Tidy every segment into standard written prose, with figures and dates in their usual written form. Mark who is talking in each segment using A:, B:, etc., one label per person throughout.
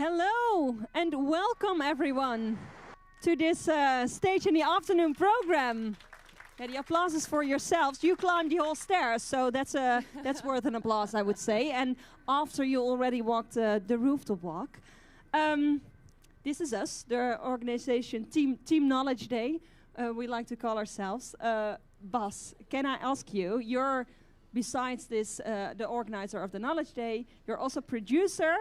A: Hello and welcome everyone to this stage in the afternoon program. Yeah, the applause is for yourselves. You climbed the whole stairs, so that's worth an applause, I would say. And after you already walked the rooftop walk, this is us, the organization Team Knowledge Day. We like to call ourselves. Bas, can I ask you? You're besides this the organizer of the Knowledge Day. You're also producer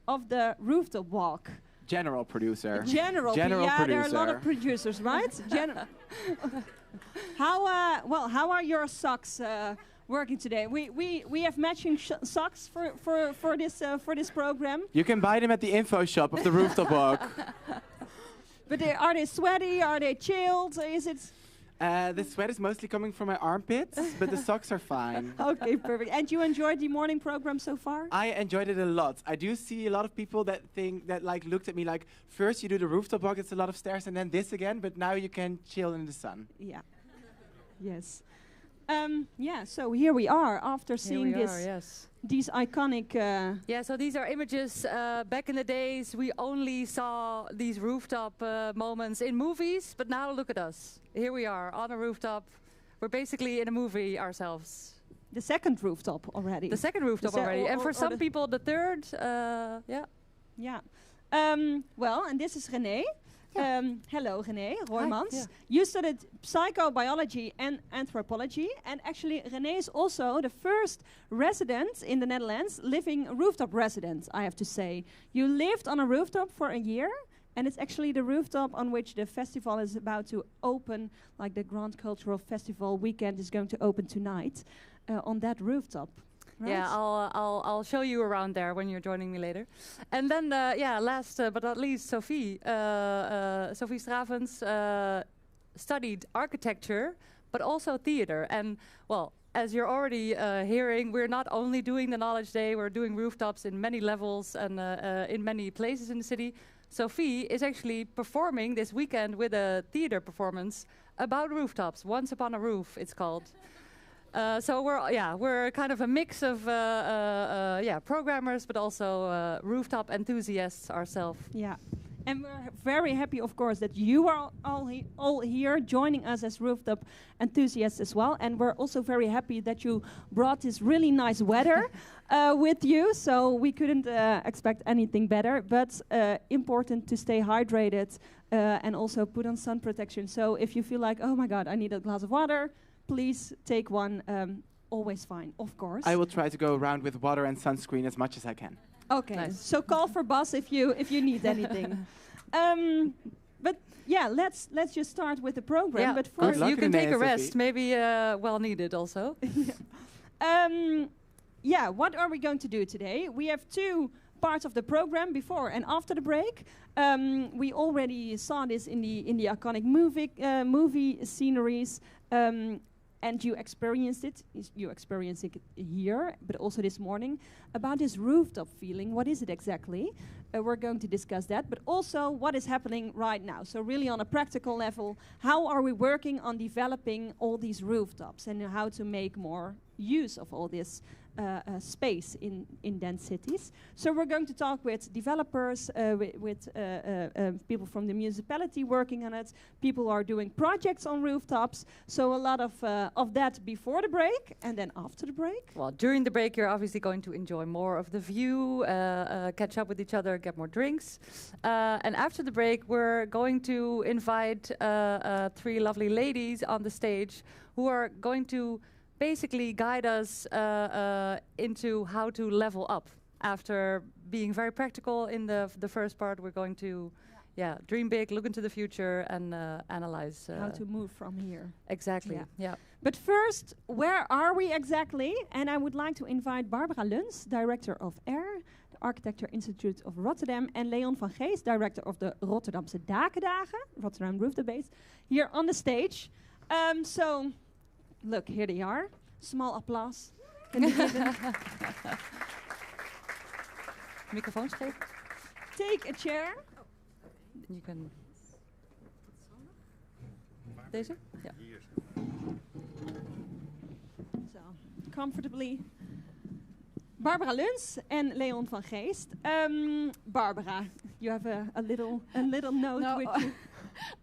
A: of the rooftop walk.
B: General producer.
A: General producer. There are a lot of producers, right? How are your socks working today? We have matching socks for this program.
B: You can buy them at the info shop of the rooftop walk.
A: But are they sweaty? Are they chilled? Is it?
B: The sweat is mostly coming from my armpits, but the socks are fine.
A: Okay, perfect. And you enjoyed the morning program so far?
B: I enjoyed it a lot. I do see a lot of people that looked at me like, first you do the rooftop walk, it's a lot of stairs, and then this again, but now you can chill in the sun.
A: Yeah. Yes. So here we are after seeing these iconic...
C: so these are images. Back in the days, we only saw these rooftop moments in movies, but now look at us. Here we are on a rooftop. We're basically in a movie ourselves.
A: The second rooftop already.
C: The second rooftop already. And for some people, the third,
A: Yeah. And this is René. Hello, René Roymans.
C: Yeah.
A: You studied psychobiology and anthropology, and actually René is also the first resident in the Netherlands, living rooftop resident, I have to say. You lived on a rooftop for a year, and it's actually the rooftop on which the festival is about to open, like the Grand Cultural Festival weekend is going to open tonight, on that rooftop. Right.
C: Yeah, I'll show you around there when you're joining me later. And then, last but not least, Sophie Stravens studied architecture, but also theater. And, well, as you're already hearing, we're not only doing the Knowledge Day, we're doing rooftops in many levels and in many places in the city. Sophie is actually performing this weekend with a theater performance about rooftops. Once Upon a Roof, it's called. So we're kind of a mix of programmers, but also rooftop enthusiasts ourselves.
A: Yeah, and we're very happy, of course, that you are all here joining us as rooftop enthusiasts as well. And we're also very happy that you brought this really nice weather with you. So we couldn't expect anything better. But important to stay hydrated and also put on sun protection. So if you feel like, oh my God, I need a glass of water, please take one. Always fine, of course.
B: I will try to go around with water and sunscreen as much as I can.
A: Okay,
C: nice.
A: So call for Bas if you need anything. But yeah, let's just start with the program.
C: Yeah,
A: but
C: first
A: first,
C: you can take a
B: Sophie.
C: rest, maybe well needed also.
A: What are we going to do today? We have two parts of the program, before and after the break. We already saw this in the iconic movie sceneries. And you experienced it. You experienced it here, but also this morning, about this rooftop feeling. What is it exactly? We're going to discuss that, but also what is happening right now. So really on a practical level, how are we working on developing all these rooftops and how to make more use of all this space in dense cities. So we're going to talk with developers, with people from the municipality working on it, people who are doing projects on rooftops. So a lot of that before the break, and then after the break.
C: Well, during the break, you're obviously going to enjoy more of the view, catch up with each other, get more drinks. And after the break, we're going to invite three lovely ladies on the stage who are going to basically guide us into how to level up. After being very practical in the first part, we're going to dream big, look into the future, and analyze
A: how to move from here.
C: Exactly. Yeah.
A: But first, where are we exactly? And I would like to invite Barbara Luns, Director of AIR, the Architecture Institute of Rotterdam, and Léon van Geest, Director of the Rotterdamse Dakendagen, Rotterdam Rooftop Base, here on the stage. So, look, here they are. Small applause.
C: Microfoons geven.
A: Take a chair.
C: You can. Deze? Ja.
A: So, comfortably. Barbara Luns and Léon van Geest. Barbara, you have a little note
D: No,
A: with you.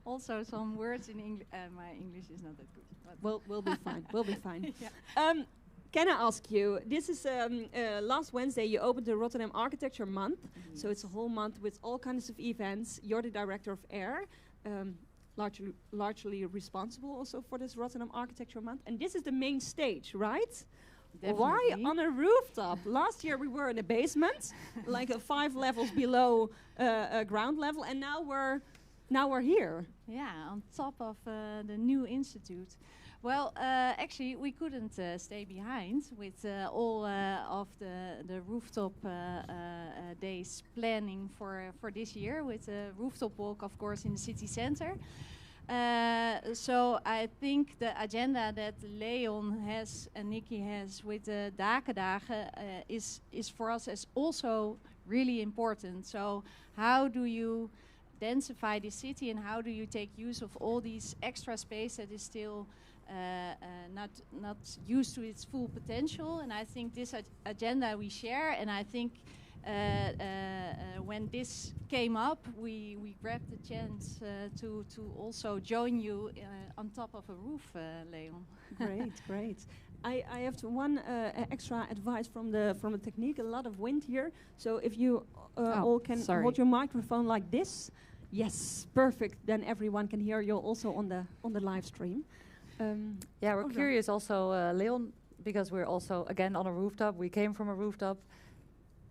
D: also some words in English. My English is not that good. But
A: We'll be fine. We'll be fine.
D: yeah.
A: Can I ask you? This is last Wednesday. You opened the Rotterdam Architecture Month, so it's a whole month with all kinds of events. You're the director of AIR, largely responsible also for this Rotterdam Architecture Month. And this is the main stage, right? Why
D: Definitely.
A: on a rooftop? Last year we were in a basement, like 5 levels below ground level, and now we're here.
D: Yeah, on top of the new institute. Well, actually, we couldn't stay behind with all of the rooftop days planning for this year, with the rooftop walk, of course, in the city center. So I think the agenda that Léon has and Nikki has with the Dakendagen is for us as also really important. So how do you densify the city, and how do you take use of all these extra space that is still not used to its full potential? And I think this agenda we share, and I think when this came up, we grabbed the chance to also join you on top of a roof, Léon.
A: Great. I have one extra advice from the technique. A lot of wind here, so if you all can hold your microphone like this. Yes, perfect. Then everyone can hear you also on the live stream.
C: Yeah, we're curious also, Léon, because we're also again on a rooftop. We came from a rooftop.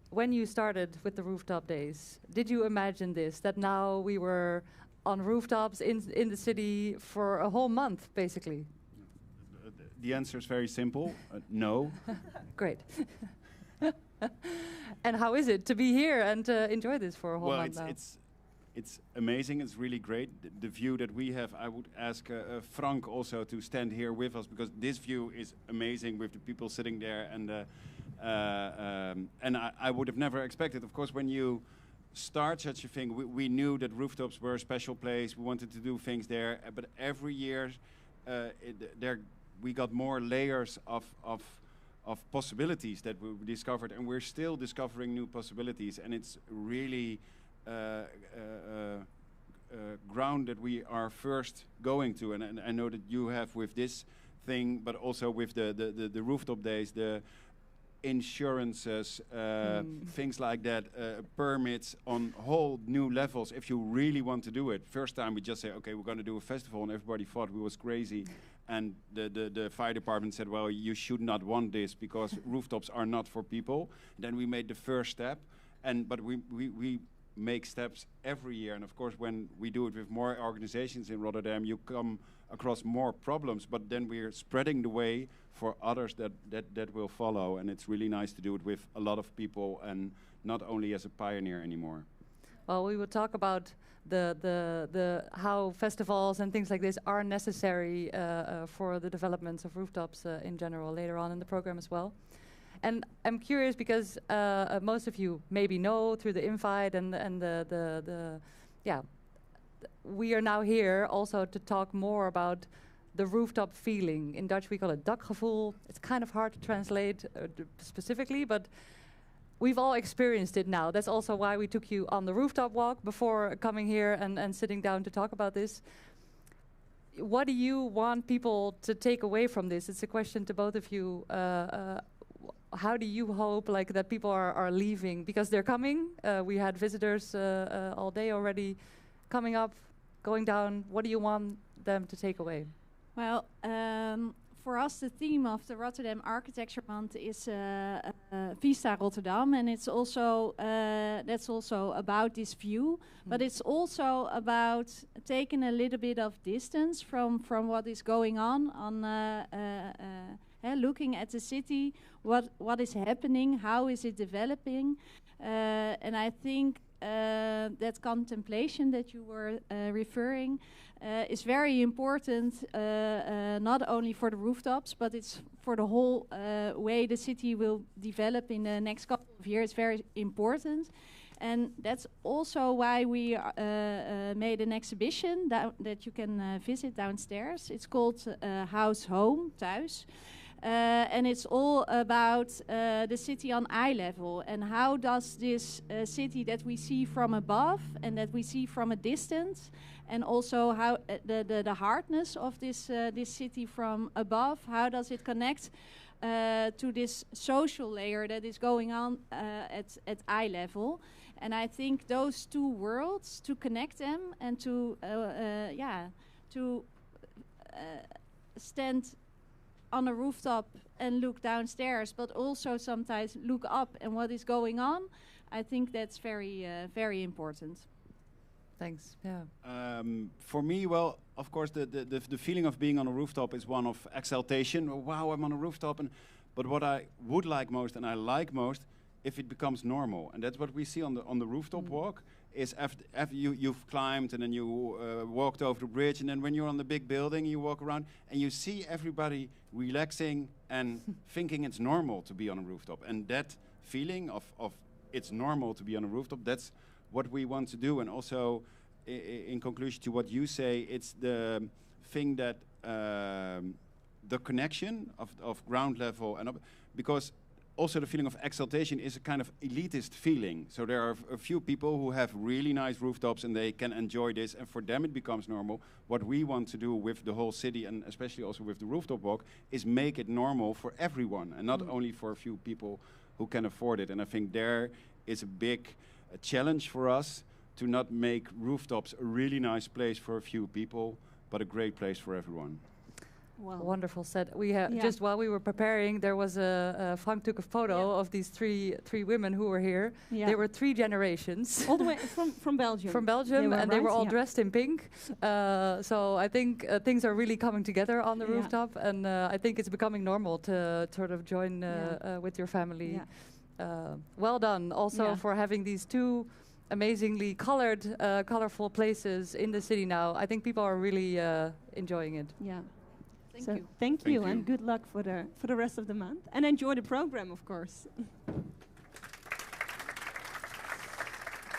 C: When you started with the rooftop days, did you imagine this? That now we were on rooftops in the city for a whole month, basically?
E: The answer is very simple. No.
C: Great. And how is it to be here and enjoy this for a whole month now?
E: It's amazing. It's really great. The view that we have, I would ask Frank also to stand here with us, because this view is amazing with the people sitting there. And I would have never expected. Of course, when you start such a thing, we knew that rooftops were a special place. We wanted to do things there. But every year, we got more layers of possibilities that we discovered. And we're still discovering new possibilities. And it's really ground that we are first going to, and I know that you have with this thing, but also with the rooftop days, the insurances, things like that, permits on whole new levels. If you really want to do it, first time we just say, okay, we're going to do a festival, and everybody thought we was crazy, and the fire department said, well, you should not want this because rooftops are not for people. Then we made the first step, but we make steps every year, and of course when we do it with more organizations in Rotterdam, you come across more problems, but then we're spreading the way for others that will follow, and it's really nice to do it with a lot of people and not only as a pioneer anymore.
C: Well, we will talk about the how festivals and things like this are necessary for the developments of rooftops in general later on in the program as well. And I'm curious because most of you maybe know through the invite and we are now here also to talk more about the rooftop feeling. In Dutch we call it Dakgevoel. It's kind of hard to translate specifically, but we've all experienced it now. That's also why we took you on the rooftop walk before coming here and sitting down to talk about this. What do you want people to take away from this? It's a question to both of you. How do you hope that people are leaving? Because they're coming. We had visitors all day already coming up, going down. What do you want them to take away?
D: Well, for us, the theme of the Rotterdam Architecture Month is Vista Rotterdam, and it's also that's also about this view, but it's also about taking a little bit of distance from what is going on looking at the city, what is happening, how is it developing, and I think that contemplation that you were referring is very important, not only for the rooftops, but it's for the whole way the city will develop in the next couple of years. It's very important. And that's also why we made an exhibition that you can visit downstairs. It's called House Home, Thuis. And it's all about the city on eye level, and how does this city that we see from above and that we see from a distance, and also how the hardness of this city from above, how does it connect to this social layer that is going on at eye level. And I think those two worlds, to connect them and to stand on a rooftop and look downstairs, but also sometimes look up and what is going on, I think that's very important.
C: Thanks. Yeah.
E: For me, well, of course, the feeling of being on a rooftop is one of exaltation. Oh, wow, I'm on a rooftop. But what I would like most, and I like most, if it becomes normal, and that's what we see on the rooftop walk. Is after you've climbed and then you walked over the bridge, and then when you're on the big building, you walk around and you see everybody relaxing and thinking it's normal to be on a rooftop. And that feeling of it's normal to be on a rooftop, that's what we want to do. And also, in conclusion to what you say, it's the thing that the connection of ground level and because also the feeling of exaltation is a kind of elitist feeling. So there are a few people who have really nice rooftops and they can enjoy this, and for them it becomes normal. What we want to do with the whole city, and especially also with the rooftop walk, is make it normal for everyone, and not only for a few people who can afford it. And I think there is a big challenge for us to not make rooftops a really nice place for a few people, but a great place for everyone.
A: Well,
C: wonderful set. We just while we were preparing, there was Frank took a photo of these three women who were here.
A: Yeah.
C: They were 3 generations.
A: All the way from Belgium.
C: From Belgium, and they were all dressed in pink. So I think things are really coming together on the rooftop, and I think it's becoming normal to sort of join with your family. Yeah. Well done also for having these 2 amazingly colorful places in the city now. I think people are really enjoying it.
A: Yeah.
D: Thank
A: you, and good luck for the rest of the month, and enjoy the program, of course.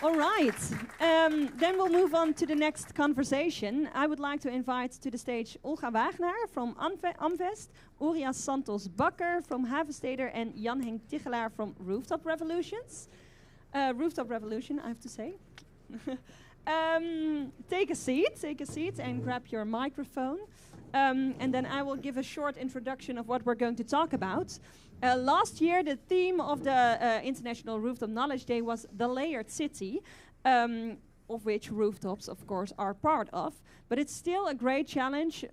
A: All right, then we'll move on to the next conversation. I would like to invite to the stage Olga Wagenaar from Amvest, Uriel Santos Bocker from Havensteder, and Jan Henk Tichelaar from Rooftop Revolution, I have to say. Take a seat and grab your microphone. And then I will give a short introduction of what we're going to talk about. Last year, the theme of the International Rooftop Knowledge Day was the layered city, of which rooftops, of course, are part of. But it's still a great challenge,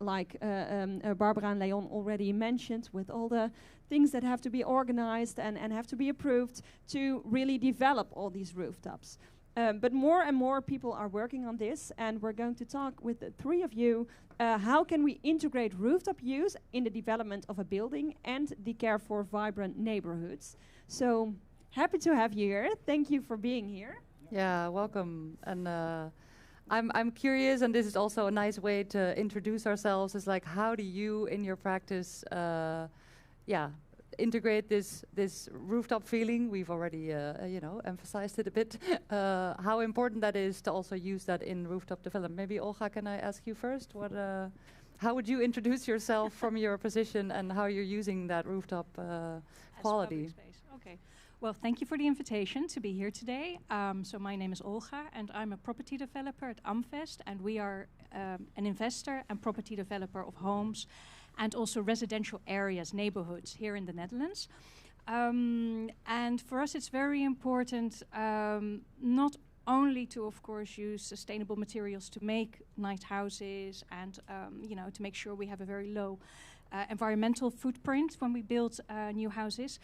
A: like Barbara and Léon already mentioned, with all the things that have to be organized and have to be approved to really develop all these rooftops. But more and more people are working on this, and we're going to talk with the 3 of you. How can we integrate rooftop use in the development of a building and the care for vibrant neighborhoods? So happy to have you here. Thank you for being here.
C: Yeah, welcome. And I'm curious, and this is also a nice way to introduce ourselves. Is like, how do you, in your practice, integrate this rooftop feeling? We've already, emphasized it a bit. How important that is to also use that in rooftop development. Maybe Olga, can I ask you first? How would you introduce yourself from your position and how you're using that rooftop quality?
F: Okay. Well, thank you for the invitation to be here today. So my name is Olga, and I'm a property developer at Amvest, and we are an investor and property developer of homes and also residential areas, neighborhoods here in the Netherlands. And for us it's very important not only to, of course, use sustainable materials to make nice houses and to make sure we have a very low environmental footprint when we build new houses,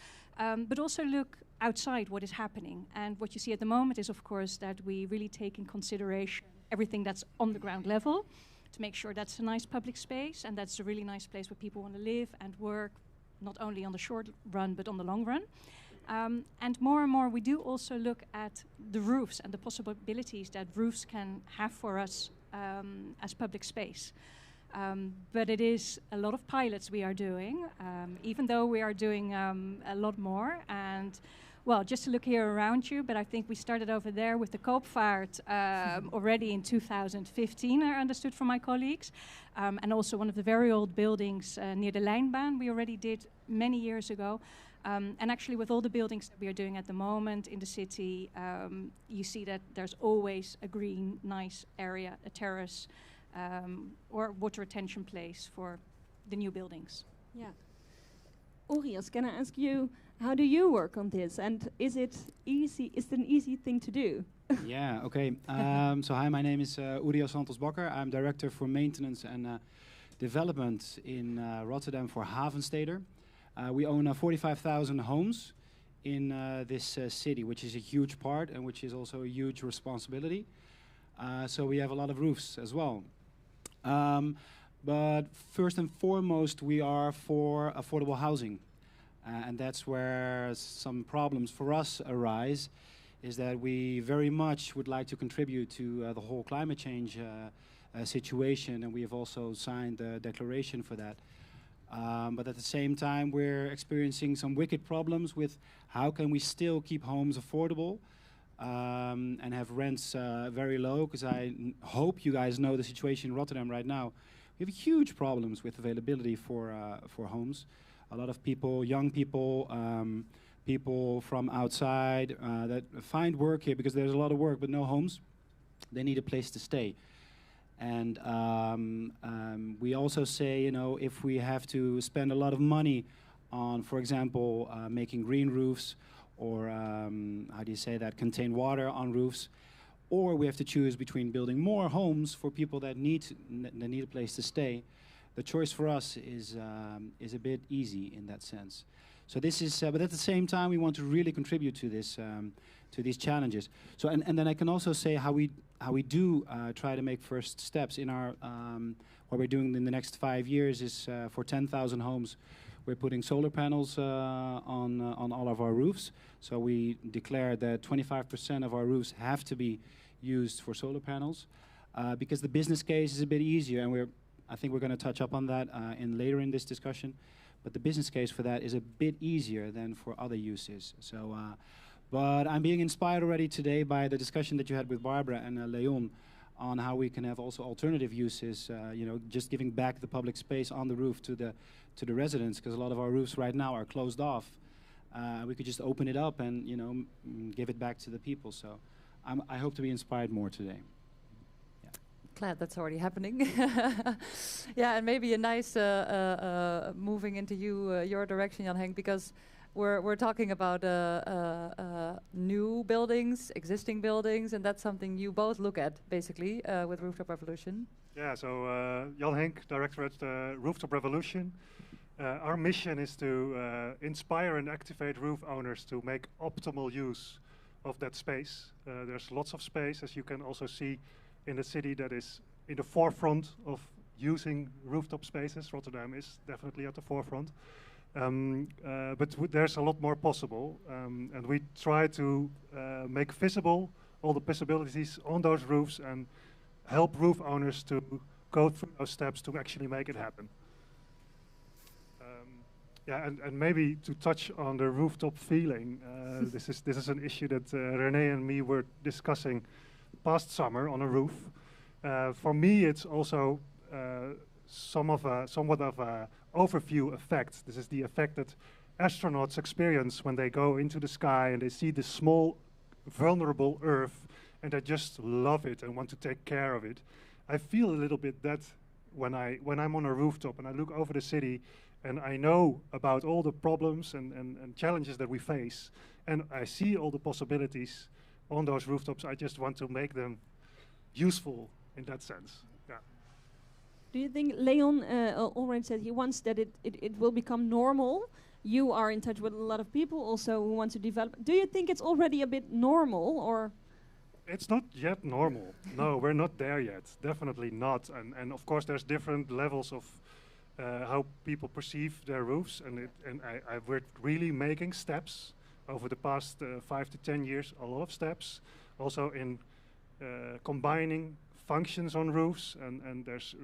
F: but also look outside what is happening. And what you see at the moment is, of course, that we really take in consideration everything that's on the ground level, to make sure that's a nice public space and that's a really nice place where people want to live and work, not only on the short run but on the long run. And more we do also look at the roofs and the possibilities that roofs can have for us as public space. But it is a lot of pilots we are doing, even though we are doing a lot more. And well, just to look here around you, but I think we started over there with the Koopvaart already in 2015, I understood from my colleagues. And also one of the very old buildings near the Lijnbaan we already did many years ago. And actually with all the buildings that we are doing at the moment in the city, you see that there's always a green, nice area, a terrace, or water retention place for the new buildings.
A: Yeah. Uriel, can I ask you, how do you work on this? And is it easy? Is it an easy thing to do?
G: Yeah, okay. So hi, my name is Uriel Santos Bocker. I'm Director for Maintenance and Development in Rotterdam for Havensteder. We own 45,000 homes in this city, which is a huge part and which is also a huge responsibility. So we have a lot of roofs as well. But first and foremost, we are for affordable housing. And that's where some problems for us arise, is that we very much would like to contribute to the whole climate change situation, and we have also signed a declaration for that. But at the same time, we're experiencing some wicked problems with how can we still keep homes affordable and have rents very low, because I hope you guys know the situation in Rotterdam right now. We have huge problems with availability for homes. A lot of people, young people, people from outside that find work here because there's a lot of work but no homes. They need a place to stay. And we also say, you know, if we have to spend a lot of money on, for example, making green roofs or, how do you say that, contain water on roofs, or we have to choose between building more homes for people that need a place to stay, the choice for us is a bit easy in that sense. So this is, but at the same time, we want to really contribute to this, to these challenges. So and then I can also say how we do try to make first steps in our what we're doing in the next 5 years is for 10,000 homes, we're putting solar panels on all of our roofs. So we declare that 25% of our roofs have to be used for solar panels because the business case is a bit easier, and I think we're going to touch up on that later in this discussion. But the business case for that is a bit easier than for other uses. So, but I'm being inspired already today by the discussion that you had with Barbara and Léon on how we can have also alternative uses. You know, just giving back the public space on the roof to the residents, because a lot of our roofs right now are closed off. We could just open it up and give it back to the people. So, I hope to be inspired more today.
C: Glad that's already happening. Yeah, and maybe a nice moving into your direction, Jan Henk, because we're talking about new buildings, existing buildings, and that's something you both look at basically with Rooftop Revolution.
H: Yeah, so Jan Henk, director at Rooftop Revolution. Our mission is to inspire and activate roof owners to make optimal use of that space. There's lots of space, as you can also see, in a city that is in the forefront of using rooftop spaces. Rotterdam is definitely at the forefront. But there's a lot more possible. And we try to make visible all the possibilities on those roofs and help roof owners to go through those steps to actually make it happen. Yeah, and maybe to touch on the rooftop feeling, this is an issue that René and me were discussing past summer on a roof. For me, it's also somewhat of an overview effect. This is the effect that astronauts experience when they go into the sky and they see this small, vulnerable Earth, and they just love it and want to take care of it. I feel a little bit that when I'm on a rooftop and I look over the city, and I know about all the problems and challenges that we face, and I see all the possibilities on those rooftops. I just want to make them useful in that sense. Yeah.
A: Do you think Léon already said he wants that it will become normal? You are in touch with a lot of people also who want to develop. Do you think it's already a bit normal, or?
H: It's not yet normal. No, we're not there yet. Definitely not. And of course, there's different levels of how people perceive their roofs, and we're really making steps over the past 5 to 10 years, a lot of steps, also in combining functions on roofs, and there's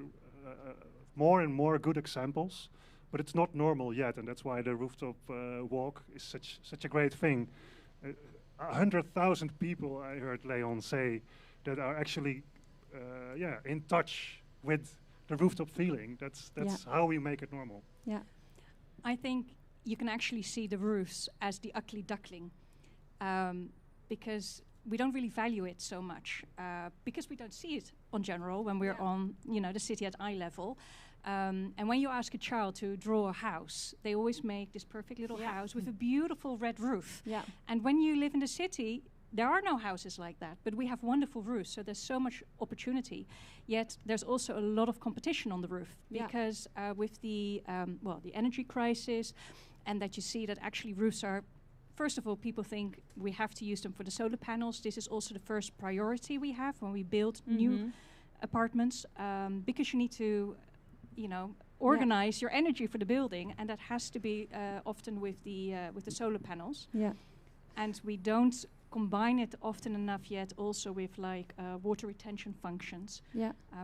H: more and more good examples, but it's not normal yet, and that's why the rooftop walk is such a great thing. 100,000 people, I heard Léon say, that are actually in touch with the rooftop feeling. That's how we make it normal.
A: Yeah.
F: I think you can actually see the roofs as the ugly duckling, because we don't really value it so much, because we don't see it on general when we're on, the city at eye level. And when you ask a child to draw a house, they always make this perfect little house with a beautiful red roof.
A: Yeah.
F: And when you live in the city, there are no houses like that, but we have wonderful roofs, so there's so much opportunity. Yet there's also a lot of competition on the roof, because with the energy crisis, and that you see that actually roofs are, first of all, people think we have to use them for the solar panels. This is also the first priority we have when we build new apartments, because you need to, organize your energy for the building, and that has to be often with the solar panels.
A: Yeah.
F: And we don't combine it often enough yet also with water retention functions,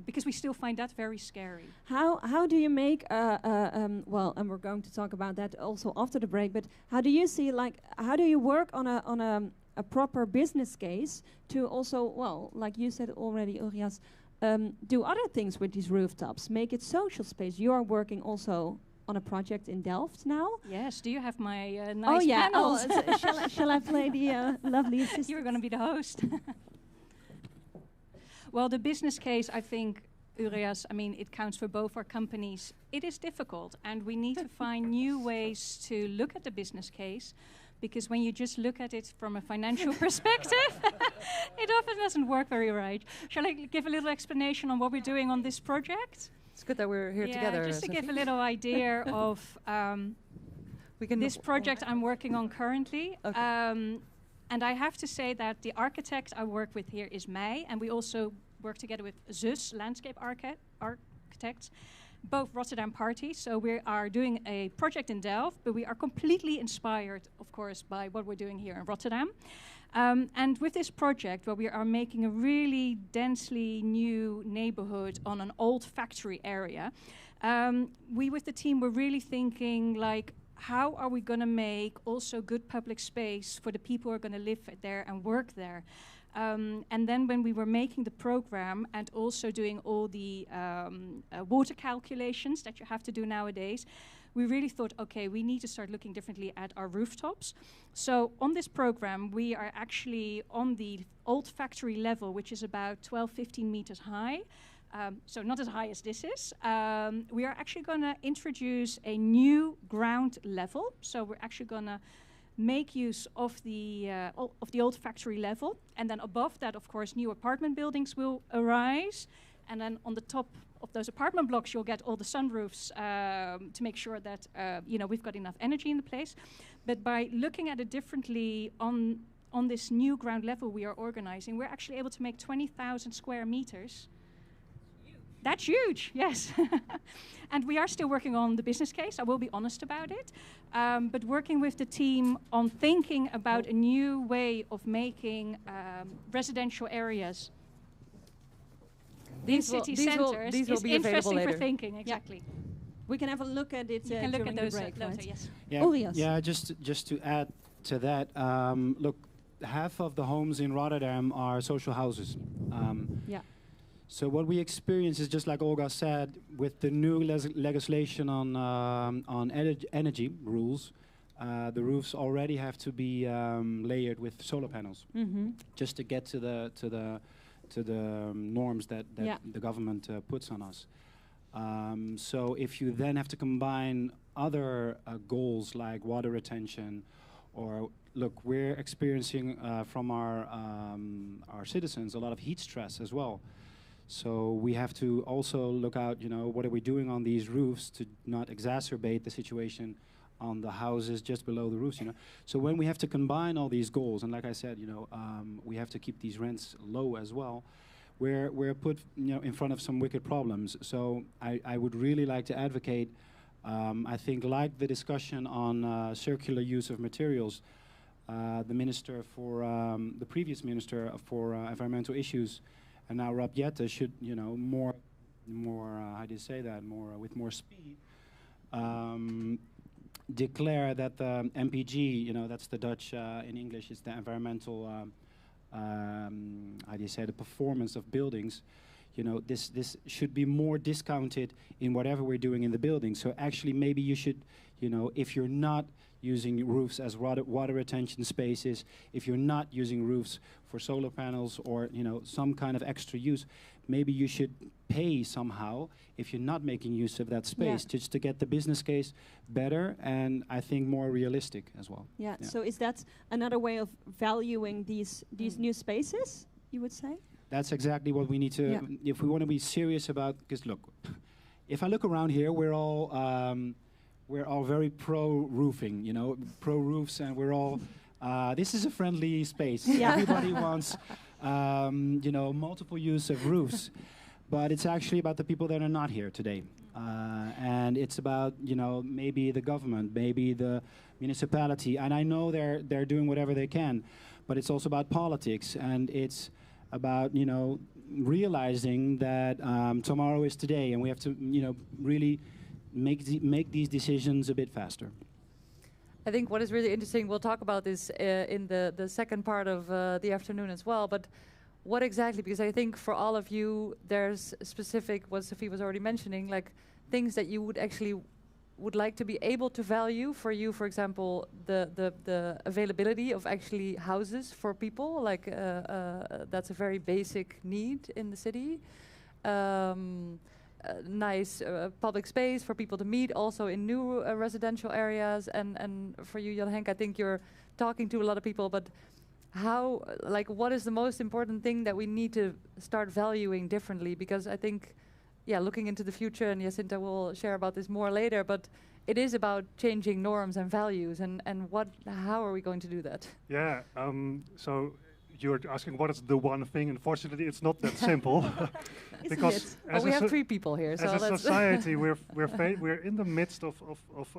F: because we still find that very scary.
A: How do you make and we're going to talk about that also after the break, but how do you see, how do you work on a proper business case to also, like you said already, Uriel, do other things with these rooftops, make it social space? You are working also on a project in Delft now.
F: Yes, do you have my nice panels?
A: Shall I play the lovely assistant?
F: You're going to be the host. Well, the business case, I think, Urias, it counts for both our companies. It is difficult, and we need to find new ways to look at the business case, because when you just look at it from a financial perspective, it often doesn't work very right. Shall I give a little explanation on what we're doing on this project?
C: It's good that we're here together.
F: Just to give a little idea of this project I'm working on currently. Okay. And I have to say that the architect I work with here is May, and we also work together with Zus, landscape architects, both Rotterdam parties. So we are doing a project in Delft, but we are completely inspired, of course, by what we're doing here in Rotterdam. And with this project, where we are making a really densely new neighborhood on an old factory area, we with the team were really thinking, how are we going to make also good public space for the people who are going to live there and work there? And then when we were making the program and also doing all the water calculations that you have to do nowadays, we really thought, okay, we need to start looking differently at our rooftops. So on this program, we are actually on the old factory level, which is about 12, 15 meters high. So not as high as this is. We are actually going to introduce a new ground level. So we're actually going to make use of the old factory level. And then above that, of course, new apartment buildings will arise. And then on the top of those apartment blocks, you'll get all the sunroofs to make sure that we've got enough energy in the place. But by looking at it differently on this new ground level we are organizing, we're actually able to make 20,000 square meters. That's huge, yes. And we are still working on the business case, I will be honest about it. But working with the team on thinking about a new way of making residential areas in city centers is interesting for thinking, exactly.
A: Yeah. We can have a look at it.
F: You can look at those
A: break,
F: later,
A: right?
F: yes.
G: Yeah, just to add to that, look, half of the homes in Rotterdam are social houses. So what we experience is, just like Olga said, with the new legislation on energy rules, the roofs already have to be layered with solar panels, just to get to the norms that the government puts on us. So if you then have to combine other goals like water retention, or look, we're experiencing from our citizens a lot of heat stress as well. So we have to also look out, what are we doing on these roofs to not exacerbate the situation on the houses just below the roofs, So when we have to combine all these goals, and like I said, we have to keep these rents low as well, we're put, in front of some wicked problems. So I would really like to advocate, I think, like the discussion on circular use of materials, the minister for, the previous minister for environmental issues, and now Rob Jette should, more, how do you say that, with more speed, declare that the MPG, you know, that's the Dutch, in English is the environmental, how do you say, the performance of buildings, you know, this should be more discounted in whatever we're doing in the building. So actually maybe you should, you know, if you're not using roofs as water retention spaces, if you're not using roofs for solar panels or, you know, some kind of extra use, maybe you should pay somehow if you're not making use of that space, just to get the business case better and I think more realistic as well.
A: Yeah. So is that another way of valuing these new spaces, you would say?
G: That's exactly what we need to, if we want to be serious about, because look, if I look around here, we're all very pro-roofing, you know, pro-roofs, and we're all, this is a friendly space. Everybody wants, you know, multiple use of roofs, but it's actually about the people that are not here today. And it's about, you know, maybe the government, maybe the municipality, and I know they're doing whatever they can, but it's also about politics, and it's about, you know, realizing that tomorrow is today, and we have to, you know, really make these decisions a bit faster.
C: I think what is really interesting, we'll talk about this in the second part of the afternoon as well, but what exactly, because I think for all of you, there's specific, what Sophie was already mentioning, like things that you would like to be able to value. For you, for example, the availability of actually houses for people, like that's a very basic need in the city. Nice public space for people to meet, also in new residential areas. And for you, Jan Henk, I think you're talking to a lot of people, but how, like, what is the most important thing that we need to start valuing differently? Because I think, looking into the future, and Jacinta will share about this more later, but it is about changing norms and values, and how are we going to do that?
H: Yeah, so you're asking what is the one thing. Unfortunately, it's not that simple. Because
C: we have three people here. So
H: as a society, we're in the midst of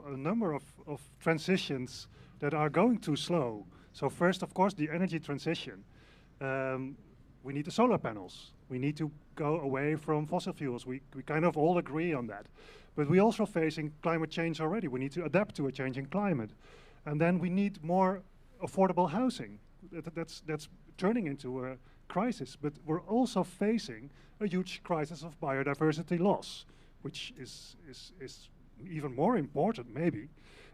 H: a number of transitions that are going too slow. So first, of course, the energy transition. We need the solar panels. We need to go away from fossil fuels. We kind of all agree on that. But we're also facing climate change already. We need to adapt to a changing climate. And then we need more affordable housing. That's turning into a crisis. But we're also facing a huge crisis of biodiversity loss, which is even more important, maybe.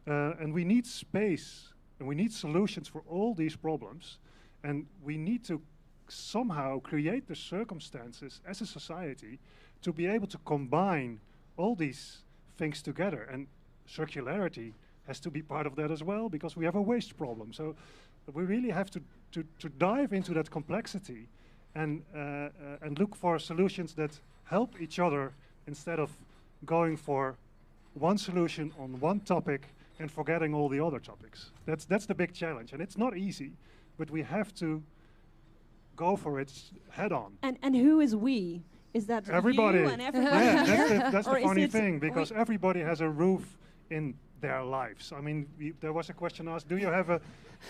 H: And we need space, and we need solutions for all these problems. And we need to somehow create the circumstances as a society to be able to combine all these things together. And circularity has to be part of that as well, because we have a waste problem. So we really have to dive into that complexity and look for solutions that help each other instead of going for one solution on one topic and forgetting all the other topics. That's the big challenge, and it's not easy, but we have to go for it head on.
A: And who is we? Is that
H: everybody?
A: You and everybody?
H: Yeah, that's the funny thing, because everybody has a roof in their lives. I mean, there was a question asked: do you have a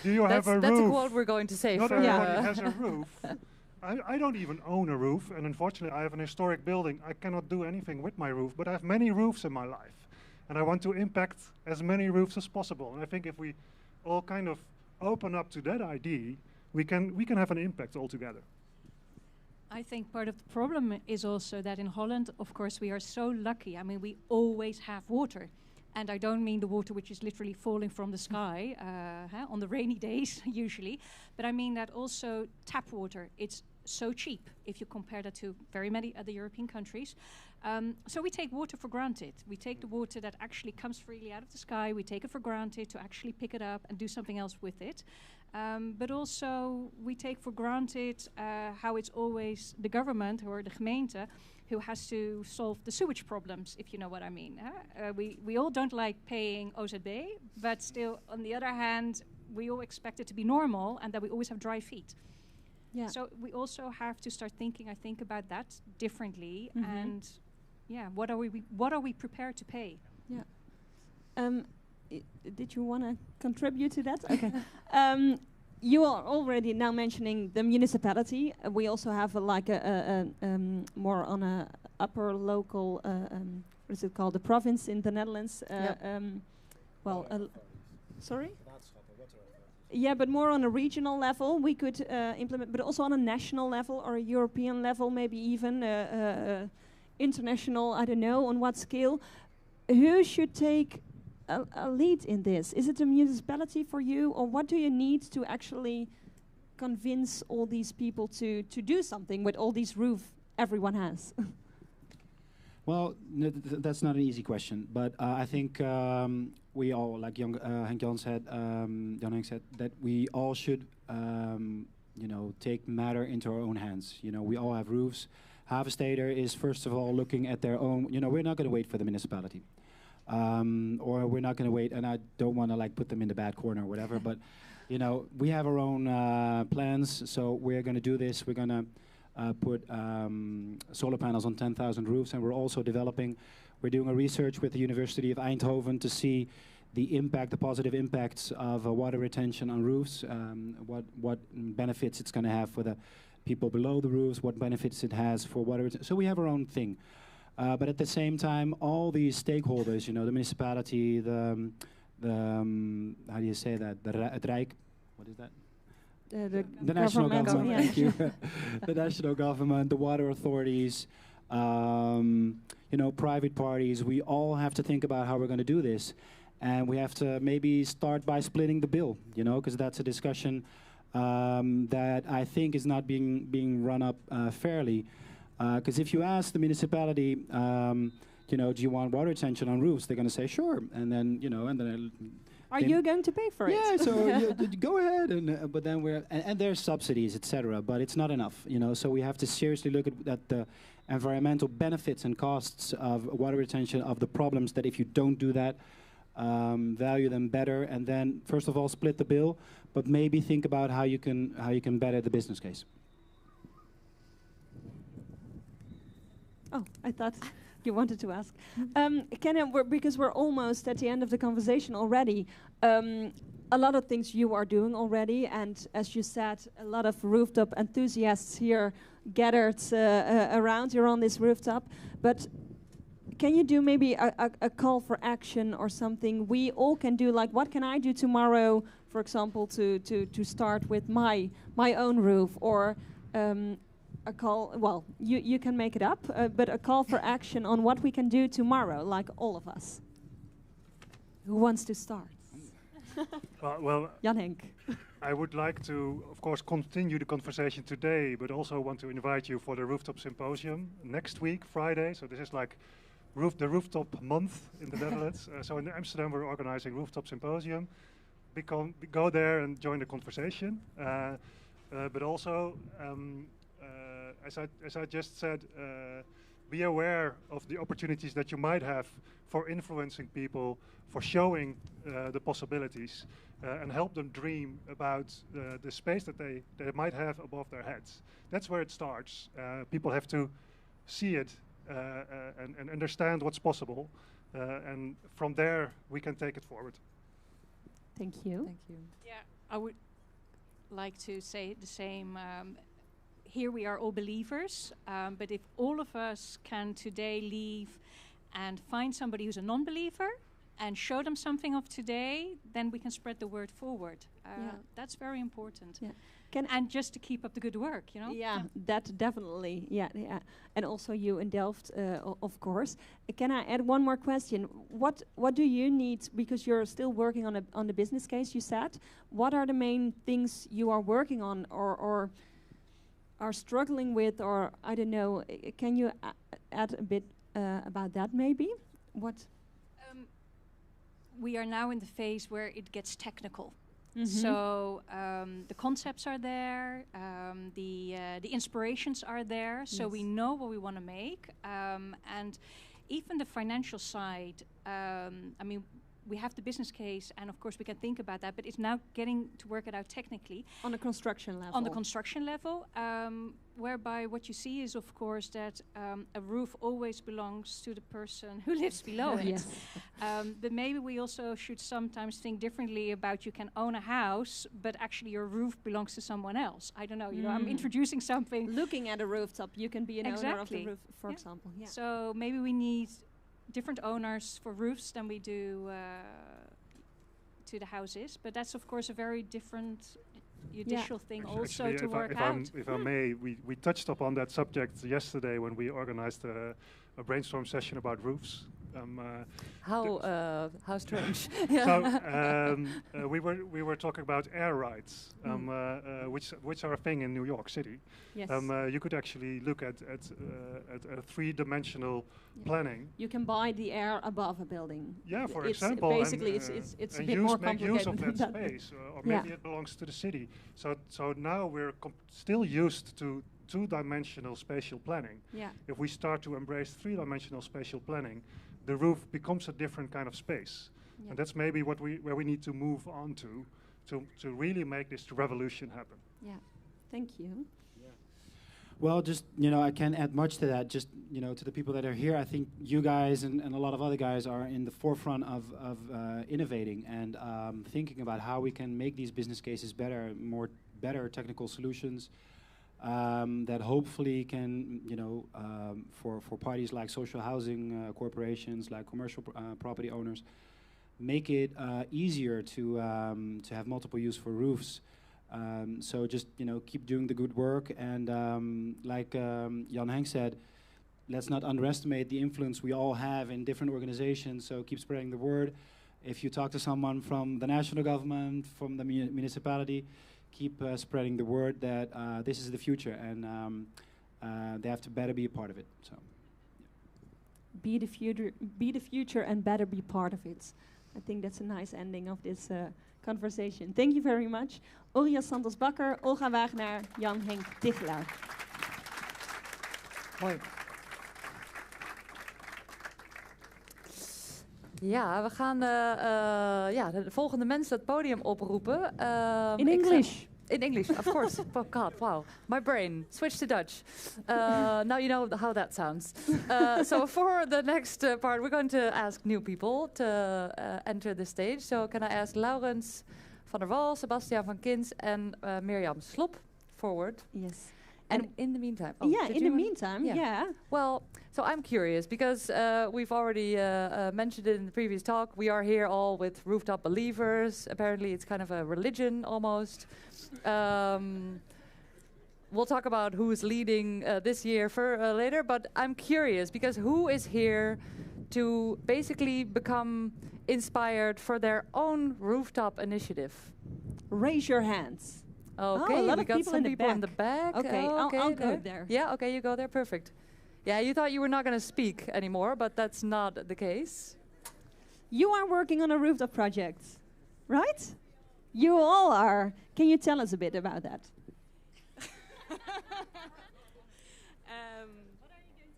H: roof?
C: That's a quote we're going to say.
H: Not everybody has a roof. I don't even own a roof, and unfortunately, I have an historic building. I cannot do anything with my roof, but I have many roofs in my life, and I want to impact as many roofs as possible. And I think if we all kind of open up to that idea, we can have an impact altogether.
F: I think part of the problem is also that in Holland, of course, we are so lucky. I mean, we always have water. And I don't mean the water which is literally falling from the sky on the rainy days, usually. But I mean that also tap water, it's so cheap if you compare that to very many other European countries. So we take water for granted. We take the water that actually comes freely out of the sky, we take it for granted to actually pick it up and do something else with it. But also we take for granted how it's always the government or the gemeente who has to solve the sewage problems, if you know what I mean. We all don't like paying OZB, but still, on the other hand, we all expect it to be normal and that we always have dry feet. Yeah. So we also have to start thinking, I think, about that differently. And what are we prepared to pay?
A: Yeah. Did you want to contribute to that? Okay. You are already now mentioning the municipality. We also have a more on a upper local, what is it called, the province in the Netherlands. sorry? Yeah, but more on a regional level we could implement, but also on a national level or a European level, maybe even international, I don't know on what scale. Who should take a lead in this? Is it a municipality for you, or what do you need to actually convince all these people to do something with all these roofs everyone has?
G: Well, that's not an easy question, but I think we all, like Henk-Jan said, Jan-Henk said, that we all should, take matter into our own hands. We all have roofs. Havensteder is first of all looking at their own. We're not going to wait for the municipality, or we're not going to wait. And I don't want to put them in the bad corner or whatever, but we have our own plans. So we're going to do this. We're going to put solar panels on 10,000 roofs, and we're also we're doing a research with the University of Eindhoven to see the positive impacts of water retention on roofs, what benefits it's going to have for the people below the roofs, what benefits it has for water retention. So we have our own thing. But at the same time, all these stakeholders, the municipality, the how do you say that? Het Rijk, what is that? The national government, thank you. The national government, the water authorities, private parties. We all have to think about how we're going to do this, and we have to maybe start by splitting the bill, because that's a discussion that I think is not being run up fairly. Because if you ask the municipality, do you want water retention on roofs? They're going to say sure, and then
A: Are you going to pay for it?
G: Yeah, so go ahead, but then and there's subsidies, etc. But it's not enough, So we have to seriously look at the environmental benefits and costs of water retention, of the problems that if you don't do that, value them better, and then first of all split the bill, but maybe think about how you can better the business case.
A: Oh, I thought you wanted to ask. Because we're almost at the end of the conversation already. A lot of things you are doing already, and as you said, a lot of rooftop enthusiasts here gathered around. You're on this rooftop, but can you do maybe a call for action or something we all can do? Like, what can I do tomorrow, for example, to start with my own roof, or a call, well, you can make it up, but a call for action on what we can do tomorrow, like all of us. Who wants to start?
H: Well,
A: Jan-Henk.
H: I would like to, of course, continue the conversation today, but also want to invite you for the Rooftop Symposium next week, Friday. So this is like the Rooftop Month in the Netherlands. So in Amsterdam, we're organizing Rooftop Symposium. Go there and join the conversation. But also, as I just said, be aware of the opportunities that you might have for influencing people, for showing the possibilities, and help them dream about the space that they might have above their heads. That's where it starts. People have to see it and understand what's possible, and from there we can take it forward.
A: Thank you.
C: Thank you.
F: Yeah, I would like to say the same. Here we are all believers, but if all of us can today leave and find somebody who's a non-believer and show them something of today, then we can spread the word forward. That's very important.
A: Yeah.
F: And just to keep up the good work,
A: Yeah, that definitely. Yeah. And also you in Delft, of course. Can I add one more question? What do you need, because you're still working on the business case, you said. What are the main things you are working on or are struggling with, or I don't know, can you add a bit about that maybe? What?
F: We are now in the phase where it gets technical. So the concepts are there, the inspirations are there, so we know what we want to make, and even the financial side. I mean, we have the business case, and of course we can think about that, but it's now getting to work it out technically.
A: On the construction level.
F: On the construction level, whereby what you see is, of course, that a roof always belongs to the person who lives below it.
A: Yes.
F: But maybe we also should sometimes think differently about you can own a house, but actually your roof belongs to someone else. I don't know, I'm introducing something.
A: Looking at a rooftop, you can be an owner of the roof, for example. Yeah.
F: So maybe we need different owners for roofs than we do to the houses. But that's of course a very different judicial thing also
H: Actually,
F: to work
H: if
F: out.
H: if I may, we touched upon that subject yesterday when we organized a brainstorm session about roofs.
C: How strange.
H: So we were talking about air rights, which are a thing in New York City.
A: Yes.
H: You could actually look at a three-dimensional planning.
A: You can buy the air above a building.
H: Yeah, for
A: It's
H: example,
A: basically it's a bit more
H: make
A: complicated
H: use of
A: than
H: that
A: that.
H: space, or maybe it belongs to the city. So now we're still used to two-dimensional spatial planning.
A: Yeah.
H: If we start to embrace three-dimensional spatial planning, the roof becomes a different kind of space, and that's maybe where we need to move on to really make this revolution happen.
A: Yeah. Thank you.
G: Well, just, I can't add much to that. Just, to the people that are here, I think you guys and a lot of other guys are in the forefront of innovating and thinking about how we can make these business cases better technical solutions that hopefully can, for parties like social housing corporations, like commercial property owners, make it easier to have multiple use for roofs. So just keep doing the good work, and like Jan Henk said, let's not underestimate the influence we all have in different organizations. So keep spreading the word. If you talk to someone from the national government, from the municipality, keep spreading the word that this is the future, and they have to better be a part of it. So
A: Be the future, and better be part of it. I think that's a nice ending of this conversation. Thank you very much. Uriel Santos Bocker, Olga Wagenaar, Jan Henk Tichelaar.
C: Mooi. Ja, we gaan de volgende mensen het podium oproepen.
A: In English.
C: In English, of course. Oh God, wow. My brain. Switch to Dutch. Now you know how that sounds. So for the next part, we're going to ask new people to enter the stage. So can I ask Laurens van der Wal, Sebastiaan van Kins, and Mirjam Slop forward?
A: Yes.
C: And in the meantime...
A: Yeah.
C: Well, so I'm curious, because we've already mentioned it in the previous talk. We are here all with rooftop believers. Apparently it's kind of a religion almost. We'll talk about who's leading this year later, but I'm curious, because who is here to basically become inspired for their own rooftop initiative?
A: Raise your hands.
C: Okay,
A: a lot
C: we
A: of
C: got
A: people
C: some
A: in the
C: people in the back.
A: Okay, I'll go there.
C: Yeah, okay, you go there, perfect. Yeah, you thought you were not going to speak anymore, but that's not the case.
A: You are working on a rooftop project, right? You all are. Can you tell us a bit about that?
I: What are you going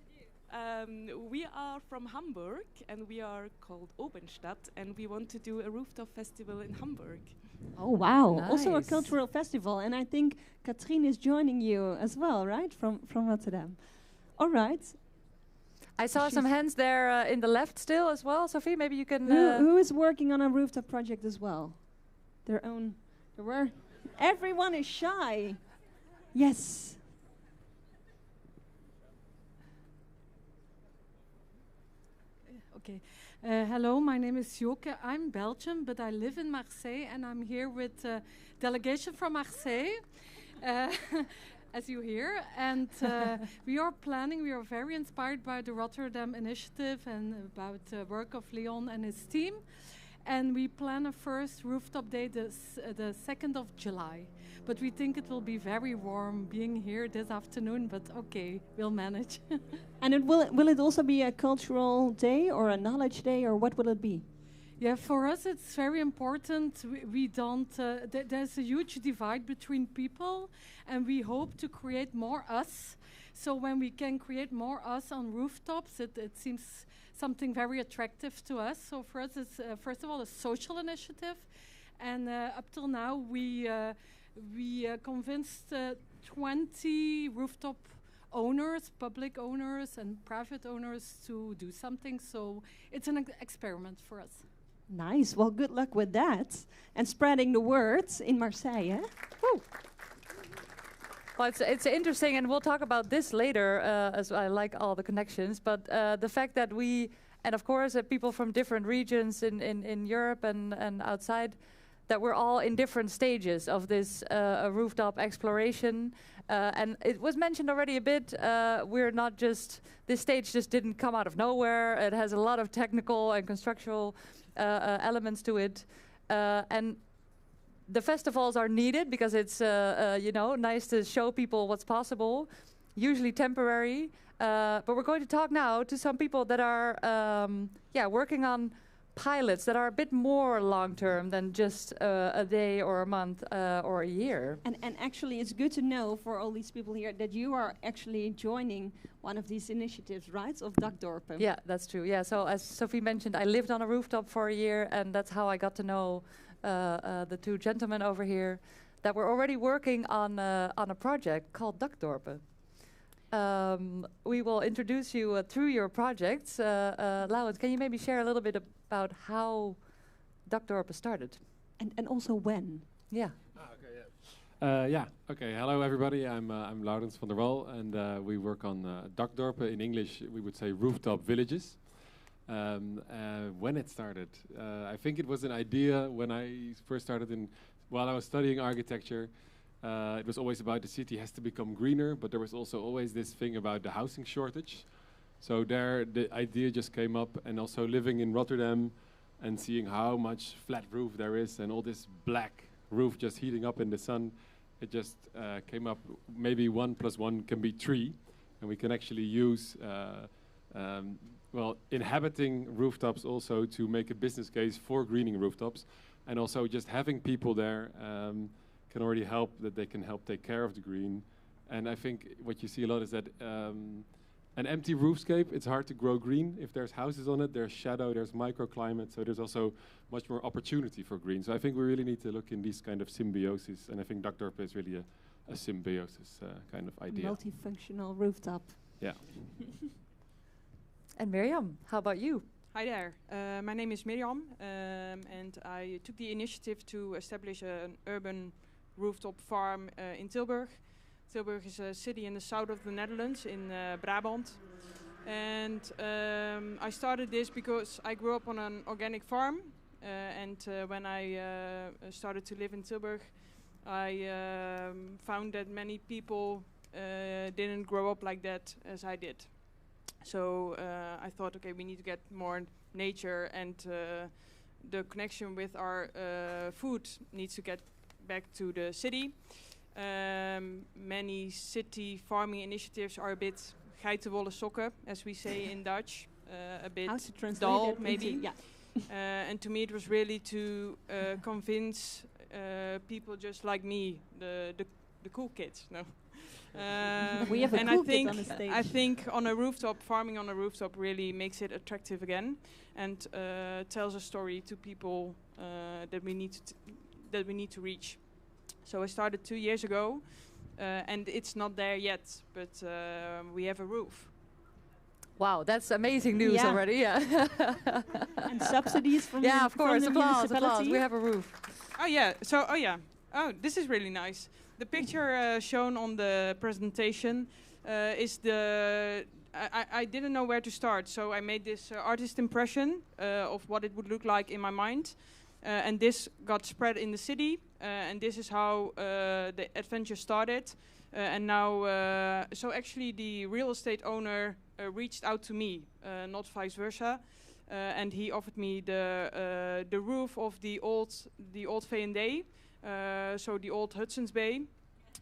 I: to do? We are from Hamburg, and we are called Openstadt, and we want to do a rooftop festival in Hamburg.
A: Oh, wow.
C: Nice.
A: Also a cultural festival. And I think Katrien is joining you as well, right? From Rotterdam. All right.
C: I saw some hands there in the left still as well. Sophie, maybe you can...
A: Who is working on a rooftop project as well? Everyone is shy. Yes.
J: Okay. Hello, my name is Joke. I'm Belgian, but I live in Marseille, and I'm here with a delegation from Marseille, as you hear. And we are very inspired by the Rotterdam initiative and about the work of Léon and his team. And we plan a first rooftop day the 2nd of July. But we think it will be very warm being here this afternoon, but okay, we'll manage.
A: And will it also be a cultural day or a knowledge day, or what will it be?
J: Yeah, for us it's very important. We don't. There's a huge divide between people, and we hope to create more us. So when we can create more us on rooftops, it seems something very attractive to us. So for us, it's first of all a social initiative, and up till now we convinced 20 rooftop owners, public owners and private owners to do something. So it's an experiment for us.
A: Nice. Well, good luck with that. And spreading the words in Marseille. Eh? Woo.
C: Well, it's interesting, and we'll talk about this later, as I like all the connections. But the fact that we And of course, people from different regions in Europe and outside, that we're all in different stages of this rooftop exploration. And it was mentioned already a bit, we're not just, this stage just didn't come out of nowhere. It has a lot of technical and constructural elements to it. And the festivals are needed because it's, nice to show people what's possible, usually temporary. But we're going to talk now to some people that are, working on pilots that are a bit more long-term than just a day or a month or a year.
A: And actually, it's good to know for all these people here that you are actually joining one of these initiatives, right, of Dakdorpen.
C: Yeah, that's true. Yeah, so as Sophie mentioned, I lived on a rooftop for a year, and that's how I got to know the two gentlemen over here that were already working on a project called Dakdorpen. We will introduce you through your projects. Laurens, can you maybe share a little bit about how Dakdorpen started?
A: And also when?
C: Yeah.
K: Okay. Hello, everybody. I'm Laurens van der Wal, and we work on Dakdorpen. In English, we would say rooftop villages. When it started, I think it was an idea when I first started while I was studying architecture. It was always about the city has to become greener, but there was also always this thing about the housing shortage. So there, the idea just came up, and also living in Rotterdam and seeing how much flat roof there is and all this black roof just heating up in the sun, it just came up, maybe 1 + 1 can be 3, and we can actually use inhabiting rooftops also to make a business case for greening rooftops, and also just having people there can already help, that they can help take care of the green. And I think what you see a lot is that an empty roofscape, it's hard to grow green. If there's houses on it, there's shadow, there's microclimate, so there's also much more opportunity for green. So I think we really need to look in these kind of symbiosis, and I think Dakdorpen is really a symbiosis kind of idea.
A: Multifunctional rooftop.
K: Yeah.
C: And Miriam, how about you?
L: Hi there, my name is Miriam, and I took the initiative to establish an urban rooftop farm in Tilburg. Tilburg is a city in the south of the Netherlands, in Brabant. And I started this because I grew up on an organic farm. When I started to live in Tilburg, I found that many people didn't grow up like that as I did. So I thought, okay, we need to get more nature, and the connection with our food needs to get back to the city. Many city farming initiatives are a bit geitenwolle sokken, as we say in Dutch, a bit dull, maybe. And to me, it was really to convince people just like me, the cool kids. No.
A: We have a cool kid on the stage.
L: I think on a rooftop, farming on a rooftop really makes it attractive again, and tells a story to people that we need to reach. So I started 2 years ago, and it's not there yet, but we have a roof.
C: Wow, that's amazing news already. Yeah.
A: And subsidies from
C: of course.
A: From the
C: Applause. We have a roof.
L: Oh yeah. Oh, this is really nice. The picture shown on the presentation is the. I didn't know where to start, so I made this artist impression of what it would look like in my mind, and this got spread in the city, and this is how the adventure started. And now, so actually, the real estate owner reached out to me, not vice versa, and he offered me the roof of the old V&D. So the old Hudson's Bay,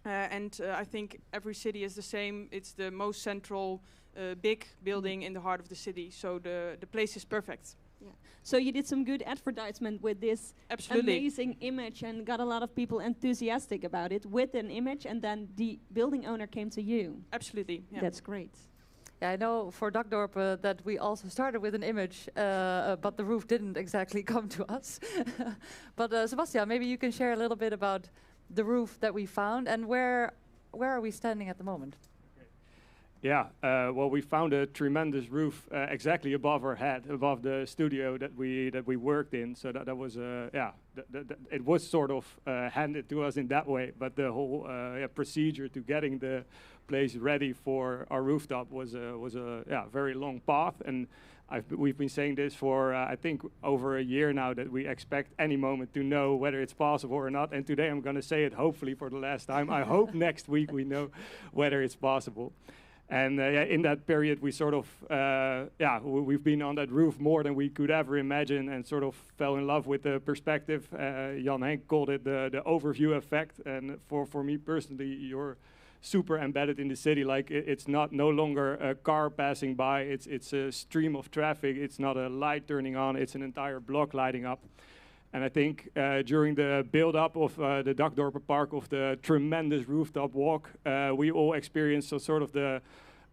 L: and I think every city is the same. It's the most central, big building in the heart of the city. So the place is perfect.
A: Yeah. So you did some good advertisement with this amazing image, and got a lot of people enthusiastic about it with an image, and then the building owner came to you.
L: Absolutely. Yeah.
A: That's great.
C: Yeah, I know for Dakdorpen that we also started with an image, but the roof didn't exactly come to us. But Sebastian, maybe you can share a little bit about the roof that we found, and where are we standing at the moment?
M: well, we found a tremendous roof exactly above our head, above the studio that we worked in. So that was it was sort of handed to us in that way. But the whole procedure to getting the place ready for our rooftop was a very long path. And we've been saying this for I think over a year now, that we expect any moment to know whether it's possible or not. And today I'm going to say it, hopefully for the last time. I hope next week we know whether it's possible. And in that period, we sort of, we've been on that roof more than we could ever imagine, and sort of fell in love with the perspective. Jan Henk called it the overview effect. And for me personally, you're super embedded in the city. Like it's no longer a car passing by. It's a stream of traffic. It's not a light turning on. It's an entire block lighting up. And I think during the build-up of the Dakdorpen Park, of the tremendous rooftop walk, we all experienced sort of the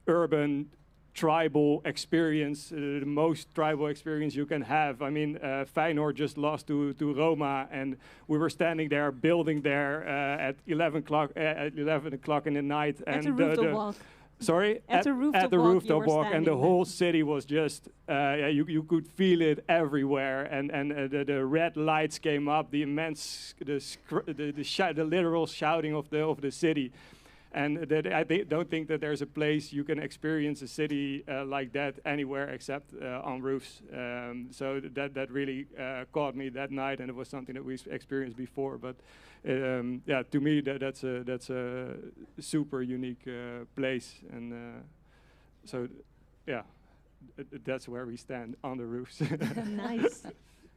M: urban tribal experience, the most tribal experience you can have. I mean, Feyenoord just lost to Roma, and we were standing there, building there at 11 o'clock in the night.
A: At the rooftop walk.
M: Sorry?
A: At the
M: rooftop walk, and the whole city was just, you could feel it everywhere, and the red lights came up, the immense, the literal shouting of the city. And I don't think that there's a place you can experience a city like that anywhere except on roofs. So that really caught me that night, and it was something that we experienced before. But to me that's a super unique place, and that's where we stand, on the roofs.
A: Nice.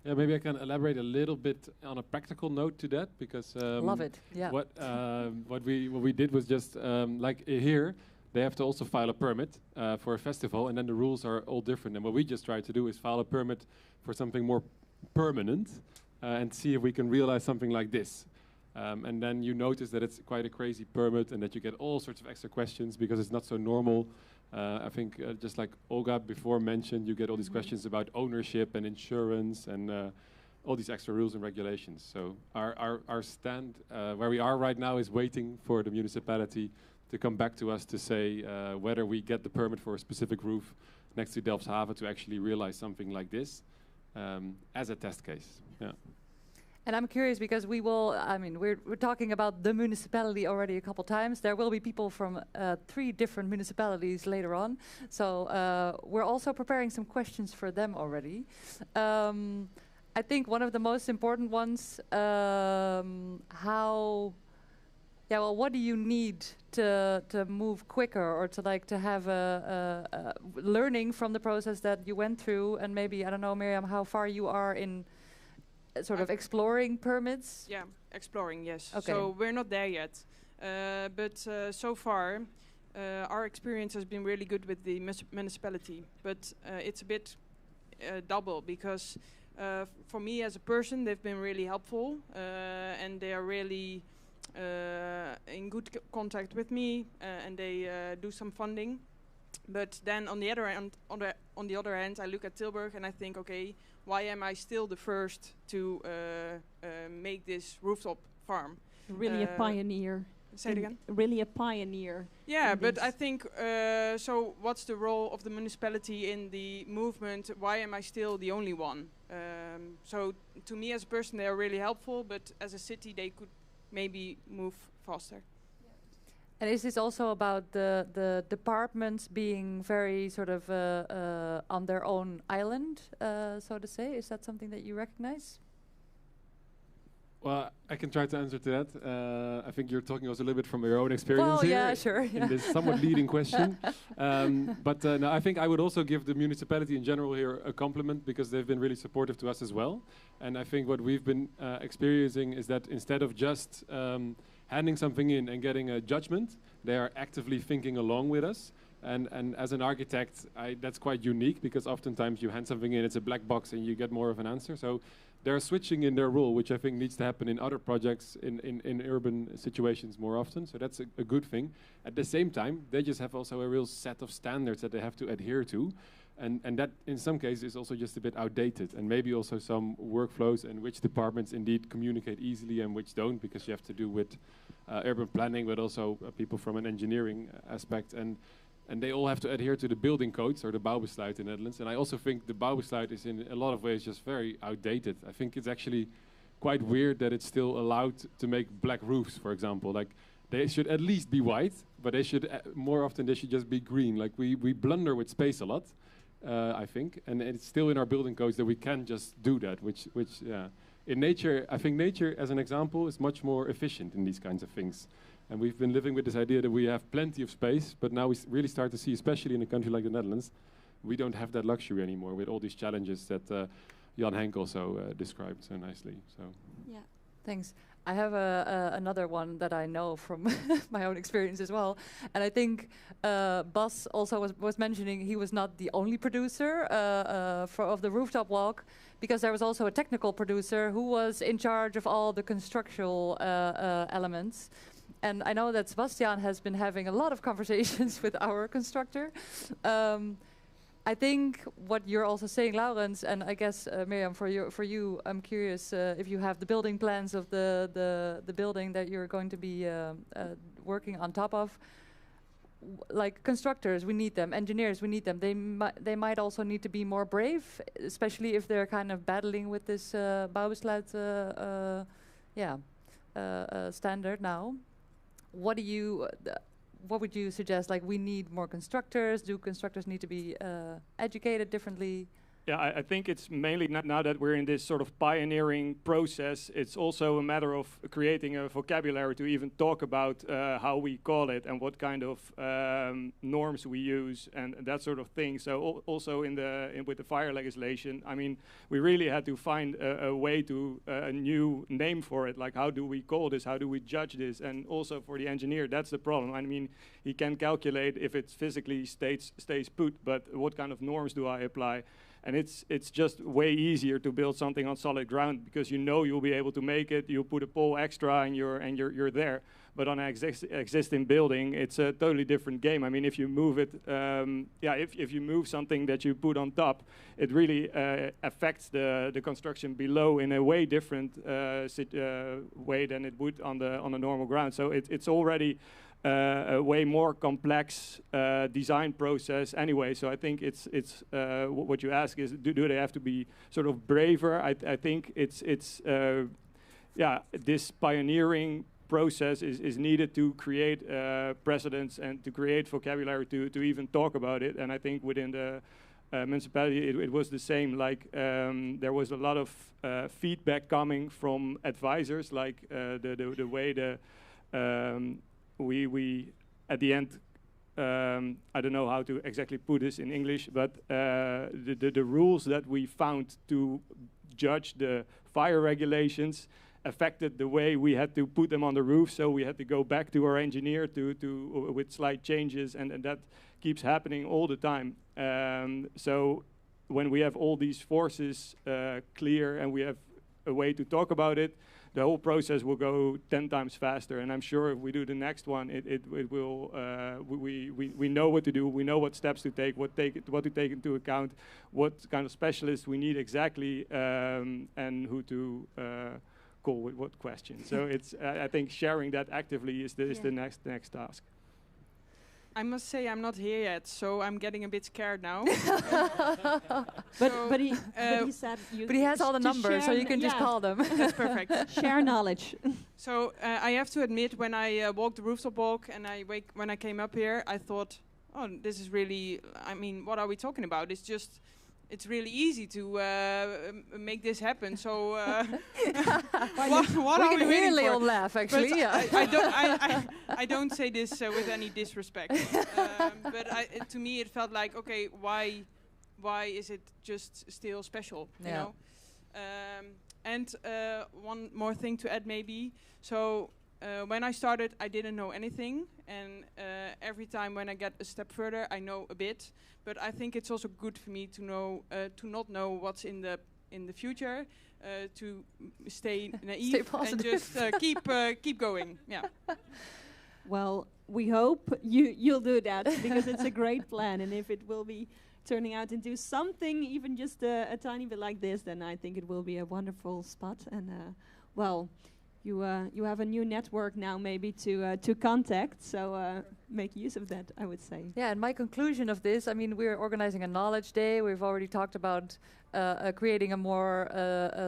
K: Yeah, maybe I can elaborate a little bit on a practical note to that, because
C: love it. Yeah.
K: What we did was just like here, they have to also file a permit for a festival, and then the rules are all different. And what we just try to do is file a permit for something more permanent and see if we can realize something like this. And then you notice that it's quite a crazy permit, and that you get all sorts of extra questions because it's not so normal. I think just like Olga before mentioned, you get all these questions about ownership and insurance and all these extra rules and regulations. So our stand where we are right now is waiting for the municipality to come back to us to say whether we get the permit for a specific roof next to Delfshaven to actually realize something like this as a test case. Yeah.
C: And I'm curious, because we're talking about the municipality already a couple times. There will be people from 3 different municipalities later on. So we're also preparing some questions for them already. I think one of the most important ones, what do you need to move quicker, or to have a learning from the process that you went through? And maybe, I don't know, Miriam, how far you are in sort of exploring permits?
L: Yeah, exploring, yes.
C: Okay.
L: So we're not there yet. But so far, our experience has been really good with the municipality. But it's a bit double, because for me as a person, they've been really helpful. And they are really in good contact with me. And they do some funding. But then on the other hand, I look at Tilburg and I think, okay, why am I still the first to make this rooftop farm?
A: Really a pioneer.
L: Say it again?
A: Really a pioneer.
L: Yeah, but I think, so what's the role of the municipality in the movement? Why am I still the only one? So to me as a person, they are really helpful, but as a city, they could maybe move faster.
C: And is this also about the departments being very sort of on their own island, so to say? Is that something that you recognize?
K: Well, I can try to answer to that. I think you're talking also a little bit from your own experience here.
C: Yeah, sure.
K: In this somewhat leading question. But no, I think I would also give the municipality in general here a compliment, because they've been really supportive to us as well. And I think what we've been experiencing is that instead of just handing something in and getting a judgment, they are actively thinking along with us. And as an architect, that's quite unique, because oftentimes you hand something in, it's a black box, and you get more of an answer. So they're switching in their role, which I think needs to happen in other projects in urban situations more often. So that's a good thing. At the same time, they just have also a real set of standards that they have to adhere to. And that, in some cases, is also just a bit outdated. And maybe also some workflows and which departments indeed communicate easily and which don't, because you have to do with urban planning, but also people from an engineering aspect. And and they all have to adhere to the building codes or the bouwbesluit in the Netherlands. And I also think the bouwbesluit is in a lot of ways just very outdated. I think it's actually quite weird that it's still allowed to make black roofs, for example. Like, they should at least be white, but they should more often they should just be green. Like, we blunder with space a lot, I think, and it's still in our building codes that we can just do that. Which in nature, I think nature as an example is much more efficient in these kinds of things. And we've been living with this idea that we have plenty of space, but now we really start to see, especially in a country like the Netherlands, we don't have that luxury anymore with all these challenges that Jan Henk also described so nicely. So
C: yeah, thanks. I have another one that I know from my own experience as well, and I think Bas also was mentioning he was not the only producer of the rooftop walk, because there was also a technical producer who was in charge of all the constructional elements. And I know that Sebastian has been having a lot of conversations with our constructor. I think what you're also saying, Laurens, and I guess Miriam, for you, I'm curious if you have the building plans of the building that you're going to be working on top of. Like constructors, we need them. Engineers, we need them. They might also need to be more brave, especially if they're kind of battling with this bouwbesluit standard now. What would you suggest? Like, we need more constructors. Do constructors need to be educated differently?
M: Yeah, I think it's mainly now that we're in this sort of pioneering process, it's also a matter of creating a vocabulary to even talk about how we call it and what kind of norms we use and that sort of thing. So also with the fire legislation, I mean, we really had to find a way to a new name for it. Like, how do we call this? How do we judge this? And also for the engineer, that's the problem. I mean, he can calculate if it physically stays put, but what kind of norms do I apply? And it's just way easier to build something on solid ground because you know you'll be able to make it. You put a pole extra and you're there. But on an existing building, it's a totally different game. I mean, if you move it, if you move something that you put on top, it really affects the construction below in a way different way than it would on the normal ground. So it's already a way more complex design process anyway. So I think it's what you ask is, do they have to be sort of braver? I think it's this pioneering process is needed to create precedents and to create vocabulary to even talk about it. And I think within the municipality it was the same. Like there was a lot of feedback coming from advisors, like the way we at the end, I don't know how to exactly put this in English, but the rules that we found to judge the fire regulations affected the way we had to put them on the roof. So we had to go back to our engineer with slight changes, and that keeps happening all the time. So when we have all these forces clear and we have a way to talk about it, the whole process will go 10 times faster. And I'm sure if we do the next one, it will. We know what to do. We know what steps to take, what to take into account, what kind of specialists we need exactly, and who to call with what questions. So it's. I think sharing that actively is the next task.
L: I must say I'm not here yet, so I'm getting a bit scared now.
A: But he said
C: But he has all the numbers, so you can just call them.
L: That's perfect.
A: Share knowledge.
L: So I have to admit, when I walked the rooftop walk and when I came up here, I thought, oh, this is really, I mean, what are we talking about? It's really easy to make this happen. So what
C: we can hear Léon laugh, actually.
L: I don't say this with any disrespect. But to me, it felt like, okay, why is it just still special? You know. And one more thing to add, maybe. So when I started, I didn't know anything, and every time when I get a step further, I know a bit. But I think it's also good for me to know to not know what's in the future, to stay naive and just keep going. Yeah.
A: Well, we hope you'll do that because it's a great plan, and if it will be turning out into something, even just a tiny bit like this, then I think it will be a wonderful spot. And well, you have a new network now, maybe to contact. So make use of that, I would say.
C: Yeah, and my conclusion of this, I mean, we're organizing a knowledge day. We've already talked about creating a more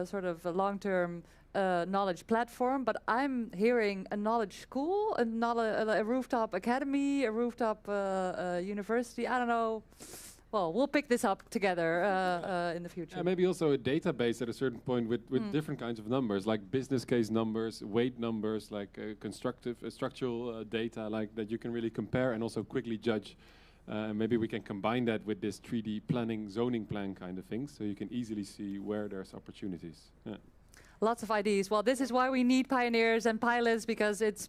C: sort of a long-term knowledge platform, but I'm hearing a knowledge school, a rooftop academy, a rooftop university. I don't know. Well, we'll pick this up together in the future.
K: Maybe also a database at a certain point with different kinds of numbers, like business case numbers, weight numbers, like structural data, like that you can really compare and also quickly judge. Maybe we can combine that with this 3D planning, zoning plan kind of thing, so you can easily see where there's opportunities. Yeah.
C: Lots of ideas. Well, this is why we need pioneers and pilots, because it's,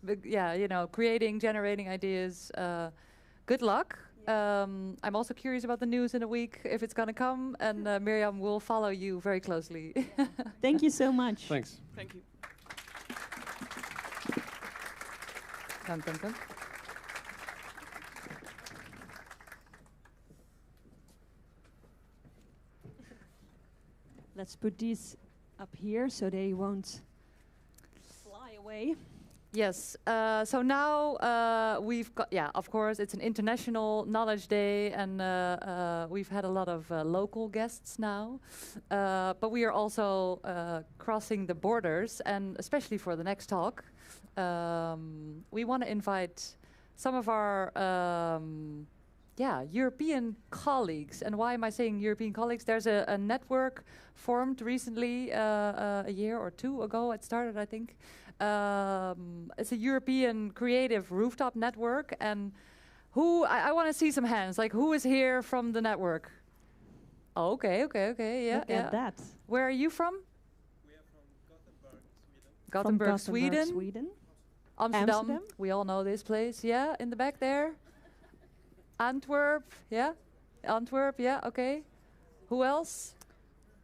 C: creating, generating ideas. Good luck. I'm also curious about the news in a week, if it's going to come, and Miriam will follow you very closely.
A: Thank you so much.
K: Thanks.
L: Thank you.
C: Dun, dun, dun.
A: Let's put these up here so they won't fly away.
C: Yes, so now we've got, of course, it's an International Knowledge Day, and we've had a lot of local guests now, but we are also crossing the borders, and especially for the next talk, we want to invite some of our European colleagues. And why am I saying European colleagues? There's a network formed recently, a year or two ago. It started, I think. It's a European creative rooftop network. And who, I want to see some hands. Like, who is here from the network? Oh, okay, yeah.
A: Look at that.
C: Where are you from?
N: We are from Gothenburg, Sweden.
C: Sweden. Amsterdam. We all know this place. Yeah, in the back there. Antwerp, yeah. Okay. Who else?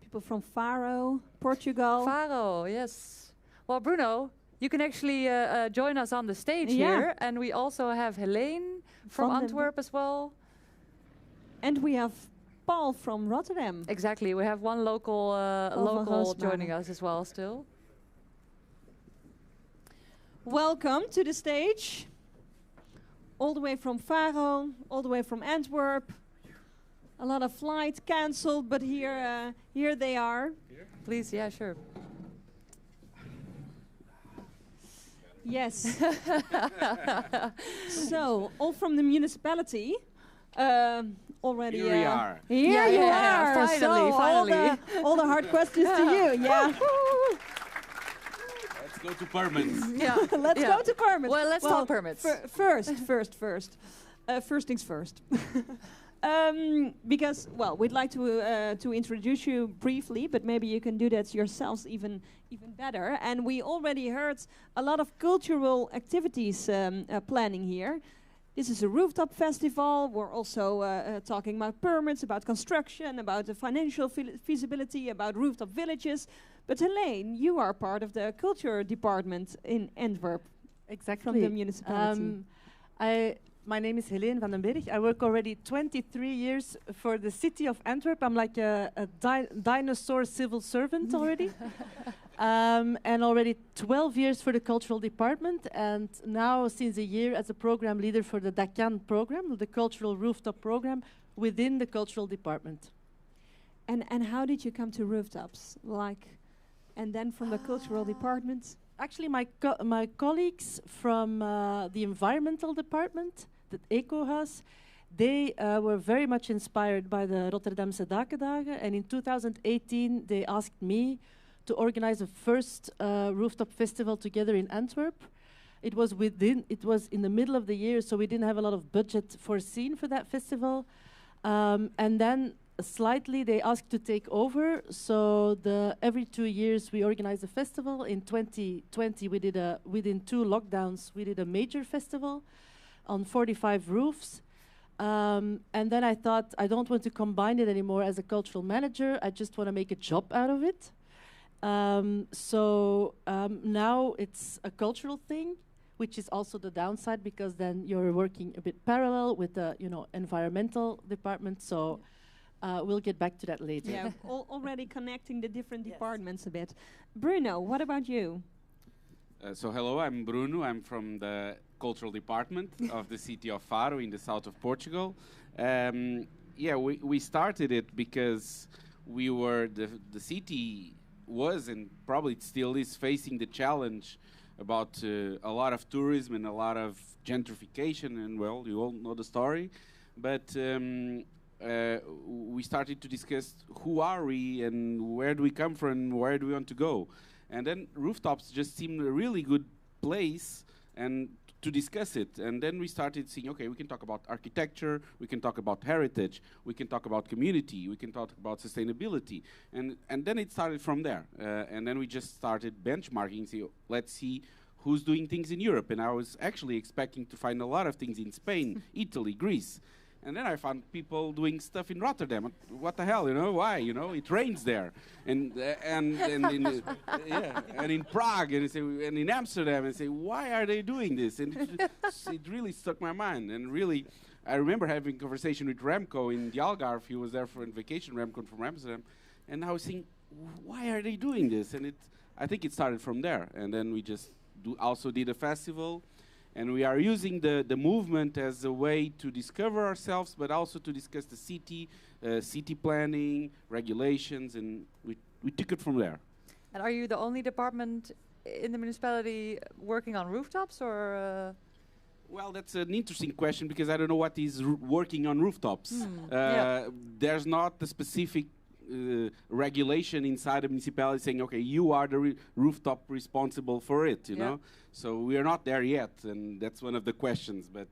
A: People from Faro, Portugal.
C: Faro, yes. Well, Bruno, you can actually join us on the stage here. And we also have Helene from Antwerp as well.
A: And we have Paul from Rotterdam.
C: Exactly. We have one local joining us as well still.
A: Welcome to the stage. All the way from Faro, all the way from Antwerp. A lot of flights cancelled, but here they are.
C: Here? Please, yeah, sure.
A: Yes. So, all from the municipality. Already.
N: Here we are.
A: Here you are.
C: Finally,
A: so
C: finally.
A: All the hard questions to you. Yeah.
N: Let's go to permits.
A: Let's go to permits.
C: Well, let's talk permits.
A: First. First things first. Because, we'd like to introduce you briefly, but maybe you can do that yourselves even better. And we already heard a lot of cultural activities planning here. This is a rooftop festival. We're also talking about permits, about construction, about the financial feasibility, about rooftop villages. But Helene, you are part of the culture department in Antwerp.
O: Exactly.
A: From the municipality.
O: My name is Helene van den Berg. I work already 23 years for the city of Antwerp. I'm like a dinosaur civil servant already. And already 12 years for the cultural department. And now since a year as a program leader for the Dakheld program, the cultural rooftop program within the cultural department.
A: And how did you come to rooftops? And then from the cultural department?
O: Actually, my colleagues from the environmental department, the Ecohuis, they were very much inspired by the Rotterdamse Dakendagen, and in 2018 they asked me to organize a first rooftop festival together in Antwerp. It was in the middle of the year, so we didn't have a lot of budget foreseen for that festival, and then slightly they asked to take over, so every 2 years we organize a festival. In 2020 we did within 2 lockdowns we did a major festival on 45 roofs, and then I thought I don't want to combine it anymore as a cultural manager. I just want to make a job out of it. Now it's a cultural thing, which is also the downside, because then you're working a bit parallel with the environmental department. So we'll get back to that later.
A: Yeah, already connecting the different departments a bit. Bruno, what about you?
P: So hello, I'm Bruno. I'm from the cultural department of the city of Faro in the south of Portugal. We started it because we were the city was and probably still is facing the challenge about a lot of tourism and a lot of gentrification, and well, you all know the story. But we started to discuss who are we and where do we come from and where do we want to go. And then rooftops just seemed a really good place and to discuss it. And then we started seeing, okay, we can talk about architecture, we can talk about heritage, we can talk about community, we can talk about sustainability. And then it started from there. And then we just started benchmarking, let's see who's doing things in Europe. And I was actually expecting to find a lot of things in Spain, Italy, Greece. And then I found people doing stuff in Rotterdam. What the hell, why? It rains there. And in Prague and in Amsterdam, and say, why are they doing this? And it really stuck my mind. And really, I remember having a conversation with Remco in the Algarve. He was there for a vacation, Remco from Amsterdam. And I was thinking, why are they doing this? And I think it started from there. And then we just also did a festival. And we are using the movement as a way to discover ourselves, but also to discuss the city, city planning, regulations, and we took it from there.
C: And are you the only department in the municipality working on rooftops, or?
P: Well, that's an interesting question because I don't know what is working on rooftops. There's not a specific regulation inside the municipality saying, okay, you are the rooftop responsible for it, you know? So we are not there yet, and that's one of the questions. But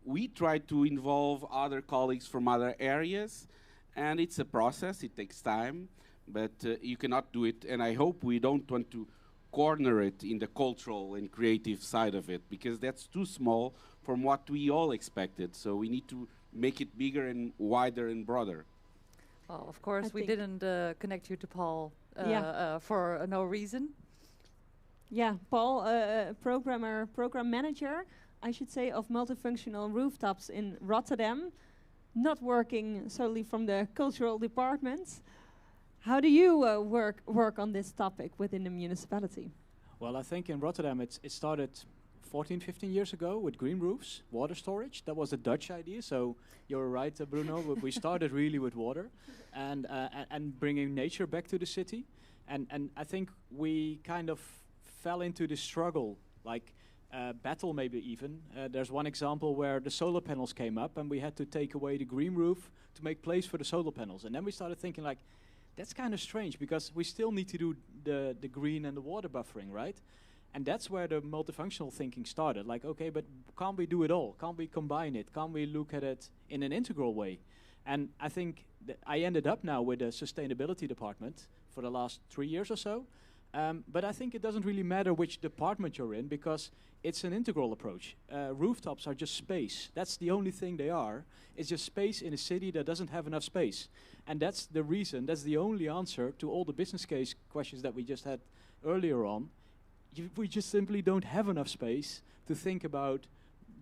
P: we try to involve other colleagues from other areas, and it's a process, it takes time, but you cannot do it, and I hope we don't want to corner it in the cultural and creative side of it, because that's too small from what we all expected. So we need to make it bigger and wider and broader.
C: Well, of course, we didn't connect you to Paul for no reason.
A: Yeah, Paul, program manager, I should say, of multifunctional rooftops in Rotterdam, not working solely from the cultural department. How do you work on this topic within the municipality?
Q: Well, I think in Rotterdam it started 14, 15 years ago with green roofs, water storage. That was a Dutch idea, so you're right, Bruno. We started really with water and bringing nature back to the city. And I think we kind of fell into this struggle, like battle maybe even. There's one example where the solar panels came up and we had to take away the green roof to make place for the solar panels. And then we started thinking like, that's kind of strange because we still need to do the green and the water buffering, right? And that's where the multifunctional thinking started. Like, okay, but can't we do it all? Can't we combine it? Can't we look at it in an integral way? And I think I ended up now with a sustainability department for the last 3 years or so. But I think it doesn't really matter which department you're in because it's an integral approach. Rooftops are just space. That's the only thing they are. It's just space in a city that doesn't have enough space. And that's the reason, that's the only answer to all the business case questions that we just had earlier on. We just simply don't have enough space to think about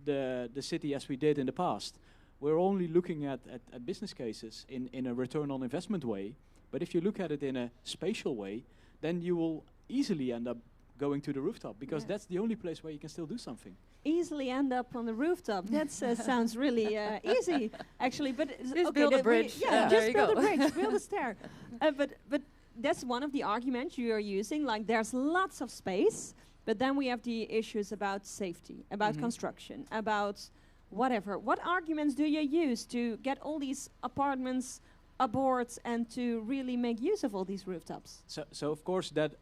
Q: the city as we did in the past. We're only looking at business cases in a return on investment way. But if you look at it in a spatial way, then you will easily end up going to the rooftop because that's the only place where you can still do something.
A: Easily end up on the rooftop. That sounds really easy, actually. But
C: just build a bridge.
A: Just build a bridge, build a stair. But that's one of the arguments you are using. Like, there's lots of space, but then we have the issues about safety, about construction, about whatever. What arguments do you use to get all these apartments aboard and to really make use of all these rooftops?
Q: So of course that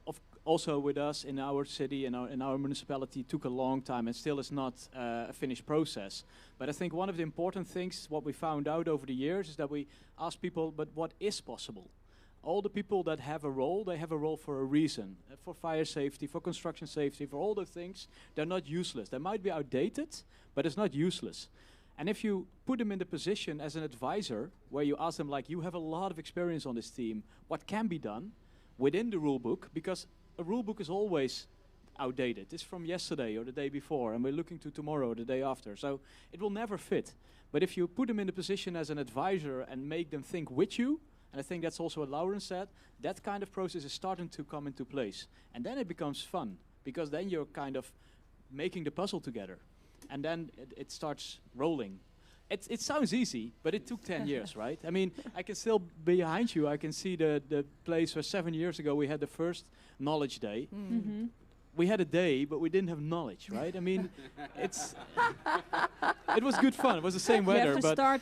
Q: also with us in our city and in our municipality took a long time and still is not a finished process. But I think one of the important things, what we found out over the years, is that we ask people, but what is possible? All the people that have a role, they have a role for a reason. For fire safety, for construction safety, for all the things, they're not useless. They might be outdated, but it's not useless. And if you put them in the position as an advisor, where you ask them, like, you have a lot of experience on this team, what can be done within the rule book? Because a rule book is always outdated. It's from yesterday or the day before, and we're looking to tomorrow or the day after. So it will never fit. But if you put them in the position as an advisor and make them think with you, and I think that's also what Lauren said, that kind of process is starting to come into place. And then it becomes fun, because then you're kind of making the puzzle together, and then it starts rolling. It sounds easy, but it took 10 years, right? I mean, I can still, behind you, I can see the place where 7 years ago we had the first knowledge day.
A: Mm-hmm.
Q: We had a day, but we didn't have knowledge, right? I mean, it was good fun. It was the same weather,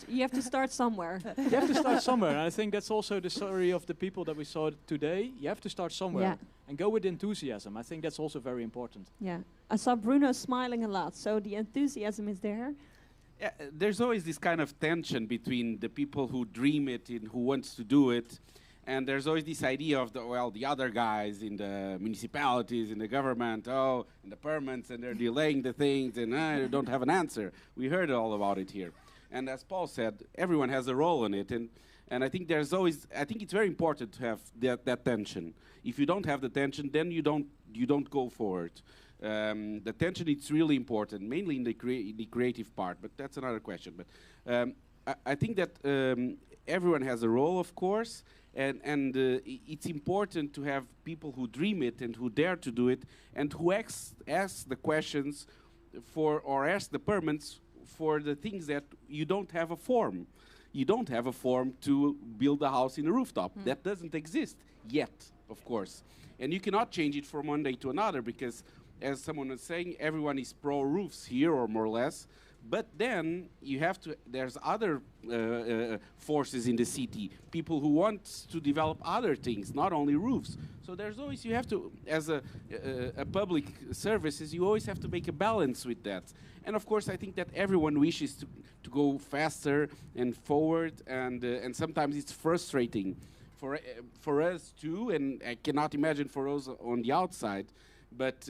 A: You have to start somewhere.
Q: You have to start somewhere, and I think that's also the story of the people that we saw today. You have to start somewhere and go with enthusiasm. I think that's also very important.
A: Yeah, I saw Bruno smiling a lot, so the enthusiasm is there.
P: Yeah, there's always this kind of tension between the people who dream it and who wants to do it. And there's always this idea of the other guys in the municipalities, in the government, and the permits, and they're delaying the things, and I don't have an answer. We heard all about it here. And as Paul said, everyone has a role in it. And I think I think it's very important to have that tension. If you don't have the tension, then you don't go for it. The tension, it's really important, mainly in the creative part, but that's another question. But I think that everyone has a role, of course, and it's important to have people who dream it and who dare to do it, and who ask the questions or ask the permits for the things that you don't have a form. You don't have a form to build a house in a rooftop. That doesn't exist yet, of course. And you cannot change it from one day to another because, as someone was saying, everyone is pro roofs here, or more or less. But then there's other forces in the city, people who want to develop other things, not only roofs. So there's always, you have to, as a public services, you always have to make a balance with that. And of course, I think that everyone wishes to go faster and forward, and sometimes it's frustrating for us too, and I cannot imagine for those on the outside, but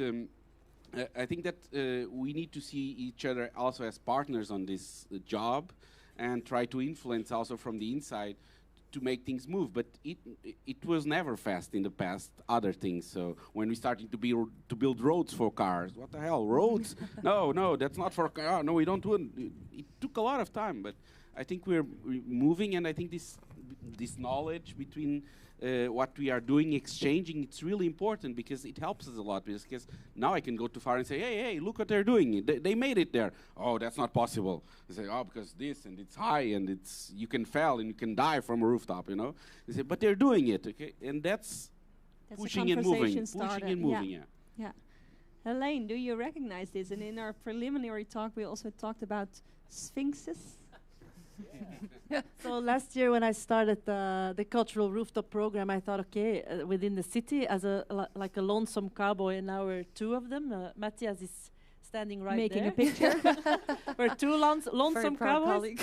P: I think that we need to see each other also as partners on this job, and try to influence also from the inside to make things move. But it was never fast in the past, other things. So when we started to build roads for cars, what the hell, roads? No, that's not for cars. No, we don't do it. It took a lot of time, but I think we're moving, and I think this knowledge between what we are doing, exchanging, it's really important because it helps us a lot. Because now I can go too far and say, hey, look what they're doing. They made it there. Oh, that's not possible. They say, because this, and it's high, and you can fall and you can die from a rooftop, you know. They say, but they're doing it, okay? And that's pushing and moving. Pushing and moving,
A: yeah. Elaine, do you recognize this? And in our preliminary talk, we also talked about sphinxes.
O: So last year when I started the cultural rooftop program, I thought, okay, within the city, as like a lonesome cowboy, and now we're two of them. Matthias is standing right
A: making
O: there.
A: a picture.
O: We're two lonesome cowboys.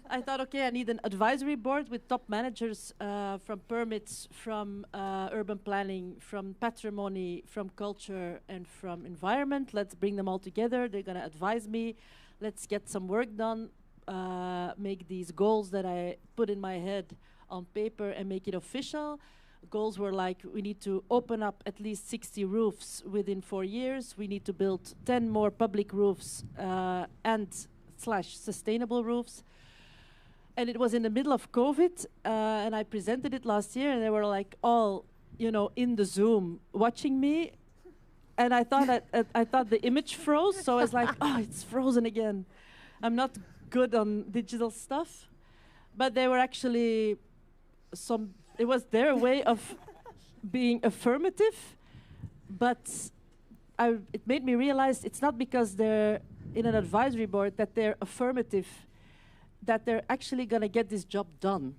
O: I thought, okay, I need an advisory board with top managers from permits, from urban planning, from patrimony, from culture, and from environment. Let's bring them all together. They're going to advise me. Let's get some work done. Make these goals that I put in my head on paper and make it official. Goals were like, we need to open up at least 60 roofs within 4 years. We need to build 10 more public roofs and / sustainable roofs. And it was in the middle of COVID, and I presented it last year, and they were like all, in the Zoom watching me. And I thought I thought the image froze, so I was like, it's frozen again. I'm not good on digital stuff, but they were actually it was their way of being affirmative, but it made me realize it's not because they're in an advisory board that they're affirmative, that they're actually going to get this job done.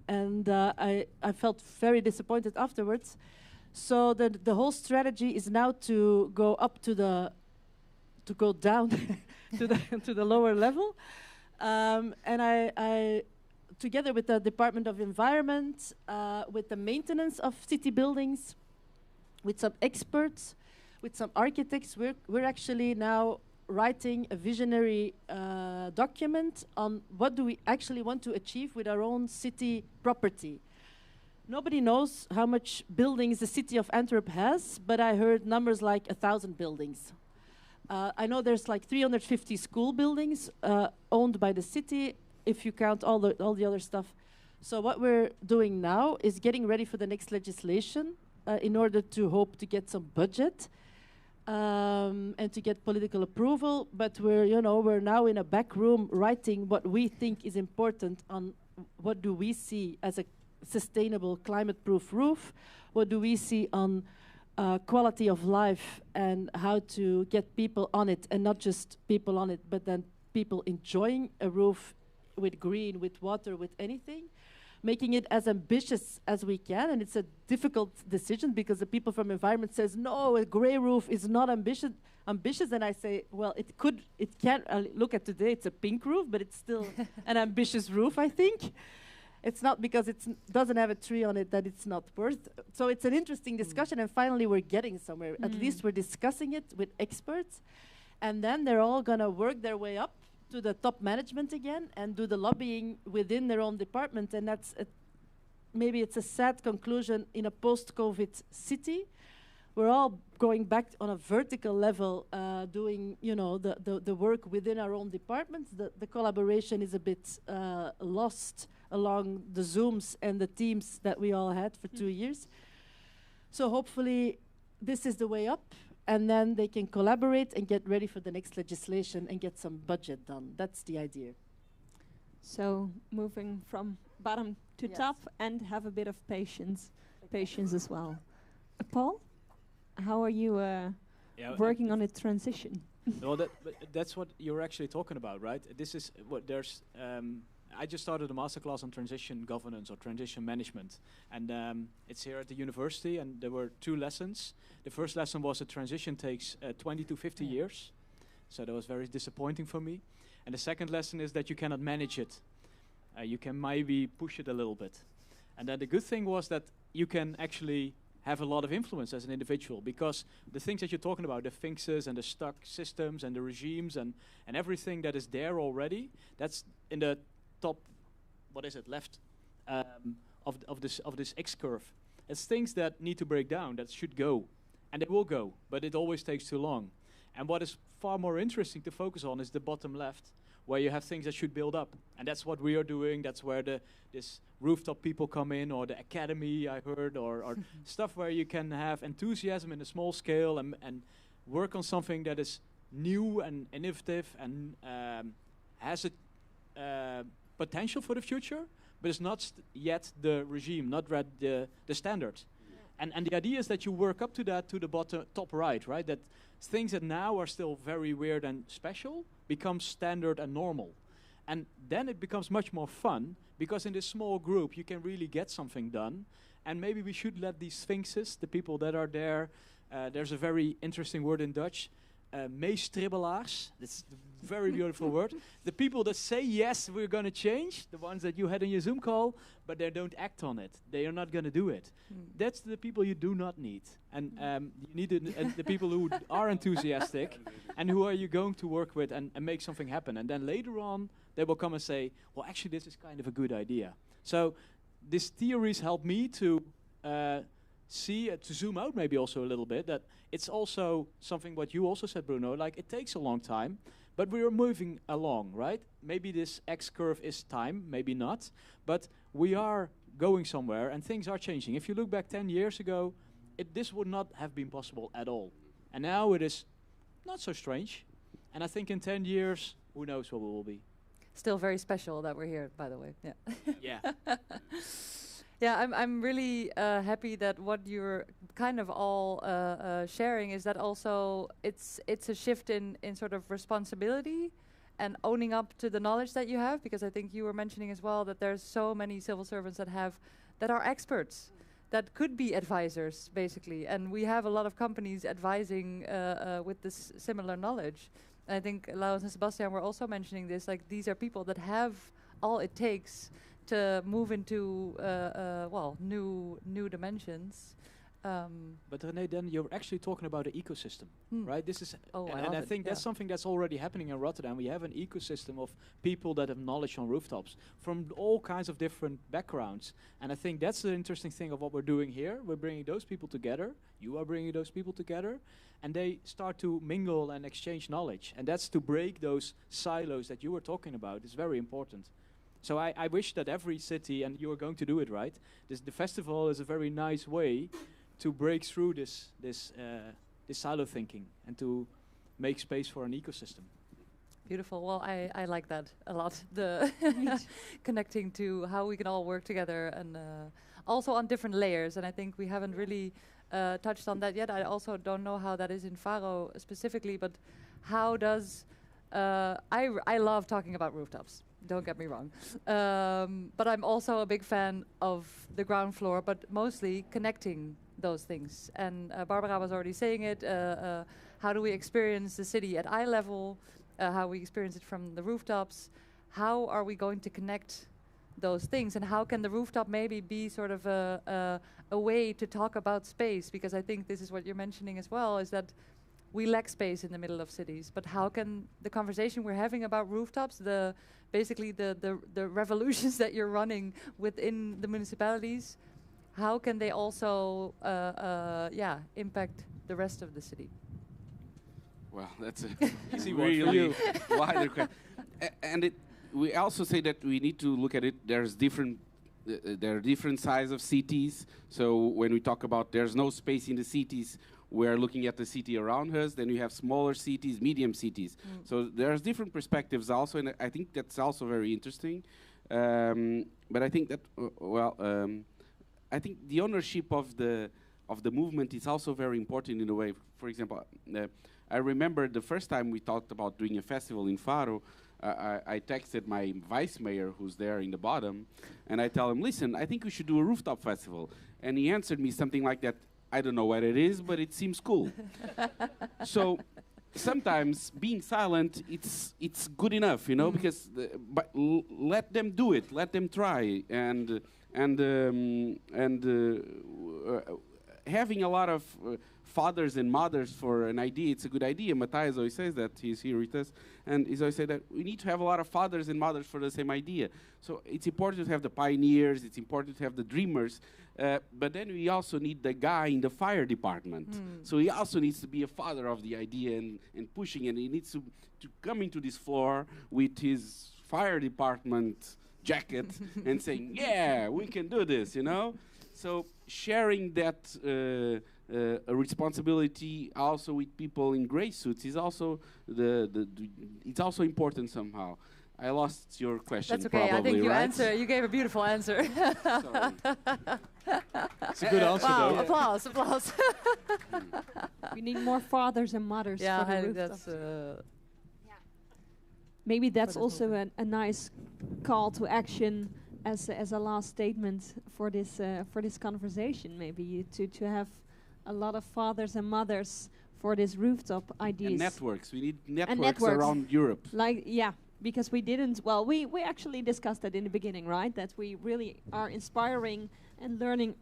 O: And I felt very disappointed afterwards. So the whole strategy is now to go down to the lower level, and I together with the Department of Environment, with the maintenance of city buildings, with some experts, with some architects, we're actually now writing a visionary document on what do we actually want to achieve with our own city property. Nobody knows how much buildings the city of Antwerp has, but I heard numbers like 1,000 buildings. I know there's like 350 school buildings owned by the city, if you count all the other stuff. So what we're doing now is getting ready for the next legislation in order to hope to get some budget and to get political approval. But we're now in a back room writing what we think is important on what do we see as a sustainable climate-proof roof, what do we see on quality of life and how to get people on it, and not just people on it, but then people enjoying a roof with green, with water, with anything, making it as ambitious as we can. And it's a difficult decision because the people from environment says, no, a grey roof is not ambitious. And I say, well, it can, look at today, it's a pink roof, but it's still an ambitious roof, I think. It's not because it doesn't have a tree on it that it's not worth. So it's an interesting discussion, and finally we're getting somewhere. At least we're discussing it with experts, and then they're all going to work their way up to the top management again and do the lobbying within their own department. And that's maybe it's a sad conclusion in a post-COVID city. We're all going back on a vertical level, doing the work within our own departments. The collaboration is a bit lost along the Zooms and the Teams that we all had for 2 years. So hopefully this is the way up, and then they can collaborate and get ready for the next legislation and get some budget done. That's the idea.
A: So moving from bottom to top, and have a bit of patience as well. Paul, how are you working on a transition?
Q: Well, that's what you're actually talking about, right? This is what there's. I just started a masterclass on transition governance or transition management, and it's here at the university, and there were 2 lessons. The first lesson was that transition takes 20 to 50 years, so that was very disappointing for me. And the second lesson is that you cannot manage it. You can maybe push it a little bit. And then the good thing was that you can actually have a lot of influence as an individual, because the things that you're talking about, the fixes and the stuck systems and the regimes and everything that is there already, that's in the top, left of this X curve. It's things that need to break down, that should go, and they will go, but it always takes too long. And what is far more interesting to focus on is the bottom left, where you have things that should build up, and that's what we are doing. That's where this rooftop people come in, or the academy I heard, or stuff where you can have enthusiasm in a small scale and work on something that is new and innovative and has a potential for the future, but it's not yet the regime, not the standard. Yeah. And the idea is that you work up to that, to the top right? That things that now are still very weird and special become standard and normal. And then it becomes much more fun, because in this small group you can really get something done. And maybe we should let these sphinxes, the people that are there, there's a very interesting word in Dutch, meestribbelaars, that's a very beautiful word. The people that say, yes, we're going to change, the ones that you had in your Zoom call, but they don't act on it. They are not going to do it. That's the people you do not need. And you need the people who are enthusiastic and who are you going to work with and make something happen. And then later on, they will come and say, well, actually, this is kind of a good idea. So these theories help me to see, to zoom out maybe also a little bit, that it's also something what you also said, Bruno, like it takes a long time, but we are moving along, right? Maybe this X curve is time, maybe not, but we are going somewhere and things are changing. If you look back 10 years ago, this would not have been possible at all. And now it is not so strange. And I think in 10 years, who knows what we will be.
C: Still very special that we're here, by the way. Yeah.
Q: Yeah.
C: Yeah, I'm really happy that what you're kind of all sharing is that also it's a shift in sort of responsibility and owning up to the knowledge that you have, because I think you were mentioning as well that there's so many civil servants that are experts, that could be advisors basically, and we have a lot of companies advising with this similar knowledge. And I think Léon and Sebastian were also mentioning this, like these are people that have all it takes to move into new dimensions.
Q: But René, then you're actually talking about an ecosystem, right? This is, and I think that's something that's already happening in Rotterdam. We have an ecosystem of people that have knowledge on rooftops from all kinds of different backgrounds. And I think that's the interesting thing of what we're doing here. We're bringing those people together. You are bringing those people together, and they start to mingle and exchange knowledge. And that's to break those silos that you were talking about. It's very important. So I wish that every city, and you are going to do it, right? The festival is a very nice way to break through this silo thinking and to make space for an ecosystem.
C: Beautiful. Well, I like that a lot. The connecting to how we can all work together, and also on different layers. And I think we haven't really touched on that yet. I also don't know how that is in Faro specifically, but how does I love talking about rooftops. Don't get me wrong, but I'm also a big fan of the ground floor, but mostly connecting those things. And Barbara was already saying it. How do we experience the city at eye level? How we experience it from the rooftops? How are we going to connect those things? And how can the rooftop maybe be sort of a way to talk about space? Because I think this is what you're mentioning as well, is that we lack space in the middle of cities. But how can the conversation we're having about rooftops, basically the revolutions that you're running within the municipalities, how can they also impact the rest of the city?
P: Well, that's a really wider question. And we also say that we need to look at it. There's different. There are different sizes of cities. So when we talk about there's no space in the cities, we're looking at the city around us. Then you have smaller cities, medium cities. So there's different perspectives also, and I think that's also very interesting. But I think that I think the ownership of the movement is also very important in a way. For example, I remember the first time we talked about doing a festival in Faro. I texted my vice mayor, who's there in the bottom, and I tell him, listen, I think we should do a rooftop festival. And he answered me something like that, I don't know what it is, but it seems cool. So sometimes being silent, it's good enough, you know, because but let them do it, let them try, and having a lot of fathers and mothers for an idea, it's a good idea. Matthias always says that, he's here with us, and he's always said that we need to have a lot of fathers and mothers for the same idea. So it's important to have the pioneers, it's important to have the dreamers, but then we also need the guy in the fire department. So he also needs to be a father of the idea and pushing, and he needs to come into this floor with his fire department jacket and saying, yeah, we can do this, you know? So sharing that a responsibility also with people in gray suits is also it's also important somehow. I lost your question.
C: That's okay.
P: Probably,
C: I think you gave a beautiful answer.
Q: It's a good answer,
C: wow,
Q: though.
C: Applause.
A: We need more fathers and mothers
C: yeah,
A: for the
C: I think
A: rooftops.
C: that's.
A: Maybe that's also a nice call to action as a last statement for this conversation. Maybe to have a lot of fathers and mothers for this rooftop ideas.
P: And networks. We need networks around Europe.
A: Because we didn't. Well, we actually discussed that in the beginning, right? That we really are inspiring and learning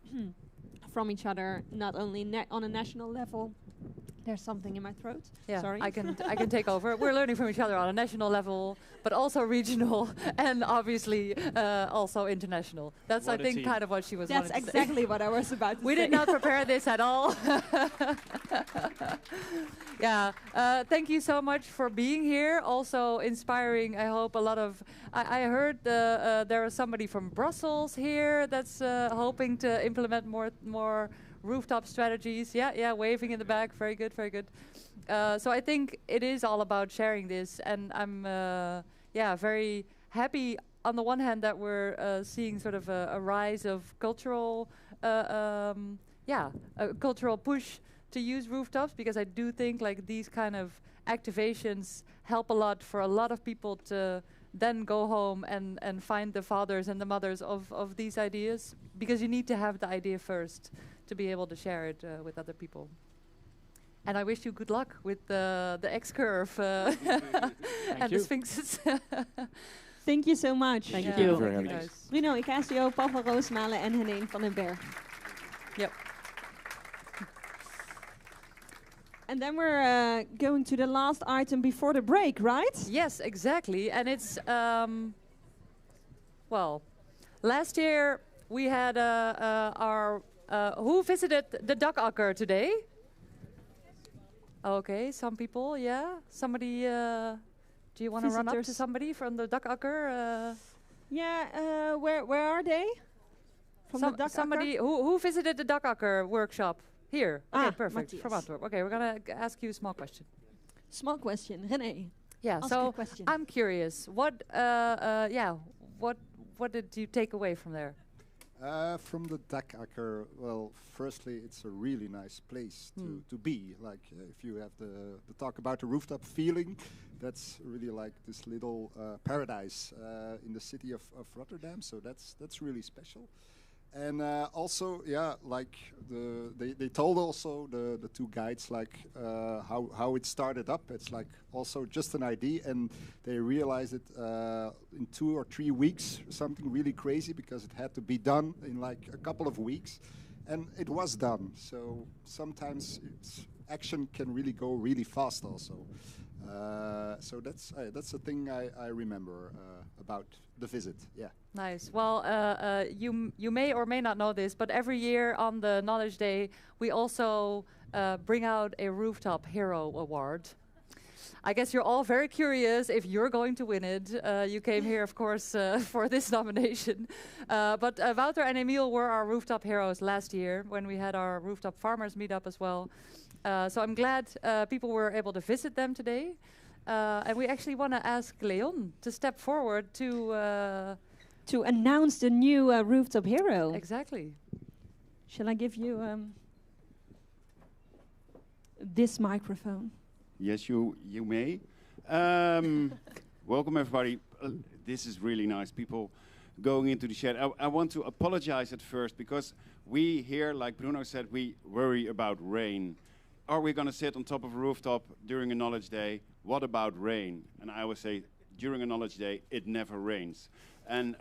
A: from each other, not only on a national level. There's something in my throat.
C: Yeah,
A: sorry.
C: I can take over. We're learning from each other on a national level, but also regional, and obviously also international. That's, I think, kind of what she was.
A: That's exactly what I was about to say.
C: We did not prepare this at all. Yeah, thank you so much for being here. Also inspiring, I hope, a lot of... I heard there is somebody from Brussels here that's hoping to implement more rooftop strategies. Yeah, waving in the back. Very good. So I think it is all about sharing this, and I'm very happy on the one hand that we're seeing sort of a rise of cultural a cultural push to use rooftops, because I do think like these kind of activations help a lot for a lot of people to then go home and find the fathers and the mothers of these ideas, because you need to have the idea first to be able to share it with other people. And I wish you good luck with the X-curve and the Sphinxes.
A: Thank you so much.
P: Thank you for having us.
A: Bruno Icasio, Paul van Roosmalen en Helene van den Berg.
C: Yep.
A: And then we're going to the last item before the break, right?
C: Yes, exactly. And it's, last year we had who visited the Dakakker today? Okay, some people, yeah. Somebody, do you want to run up to somebody from the Dakakker?
A: Yeah, where are they? From the Dakakker?
C: Somebody who visited the Dakakker workshop here. Okay, perfect.
A: Matthias.
C: From Antwerp. Okay, we're gonna ask you a small question.
A: Small question, René.
C: Yeah.
A: Ask
C: So
A: your question.
C: I'm curious. What did you take away from there?
R: From the Dakakker, well, firstly, it's a really nice place to be. Like, if you have the talk about the rooftop feeling, that's really like this little paradise in the city of Rotterdam. So that's really special. And also, yeah, like they told also the two guides like how it started up. It's like also just an idea, and they realized it in 2 or 3 weeks, something really crazy, because it had to be done in like a couple of weeks, and it was done. So sometimes action can really go really fast also. So that's the thing I remember about the visit. Yeah.
C: Nice. Well, you may or may not know this, but every year on the Knowledge Day, we also bring out a Rooftop Hero Award. I guess you're all very curious if you're going to win it. You came here, of course, for this nomination. But Wouter and Emiel were our Rooftop Heroes last year when we had our Rooftop Farmers meetup as well. So I'm glad people were able to visit them today. And we actually want to ask Léon to step forward
A: to announce the new Rooftop Hero.
C: Exactly.
A: Shall I give you this microphone?
E: Yes, you may. Welcome, everybody. This is really nice. People going into the shed. I want to apologize at first, because we here, like Bruno said, we worry about rain. Are we going to sit on top of a rooftop during a knowledge day? What about rain? And I always say, during a knowledge day, it never rains. And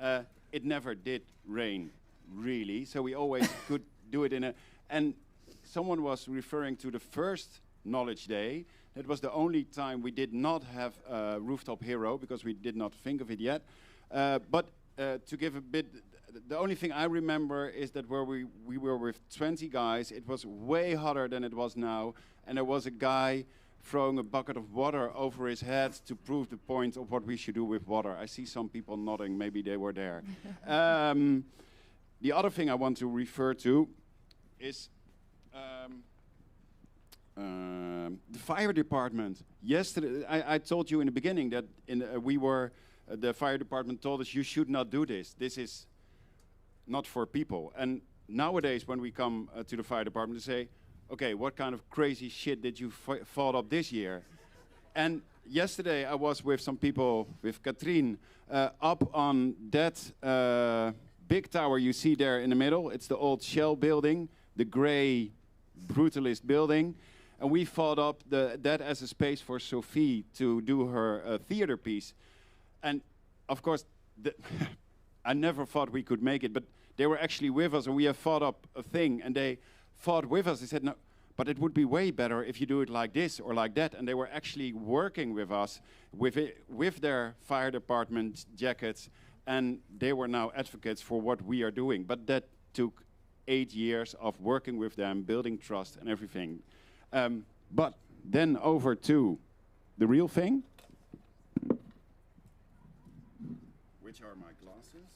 E: it never did rain, really. So we always could do it in a... And someone was referring to the first knowledge day. That was the only time we did not have a rooftop hero, because we did not think of it yet. But to give a bit... The only thing I remember is that where we were with 20 guys, it was way hotter than it was now. And there was a guy throwing a bucket of water over his head to prove the point of what we should do with water. I see some people nodding, maybe they were there. The other thing I want to refer to is the fire department. Yesterday, I told you in the beginning that the fire department told us, you should not do this. This is not for people. And nowadays, when we come to the fire department, they say, okay, what kind of crazy shit did you thought up this year? And yesterday I was with some people, with Katrien, up on that big tower you see there in the middle. It's the old Shell building, the gray brutalist building. And we thought up that as a space for Sophie to do her theater piece. And of course, I never thought we could make it, but they were actually with us, and we have thought up a thing, and they fought with us. They said, no, but it would be way better if you do it like this or like that. And they were actually working with us with their fire department jackets, and they were now advocates for what we are doing. But that took 8 years of working with them, building trust and everything. But then over to the real thing, which are my glasses.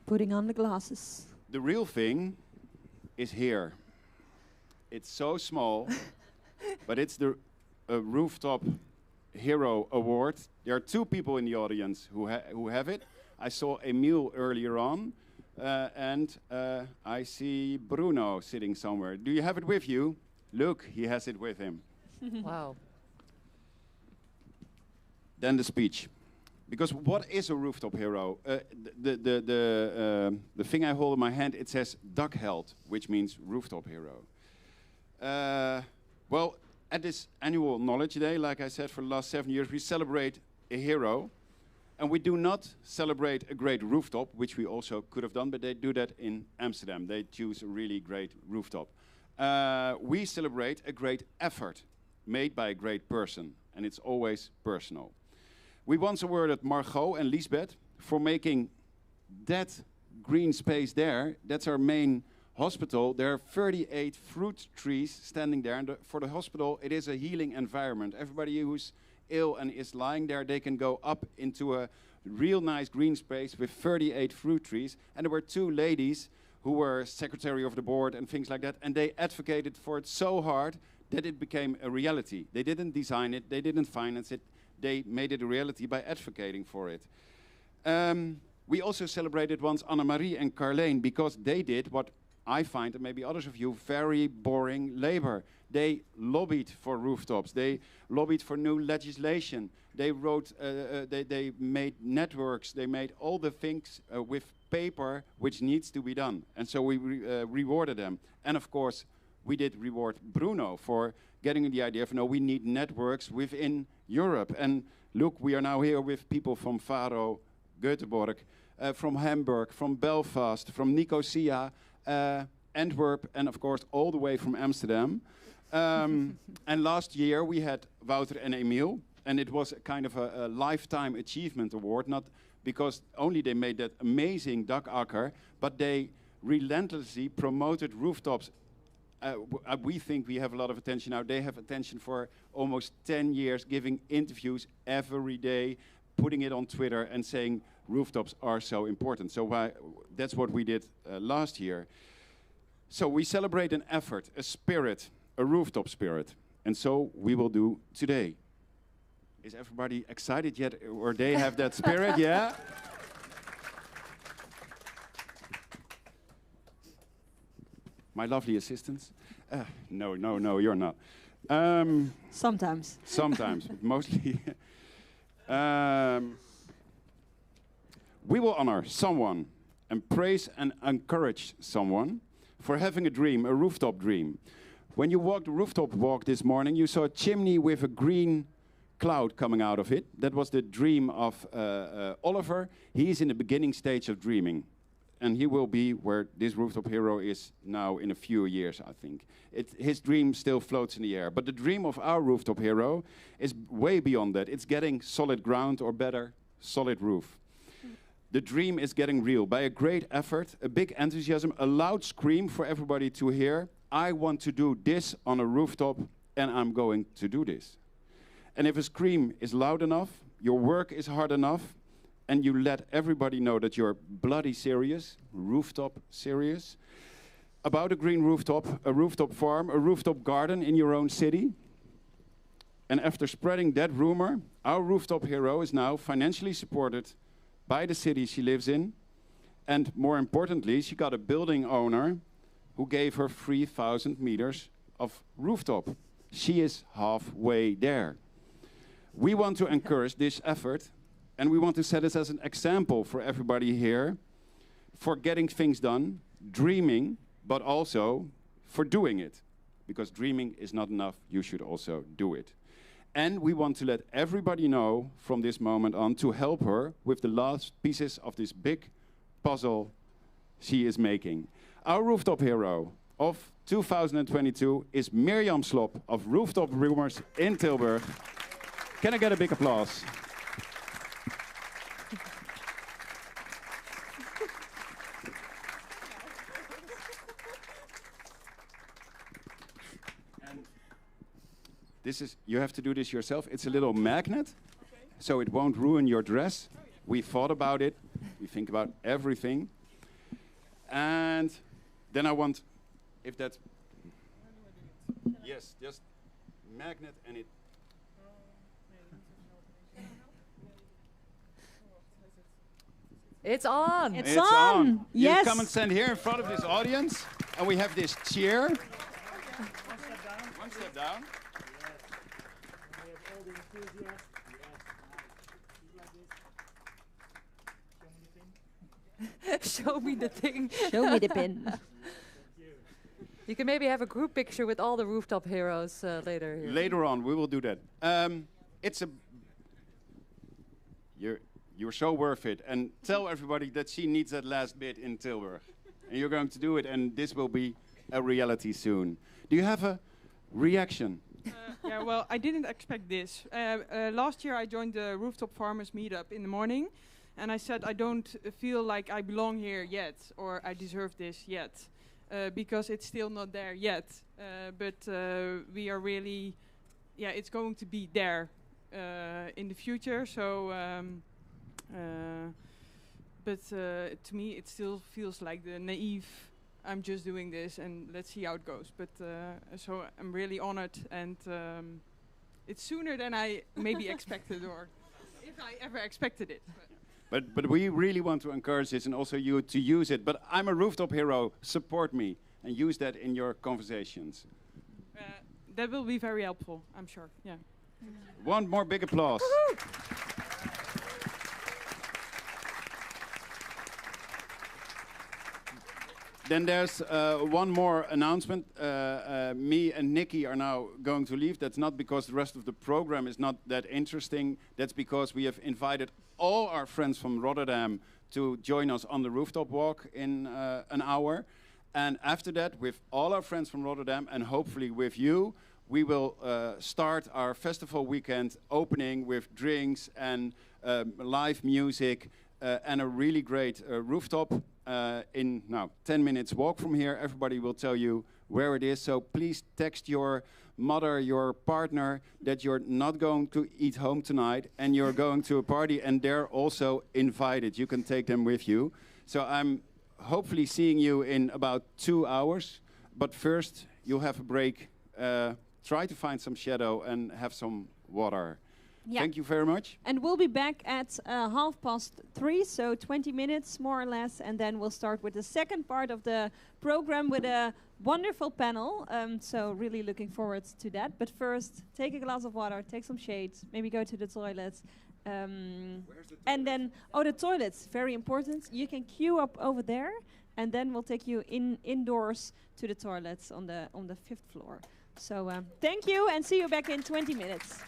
A: Putting on the glasses.
E: The real thing is here. It's so small, but it's the Rooftop Hero Award. There are 2 people in the audience who have it. I saw Emiel earlier on, and I see Bruno sitting somewhere. Do you have it with you? Look, he has it with him.
C: Wow.
E: Then the speech. Because what is a rooftop hero? The thing I hold in my hand, it says Dakheld, which means rooftop hero. Well, at this annual Knowledge Day, like I said, for the last 7 years, we celebrate a hero. And we do not celebrate a great rooftop, which we also could have done, but they do that in Amsterdam. They choose a really great rooftop. We celebrate a great effort made by a great person, and it's always personal. We once awarded Margot and Lisbeth for making that green space there. That's our main hospital. There are 38 fruit trees standing there. And for the hospital, it is a healing environment. Everybody who's ill and is lying there, they can go up into a real nice green space with 38 fruit trees. And there were 2 ladies who were secretary of the board and things like that, and they advocated for it so hard that it became a reality. They didn't design it, they didn't finance it, they made it a reality by advocating for it. We also celebrated once Annemarie and Carleen because they did what I find, and maybe others of you, very boring labor. They lobbied for rooftops, they lobbied for new legislation, they wrote, they made networks, they made all the things with paper which needs to be done. And so we rewarded them. And of course, we did reward Bruno for getting the idea of, no, we need networks within Europe. And look, we are now here with people from Faro, Göteborg, from Hamburg, from Belfast, from Nicosia, Antwerp, and of course all the way from Amsterdam. And last year we had Wouter and Emil, and it was a kind of a lifetime achievement award, not because only they made that amazing Dakakker, but they relentlessly promoted rooftops. We think we have a lot of attention now. They have attention for almost 10 years, giving interviews every day, putting it on Twitter and saying rooftops are so important. So that's what we did last year. So we celebrate an effort, a spirit, a rooftop spirit. And so we will do today. Is everybody excited yet? Or they have that spirit, yeah? My lovely assistants? No, you're not.
A: Sometimes.
E: Sometimes, mostly. We will honor someone and praise and encourage someone for having a dream, a rooftop dream. When you walked the rooftop walk this morning, you saw a chimney with a green cloud coming out of it. That was the dream of Oliver. He is in the beginning stage of dreaming. And he will be where this rooftop hero is now in a few years, I think. His dream still floats in the air. But the dream of our rooftop hero is way beyond that. It's getting solid ground, or better, solid roof. The dream is getting real. By a great effort, a big enthusiasm, a loud scream for everybody to hear. I want to do this on a rooftop, and I'm going to do this. And if a scream is loud enough, your work is hard enough, and you let everybody know that you're bloody serious, rooftop serious, about a green rooftop, a rooftop farm, a rooftop garden in your own city. And after spreading that rumor, our rooftop hero is now financially supported by the city she lives in. And more importantly, she got a building owner who gave her 3,000 meters of rooftop. She is halfway there. We want to encourage this effort, and we want to set this as an example for everybody here for getting things done, dreaming, but also for doing it. Because dreaming is not enough, you should also do it. And we want to let everybody know from this moment on to help her with the last pieces of this big puzzle she is making. Our rooftop hero of 2022 is Mirjam Slop of Rooftop Rumors in Tilburg. Can I get a big applause? This is, you have to do this yourself. It's a little magnet, so it won't ruin your dress. We thought about it. We think about everything. And then I want, if that's, yes, just magnet and it.
C: It's on.
A: It's on.
E: You
A: Yes.
E: come and stand here in front of this audience, and we have this chair. One step down.
C: Show me the thing.
A: Show me the pin.
C: You can maybe have a group picture with all the rooftop heroes later. Here.
E: Later on, we will do that. It's a. You're so worth it, and tell everybody that she needs that last bit in Tilburg, and you're going to do it, and this will be a reality soon. Do you have a reaction?
L: Yeah, well, I didn't expect this. Last year I joined the Rooftop Farmers meetup in the morning, and I said I don't feel like I belong here yet, or I deserve this yet, because it's still not there yet. But we are really, yeah, it's going to be there in the future. So, but to me it still feels like the naive I'm just doing this and let's see how it goes. But so I'm really honored, and it's sooner than I maybe expected, or if I ever expected it.
E: But we really want to encourage this and also you to use it. But I'm a rooftop hero. Support me and use that in your conversations.
L: That will be very helpful, I'm sure. Yeah.
E: One more big applause. Then there's one more announcement. Me and Nikki are now going to leave. That's not because the rest of the program is not that interesting. That's because we have invited all our friends from Rotterdam to join us on the rooftop walk in an hour. And after that, with all our friends from Rotterdam and hopefully with you, we will start our festival weekend opening with drinks and live music and a really great rooftop. In now 10 minutes walk from here, everybody will tell you where it is. So please text your mother, your partner, that you're not going to eat home tonight and you're going to a party, and they're also invited. You can take them with you. So I'm hopefully seeing you in about 2 hours. But first, you'll have a break. Try to find some shadow and have some water.
A: Yeah.
E: Thank you very much.
A: And we'll be back at 3:30, so 20 minutes more or less, and then we'll start with the second part of the program with a wonderful panel. So really looking forward to that. But first, take a glass of water, take some shade, maybe go to the toilet. And then, the toilets, very important. You can queue up over there, and then we'll take you indoors to the toilets on the 5th floor. So thank you, and see you back in 20 minutes.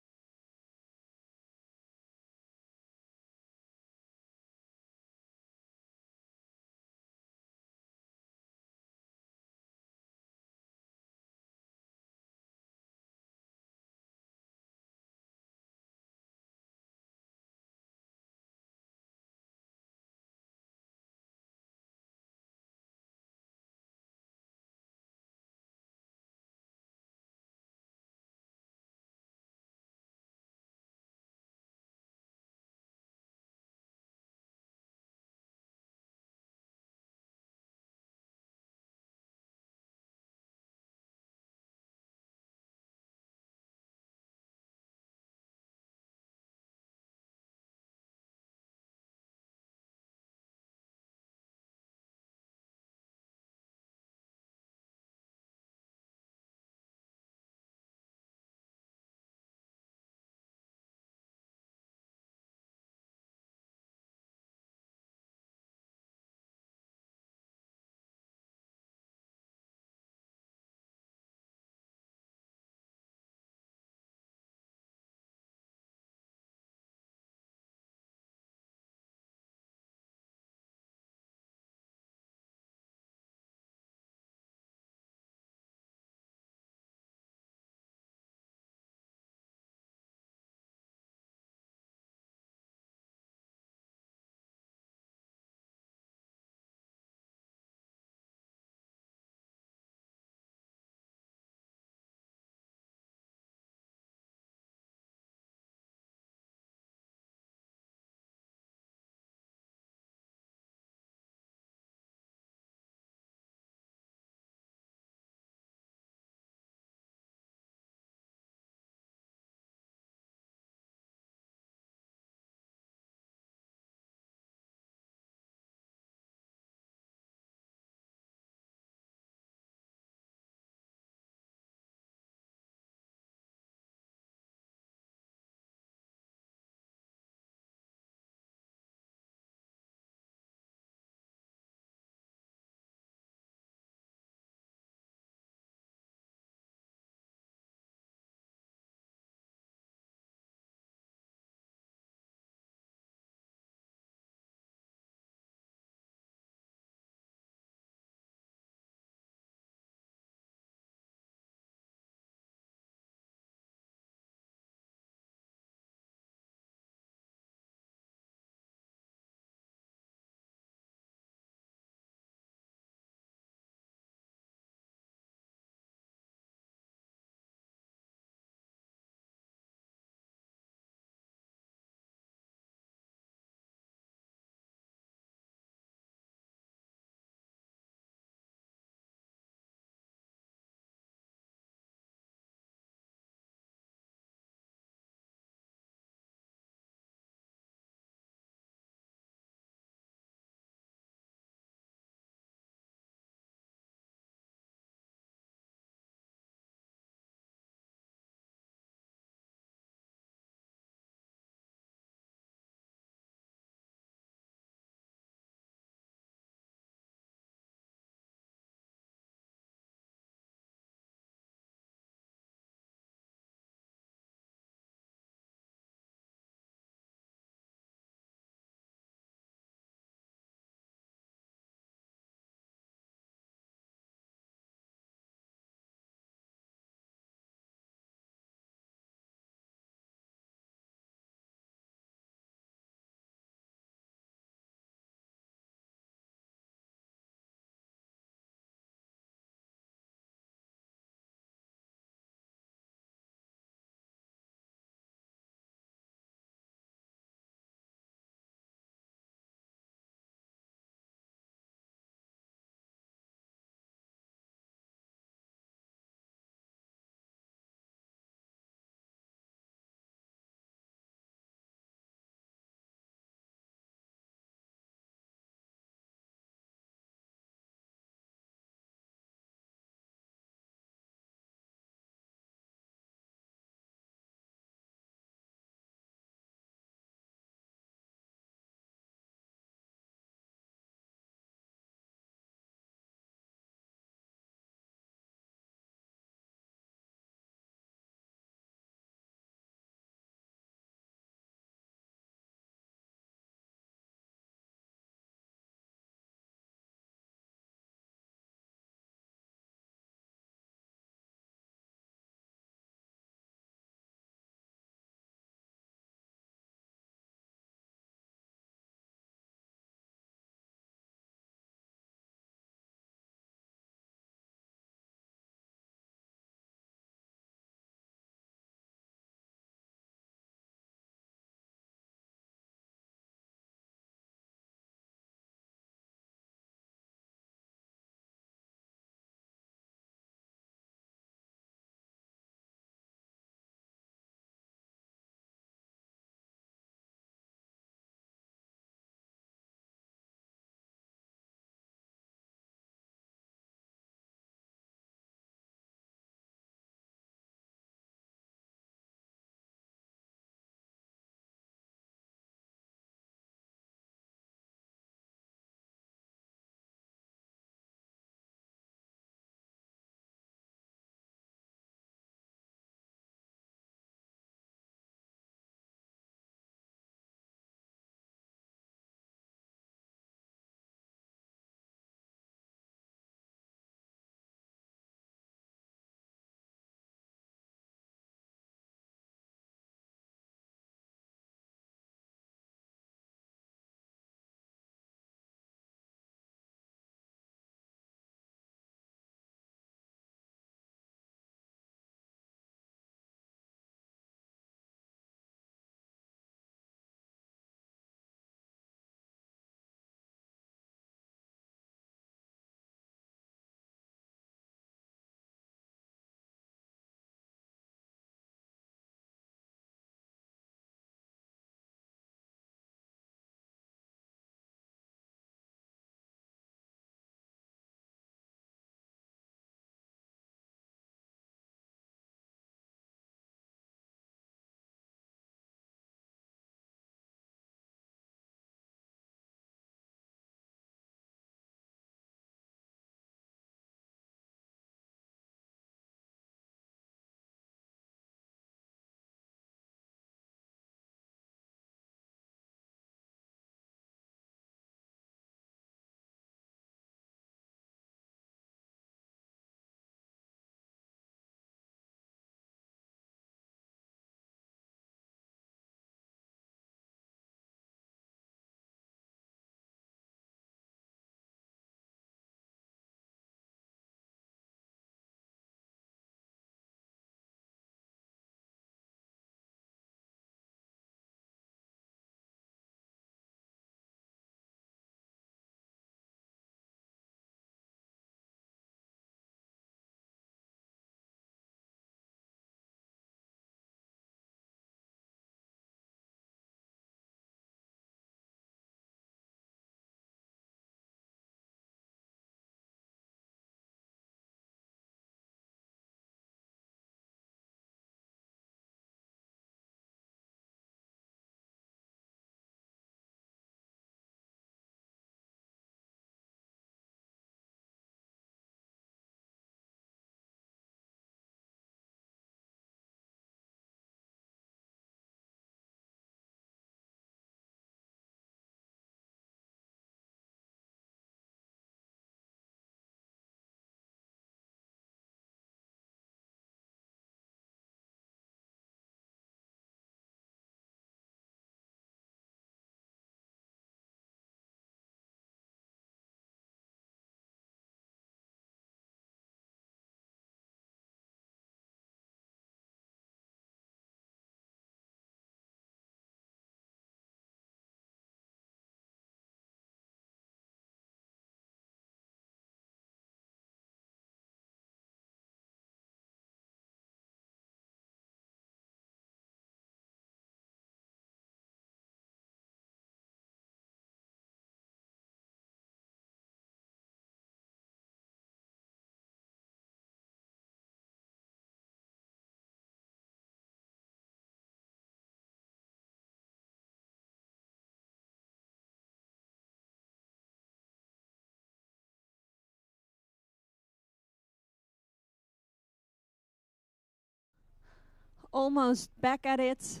A: almost back at it.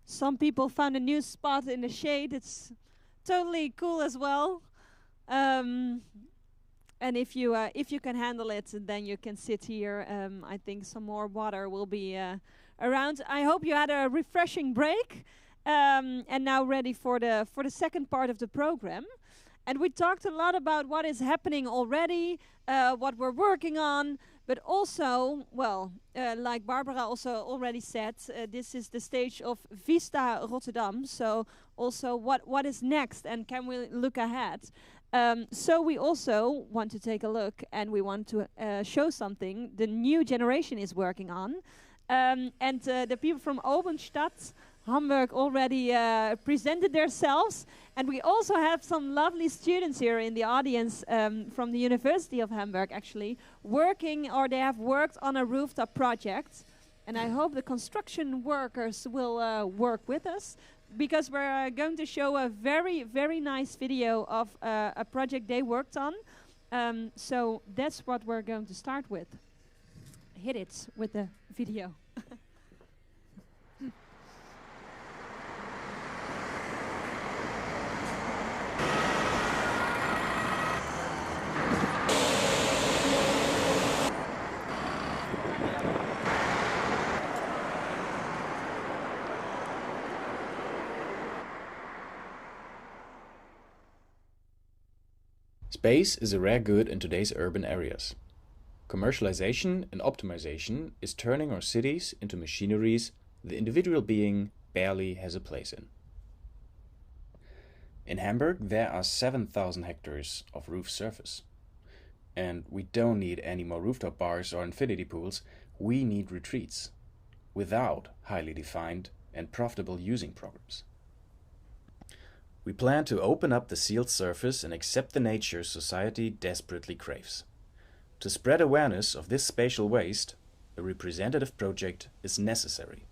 A: Some people found a new spot in the shade. It's totally cool as well. And if you can handle it, then you can sit here. I think some more water will be around. I hope you had a refreshing break, and now ready for the second part of the program. And we talked a lot about what is happening already, what we're working on, but also, well, like Barbara also already said, this is the stage of Vista Rotterdam. So also what is next, and can we look ahead? So we also want to take a look, and we want to show something the new generation is working on. And the people from Openstadt, Hamburg, already presented themselves. And we also have some lovely students here in the audience from the University of Hamburg, actually, working, or they have worked on a rooftop project. And I hope the construction workers will work with us, because we're going to show a very, very nice video of a project they worked on. So that's what we're going to start with. Hit it with the video.
S: Space is a rare good in today's urban areas. Commercialization and optimization is turning our cities into machineries the individual being barely has a place in. In Hamburg, there are 7,000 hectares of roof surface. And we don't need any more rooftop bars or infinity pools, we need retreats, without highly defined and profitable using programs. We plan to open up the sealed surface and accept the nature society desperately craves. To spread awareness of this spatial waste, a representative project is necessary.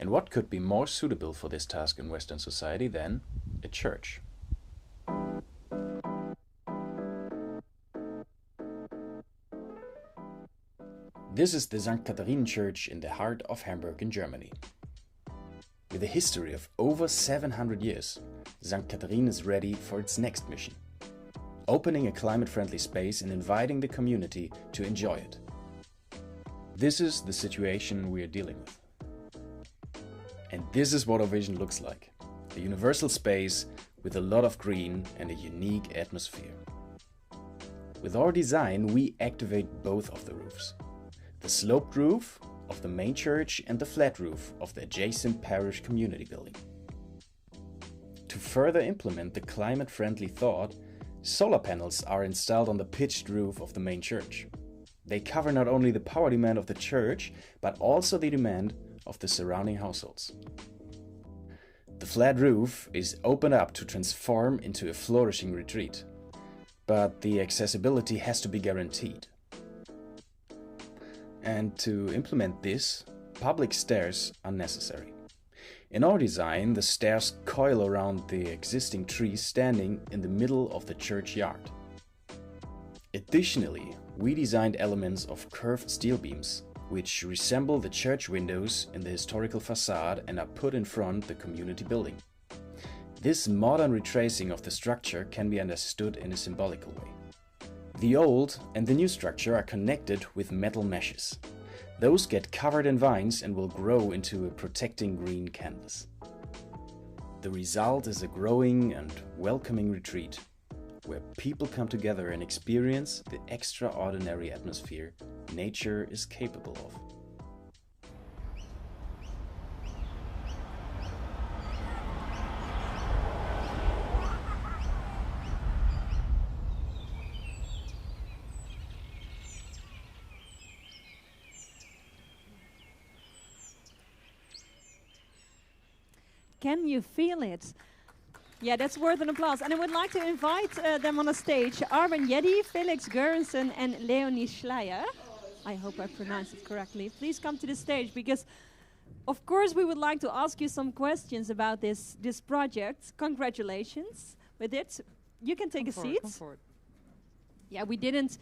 S: And what could be more suitable for this task in Western society than a church? This is the St. Katharinen Church in the heart of Hamburg in Germany. With a history of over 700 years, St. Katharinen is ready for its next mission, opening a climate-friendly space and inviting the community to enjoy it. This is the situation we are dealing with. And this is what our vision looks like. A universal space with a lot of green and a unique atmosphere. With our design, we activate both of the roofs. The sloped roof of the main church and the flat roof of the adjacent parish community building. To further implement the climate-friendly thought, solar panels are installed on the pitched roof of the main church. They cover not only the power demand of the church, but also the demand of the surrounding households. The flat roof is opened up to transform into a flourishing retreat, but the accessibility has to be guaranteed. And to implement this, public stairs are necessary. In our design, the stairs coil around the existing trees standing in the middle of the churchyard. Additionally, we designed elements of curved steel beams, which resemble the church windows in the historical facade and are put in front the community building. This modern retracing of the structure can be understood in a symbolical way. The old and the new structure are connected with metal meshes. Those get covered in vines and will grow into a protecting green canvas. The result is a growing and welcoming retreat, where people come together and experience the extraordinary atmosphere nature is capable of.
A: Can you feel it? Yeah, that's worth an applause. And I would like to invite them on the stage. Arben Jeddy, Felix Görensen and Leonie Schleier. I hope I pronounced it correctly. Please come to the stage, because Of course, we would like to ask you some questions about this project. Congratulations with it. You can take a seat.
C: Come forward.
A: Yeah, we didn't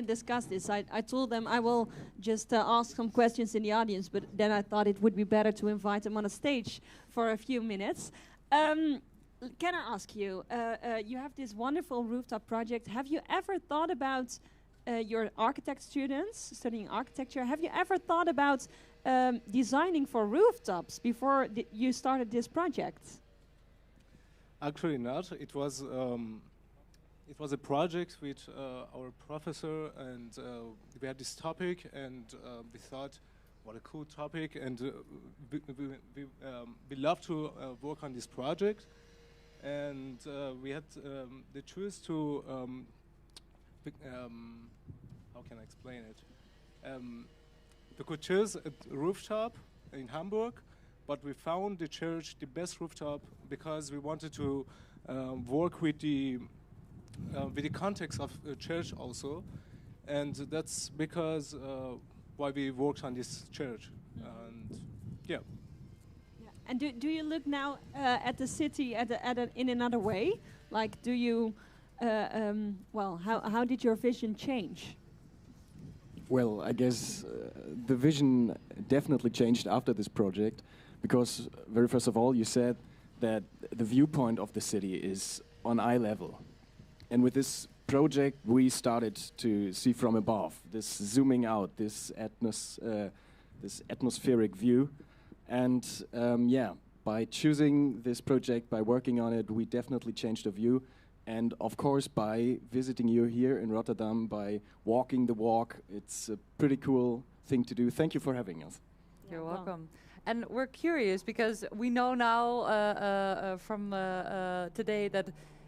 A: discuss this. I told them I will just ask some questions in the audience, but then I thought it would be better to invite them on a stage for a few minutes. Can I ask you? You have this wonderful rooftop project. Have you ever thought about your architect students studying architecture? Have you ever thought about designing for rooftops before you started this project?
T: Actually, not. It was a project with our professor, and we had this topic, and we thought, what a cool topic, and we love to work on this project, and we had the choice to how can I explain it? We could choose a rooftop in Hamburg, but we found the church the best rooftop because we wanted to work with the context of the church also, and that's because why we worked on this church. And yeah.
A: And do you look now at the city in another way? Like, do you how did your vision change?
U: Well, I guess the vision definitely changed after this project, because very first of all, you said that the viewpoint of the city is on eye level. And with this project, we started to see from above, this zooming out, this atmospheric view. And by choosing this project, by working on it, we definitely changed the view. And of course, by visiting you here in Rotterdam, by walking the walk, it's a pretty cool thing to do. Thank you for having us.
C: You're welcome. And we're curious because we know now from today that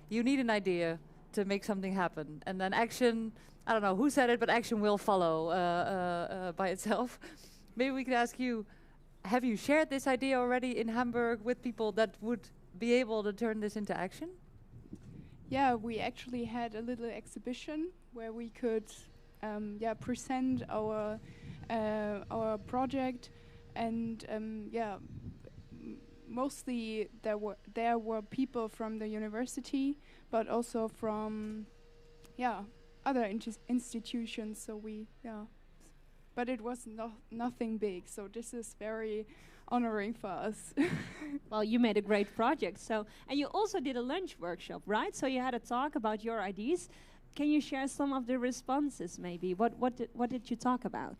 C: you need an idea to make something happen. And then action, I don't know who said it, but action will follow by itself. Maybe we could ask you, have you shared this idea already in Hamburg with people that would be able to turn this into action?
V: Yeah, we actually had a little exhibition where we could present our project, and mostly there were people from the university, but also from other institutions. So but it was nothing big. So this is very honoring for us.
A: Well, you made a great project. So, and you also did a lunch workshop, right? So you had a talk about your ideas. Can you share some of the responses, maybe? What did you talk about?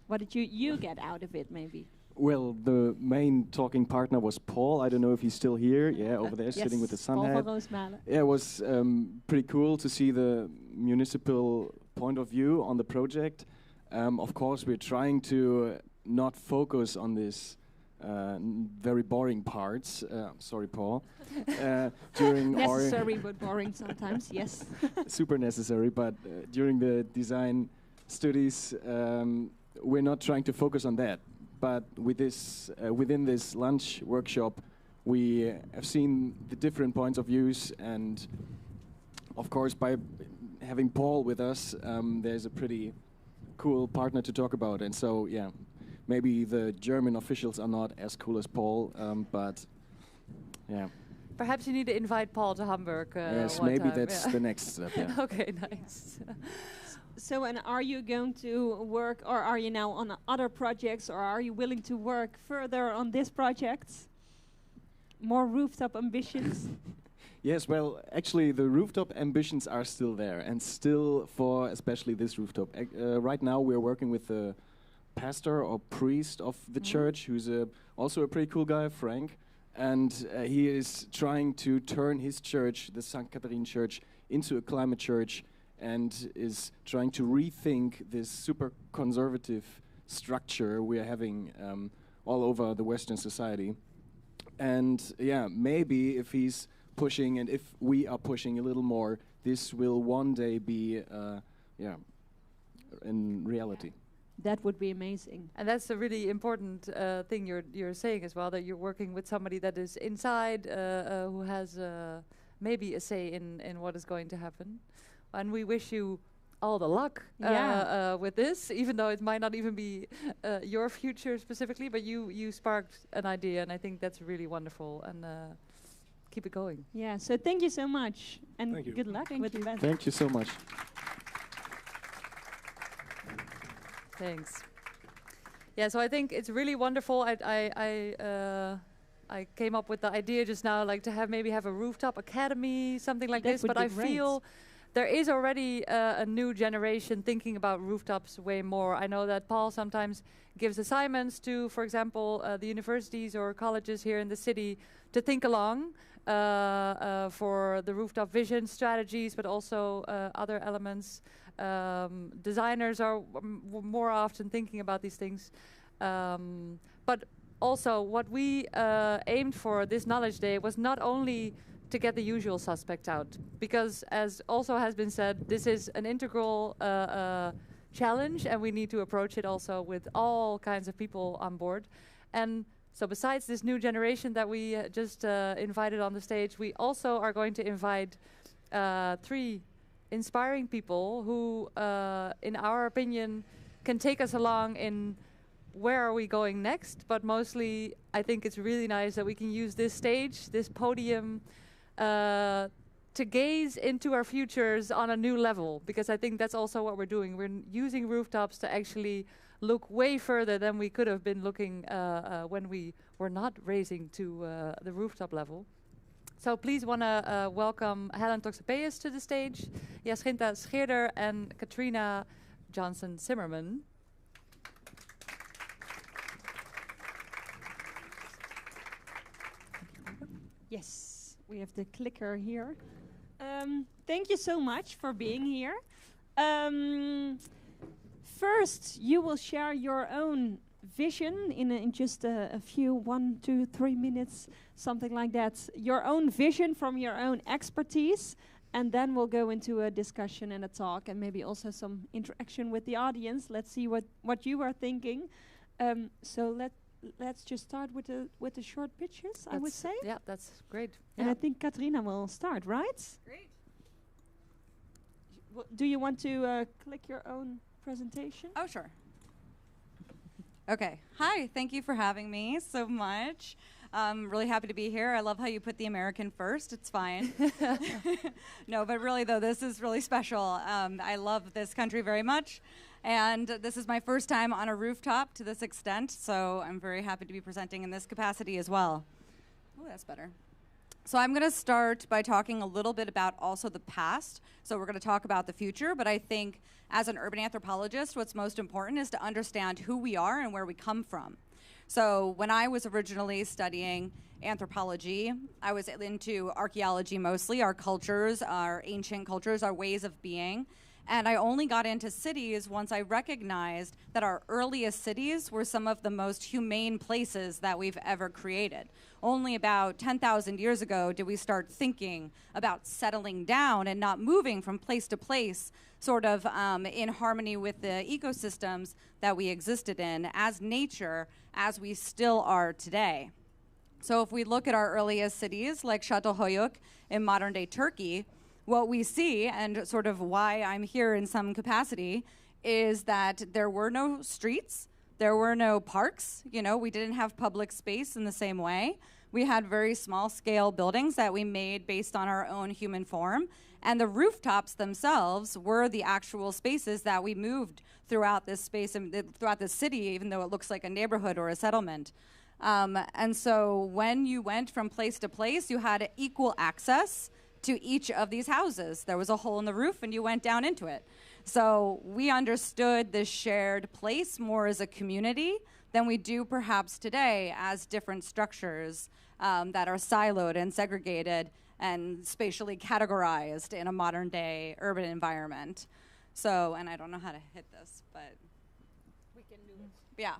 A: What did you get out of it, maybe?
U: Well, the main talking partner was Paul. I don't know if he's still here. Yeah, over there, sitting with the sun
A: Paul
U: hat.
A: van Roosmalen.
U: Yeah, it was pretty cool to see the municipal point of view on the project. Of course, we're trying to not focus on this very boring parts. Sorry, Paul. During
A: necessary but boring sometimes. Yes.
U: Super necessary, but during the design studies, we're not trying to focus on that. But with this, within this lunch workshop, we have seen the different points of views, and of course, by having Paul with us, there's a pretty cool partner to talk about. And so, yeah, maybe the German officials are not as cool as Paul, but yeah.
C: Perhaps you need to invite Paul to Hamburg.
U: Yes,
C: one
U: maybe
C: time,
U: that's the next step. Yeah.
C: Okay, nice.
A: So, and are you going to work, or are you now on other projects, or are you willing to work further on this project? More rooftop ambitions?
U: Yes, well, actually, the rooftop ambitions are still there, and still for especially this rooftop. Right now, we're working with the pastor or priest of the church, who's also a pretty cool guy, Frank, and he is trying to turn his church, the St. Catherine Church, into a climate church, and is trying to rethink this super conservative structure we're having all over the Western society. And yeah, maybe if he's pushing, and if we are pushing a little more, this will one day be in reality.
A: That would be amazing.
C: And that's a really important thing you're saying as well, that you're working with somebody that is inside, who has maybe a say in what is going to happen. And we wish you all the luck with this, even though it might not even be your future specifically, but you sparked an idea, and I think that's really wonderful, and keep it going.
A: Yeah, so thank you so much, and
U: Thank you.
A: good luck with the event.
U: Thank you so much.
C: Thanks. Yeah, so I think it's really wonderful. I came up with the idea just now, like to maybe have a rooftop academy, something like this. But I feel there is already a new generation thinking about rooftops way more. I know that Paul sometimes gives assignments to, for example, the universities or colleges here in the city to think along for the rooftop vision strategies, but also other elements. Designers are more often thinking about these things. But also what we aimed for this Knowledge Day was not only to get the usual suspects out, because as also has been said, this is an integral challenge, and we need to approach it also with all kinds of people on board. And so besides this new generation that we just invited on the stage, we also are going to invite 3 inspiring people who, in our opinion, can take us along in where are we going next. But mostly, I think it's really nice that we can use this stage, this podium, to gaze into our futures on a new level, because I think that's also what we're doing. We're using rooftops to actually look way further than we could have been looking when we were not raising to the rooftop level. So please want to welcome Helen Toxopeus to the stage, Jacinta Scheerder and Katrina Johnson-Zimmerman.
A: Yes, we have the clicker here. Thank you so much for being here. First, you will share your own vision in just a few 1, 2, 3 minutes, something like that. Your own vision from your own expertise, and then we'll go into a discussion and a talk, and maybe also some interaction with the audience. Let's see what you are thinking. So let's just start with the short pitches, I would say.
C: Yeah, that's great.
A: And I think Katrina will start, right?
B: Great.
A: Do you want to click your own presentation?
B: Oh, sure. Okay. Hi, thank you for having me so much. I'm really happy to be here. I love how you put the American first. It's fine. No, but really, though, this is really special. I love this country very much. And this is my first time on a rooftop to this extent, so I'm very happy to be presenting in this capacity as well. Oh, that's better. So I'm going to start by talking a little bit about also the past. So we're going to talk about the future, but I think as an urban anthropologist, what's most important is to understand who we are and where we come from. So when I was originally studying anthropology, I was into archaeology mostly, our cultures, our ancient cultures, our ways of being. And I only got into cities once I recognized that our earliest cities were some of the most humane places that we've ever created. Only about 10,000 years ago did we start thinking about settling down and not moving from place to place, sort of in harmony with the ecosystems that we existed in as nature, as we still are today. So if we look at our earliest cities, like Çatalhöyük in modern-day Turkey, what we see, and sort of why I'm here in some capacity, is that there were no streets, there were no parks, we didn't have public space in the same way. We had very small-scale buildings that we made based on our own human form, and the rooftops themselves were the actual spaces that we moved throughout this space and throughout this city, even though it looks like a neighborhood or a settlement. And so when you went from place to place, you had equal access to each of these houses. There was a hole in the roof and you went down into it. So we understood this shared place more as a community than we do perhaps today as different structures that are siloed and segregated and spatially categorized in a modern day urban environment. So, and I don't know how to hit this, but we can do it. Yeah.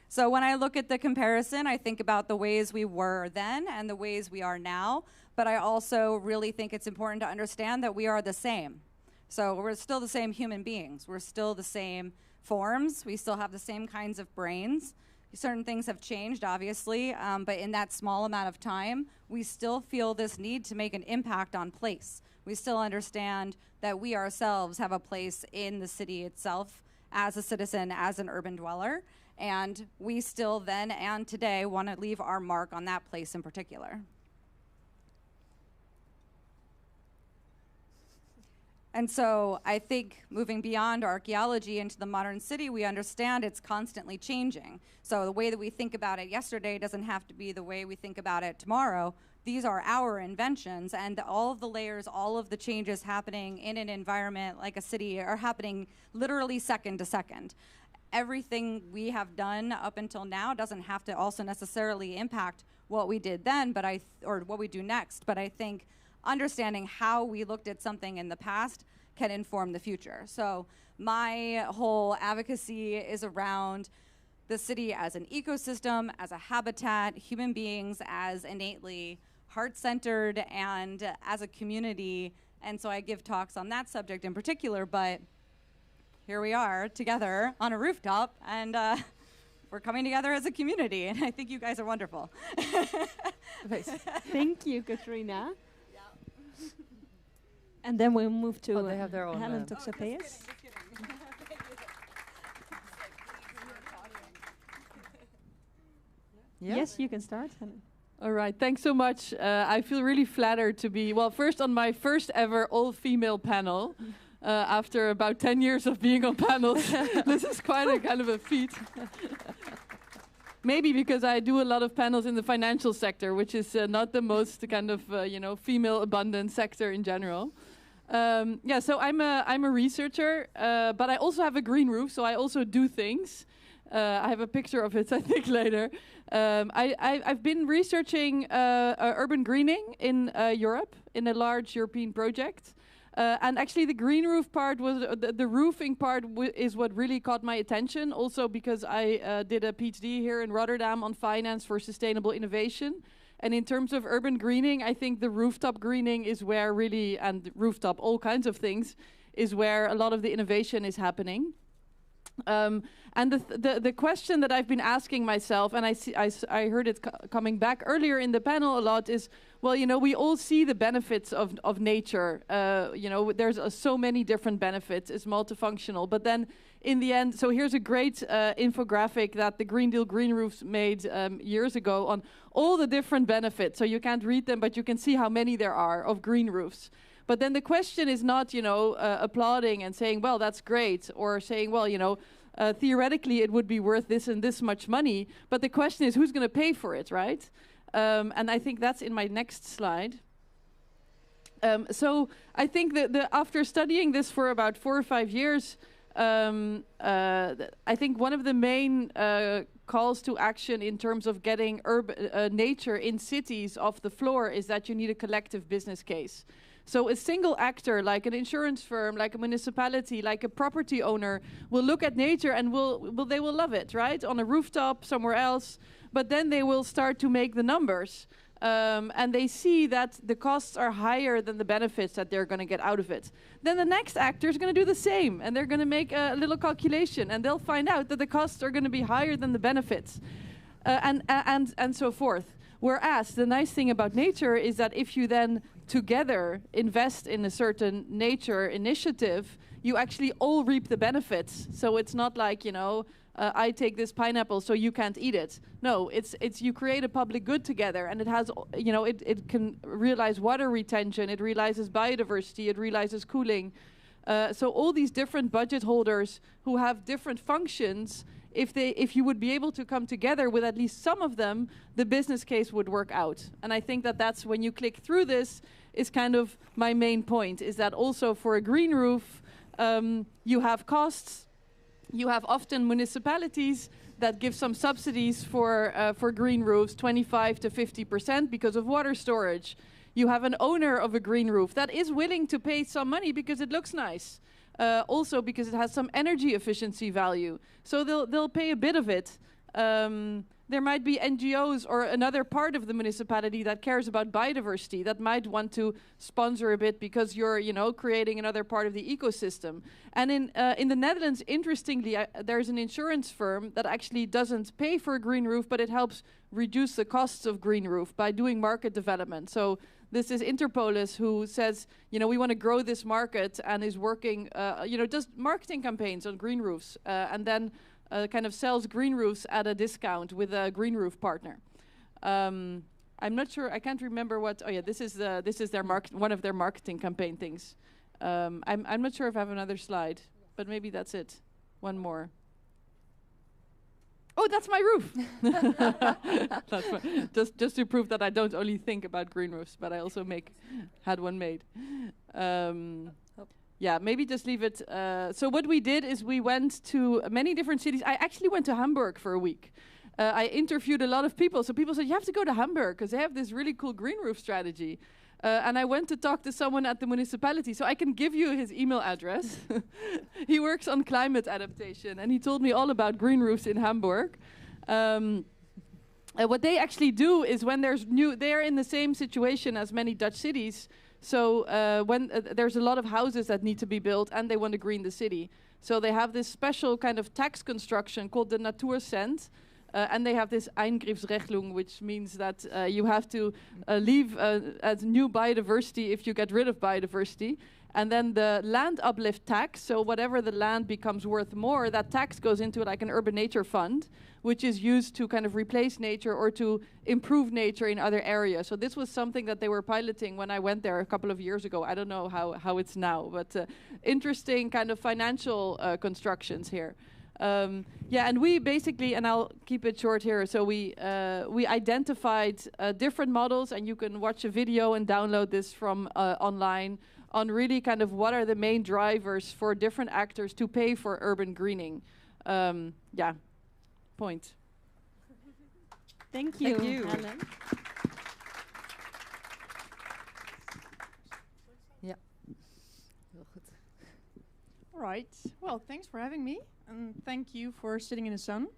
B: So when I look at the comparison, I think about the ways we were then and the ways we are now, but I also really think it's important to understand that we are the same. So we're still the same human beings. We're still the same forms. We still have the same kinds of brains. Certain things have changed, obviously, but in that small amount of time, we still feel this need to make an impact on place. we still understand that we ourselves have a place in the city itself as a citizen, as an urban dweller, and we still then and today want to leave our mark on that place in particular. And so I think moving beyond archaeology into the modern city, we understand it's constantly changing. So the way that we think about it yesterday doesn't have to be the way we think about it tomorrow. These are our inventions, and all of the layers, all of the changes happening in an environment like a city are happening literally second to second. Everything we have done up until now doesn't have to also necessarily impact what we did then, or what we do next. But I think understanding how we looked at something in the past can inform the future. So my whole advocacy is around the city as an ecosystem, as a habitat, human beings as innately heart-centered, and as a community. And so I give talks on that subject in particular, but here we are together on a rooftop, and we're coming together as a community, and I think you guys are wonderful.
A: Thank you, Katrina. And then we'll move to
C: they have their own
A: Helen Toxapeus. Yes, you can start, Helen.
D: All right, thanks so much. I feel really flattered to be, well, first on my first ever all-female panel. After about 10 years of being on panels, this is quite a kind of a feat. Maybe because I do a lot of panels in the financial sector, which is not the most kind of female abundant sector in general. So I'm a researcher, but I also have a green roof, so I also do things. I have a picture of it, I think, later. I've been researching urban greening in Europe in a large European project. And actually, the green roof part was the roofing part is what really caught my attention. Also, because I did a PhD here in Rotterdam on finance for sustainable innovation. And in terms of urban greening, I think the rooftop greening is where really, and rooftop, all kinds of things, is where a lot of the innovation is happening. And the question that I've been asking myself, and I heard it coming back earlier in the panel a lot, is, well, we all see the benefits of nature. There's so many different benefits. It's multifunctional. But then in the end, so here's a great infographic that the Green Deal Green Roofs made years ago on all the different benefits. So you can't read them, but you can see how many there are of green roofs. But then the question is not, applauding and saying, well, that's great, or saying, well, theoretically it would be worth this and this much money. But the question is, who's going to pay for it, right? And I think that's in my next slide. So I think that after studying this for about 4 or 5 years, I think one of the main calls to action in terms of getting nature in cities off the floor is that you need a collective business case. So a single actor, like an insurance firm, like a municipality, like a property owner, will look at nature and they will love it, right? On a rooftop somewhere else. But then they will start to make the numbers. And they see that the costs are higher than the benefits that they're going to get out of it. Then the next actor is going to do the same. And they're going to make a little calculation. And they'll find out that the costs are going to be higher than the benefits. And so forth. Whereas the nice thing about nature is that if you then together invest in a certain nature initiative, you actually all reap the benefits. So it's not like, I take this pineapple so you can't eat it. No, it's you create a public good together, and it has, it can realize water retention, it realizes biodiversity, it realizes cooling. So all these different budget holders who have different functions, if you would be able to come together with at least some of them, the business case would work out. And I think that that's when you click through this is kind of my main point, is that also for a green roof, you have costs. You have often municipalities that give some subsidies for green roofs, 25 to 50% because of water storage. You have an owner of a green roof that is willing to pay some money because it looks nice. Also because it has some energy efficiency value. So they'll pay a bit of it. There might be NGOs or another part of the municipality that cares about biodiversity that might want to sponsor a bit because you're, creating another part of the ecosystem. And in the Netherlands, interestingly, there's an insurance firm that actually doesn't pay for a green roof, but it helps reduce the costs of green roof by doing market development. So This is Interpolis, who says, we want to grow this market, and is working, does marketing campaigns on green roofs, and then kind of sells green roofs at a discount with a green roof partner. I'm not sure. I can't remember what. Oh yeah, this is their one of their marketing campaign things. I'm not sure if I have another slide, but maybe that's it. One more. Oh, that's my roof. Just to prove that I don't only think about green roofs, but I also had one made. Yeah, maybe just leave it. So what we did is we went to many different cities. I actually went to Hamburg for a week. I interviewed a lot of people. So people said, you have to go to Hamburg because they have this really cool green roof strategy. And I went to talk to someone at the municipality. So I can give you his email address. He works on climate adaptation. And he told me all about green roofs in Hamburg. What they actually do is when they're in the same situation as many Dutch cities. So when there's a lot of houses that need to be built and they want to green the city. So they have this special kind of tax construction called the Natuurcent. And they have this Eingriffsregelung, which means that you have to leave as new biodiversity if you get rid of biodiversity. And then the land uplift tax, so whatever the land becomes worth more, that tax goes into like an urban nature fund, which is used to kind of replace nature or to improve nature in other areas. So this was something that they were piloting when I went there a couple of years ago. I don't know how it's now, but interesting kind of financial constructions here. And we basically, and I'll keep it short here, so we identified different models, and you can watch a video and download this from online, on really kind of what are the main drivers for different actors to pay for urban greening. Point.
A: Thank you.
C: Thank you.
A: Helen.
C: Yeah.
F: All right. Well, thanks for having me, and thank you for sitting in the sun,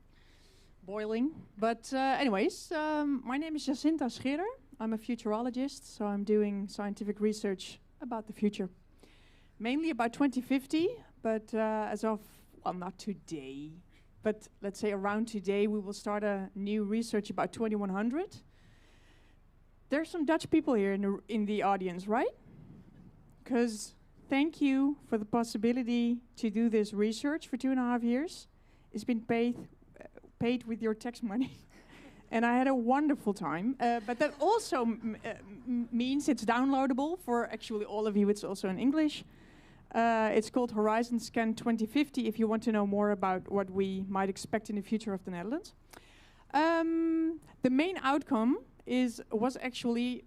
F: boiling. But anyways, my name is Jacinta Scherer. I'm a futurologist, so I'm doing scientific research about the future, mainly about 2050. But as of, well, not today, but let's say around today, we will start a new research about 2100. There's some Dutch people here in the audience, right? Because thank you for the possibility to do this research for 2.5 years. It's been paid with your tax money. And I had a wonderful time. But that also means it's downloadable for actually all of you. It's also in English. It's called Horizon Scan 2050 if you want to know more about what we might expect in the future of the Netherlands. The main outcome was actually...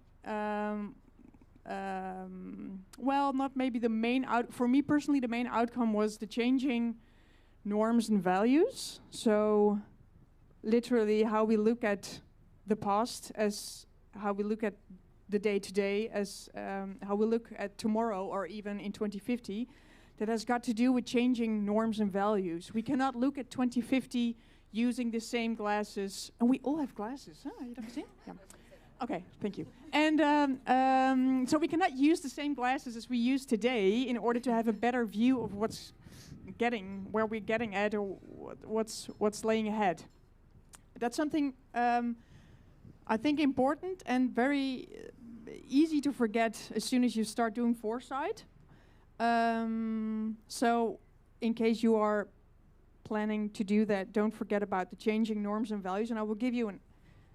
F: well, not maybe the main for me personally, the main outcome was the changing norms and values. So literally how we look at the past as how we look at the day-to-day as how we look at tomorrow or even in 2050. That has got to do with changing norms and values. We cannot look at 2050 using the same glasses. And we all have glasses, huh? You don't see? Yeah. Okay, thank you. And so we cannot use the same glasses as we use today in order to have a better view of where we're getting at, or what's laying ahead. That's something I think important and very easy to forget as soon as you start doing foresight. So in case you are planning to do that, don't forget about the changing norms and values. And I will give you an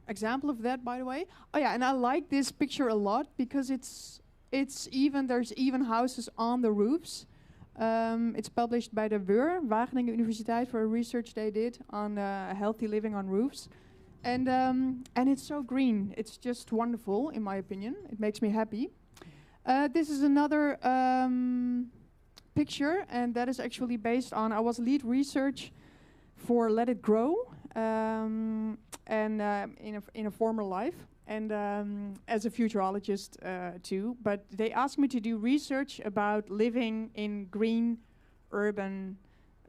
F: example of that, by the way. Oh yeah, and I like this picture a lot because there's even houses on the roofs. It's published by the WUR, Wageningen Universiteit, for a research they did on healthy living on roofs. And it's so green. It's just wonderful, in my opinion. It makes me happy. This is another picture, and that is actually based on, I was lead research for Let It Grow, and in a former life, and as a futurologist too. But they asked me to do research about living in green urban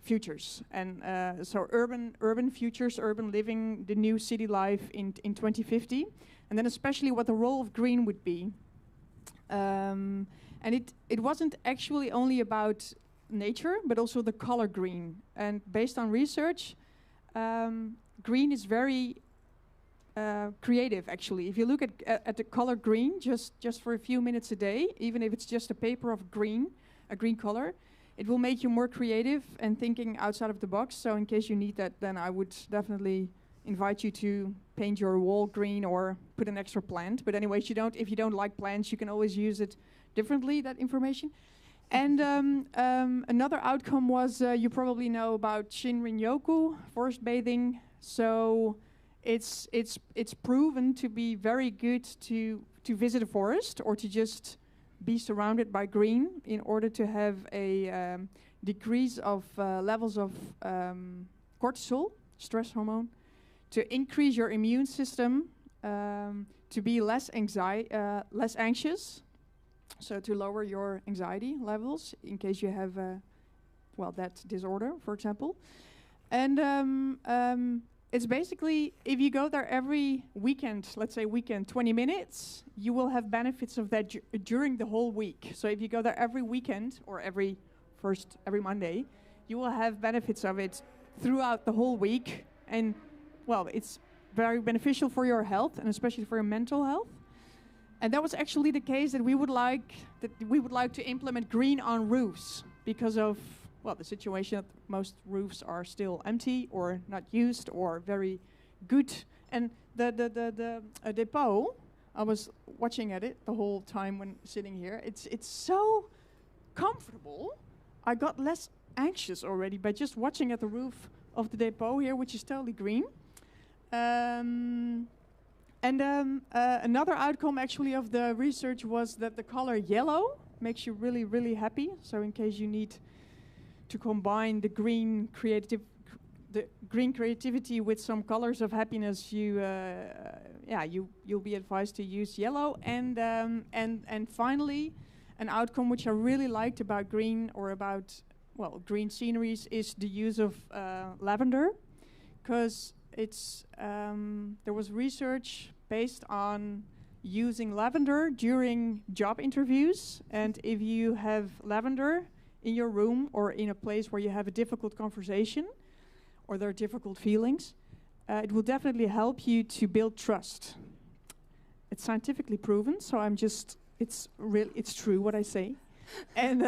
F: futures, and so urban futures, urban living, the new city life in 2050, and then especially what the role of green would be. And it wasn't actually only about nature, but also the color green. And based on research, green is very creative, actually. If you look at the color green, just for a few minutes a day, even if it's just a paper of green, a green color, it will make you more creative and thinking outside of the box. So in case you need that, then I would definitely invite you to paint your wall green or put an extra plant. But anyway, if you don't like plants, you can always use it differently, that information. And another outcome was, you probably know about Shinrinyoku, forest bathing. So it's proven to be very good to visit a forest or to just be surrounded by green in order to have a decrease of levels of cortisol, stress hormone, to increase your immune system, to be less anxious, so to lower your anxiety levels in case you have that disorder, for example. And it's basically, if you go there every weekend, let's say 20 minutes, you will have benefits of that during the whole week. So if you go there every weekend or every Monday, you will have benefits of it throughout the whole week. And well, it's very beneficial for your health and especially for your mental health. And that was actually the case that we would like to implement green on roofs because of the situation that most roofs are still empty or not used or very good. And the depot, I was watching at it the whole time when sitting here. It's so comfortable. I got less anxious already by just watching at the roof of the depot here, which is totally green. Another outcome actually of the research was that the color yellow makes you really, really happy. So in case you need to combine the green creativity with some colors of happiness, you'll be advised to use yellow. And finally, an outcome which I really liked about green or about green sceneries is the use of lavender, because there was research based on using lavender during job interviews, and if you have lavender in your room or in a place where you have a difficult conversation or there are difficult feelings, it will definitely help you to build trust. It's scientifically proven, so it's true what I say. And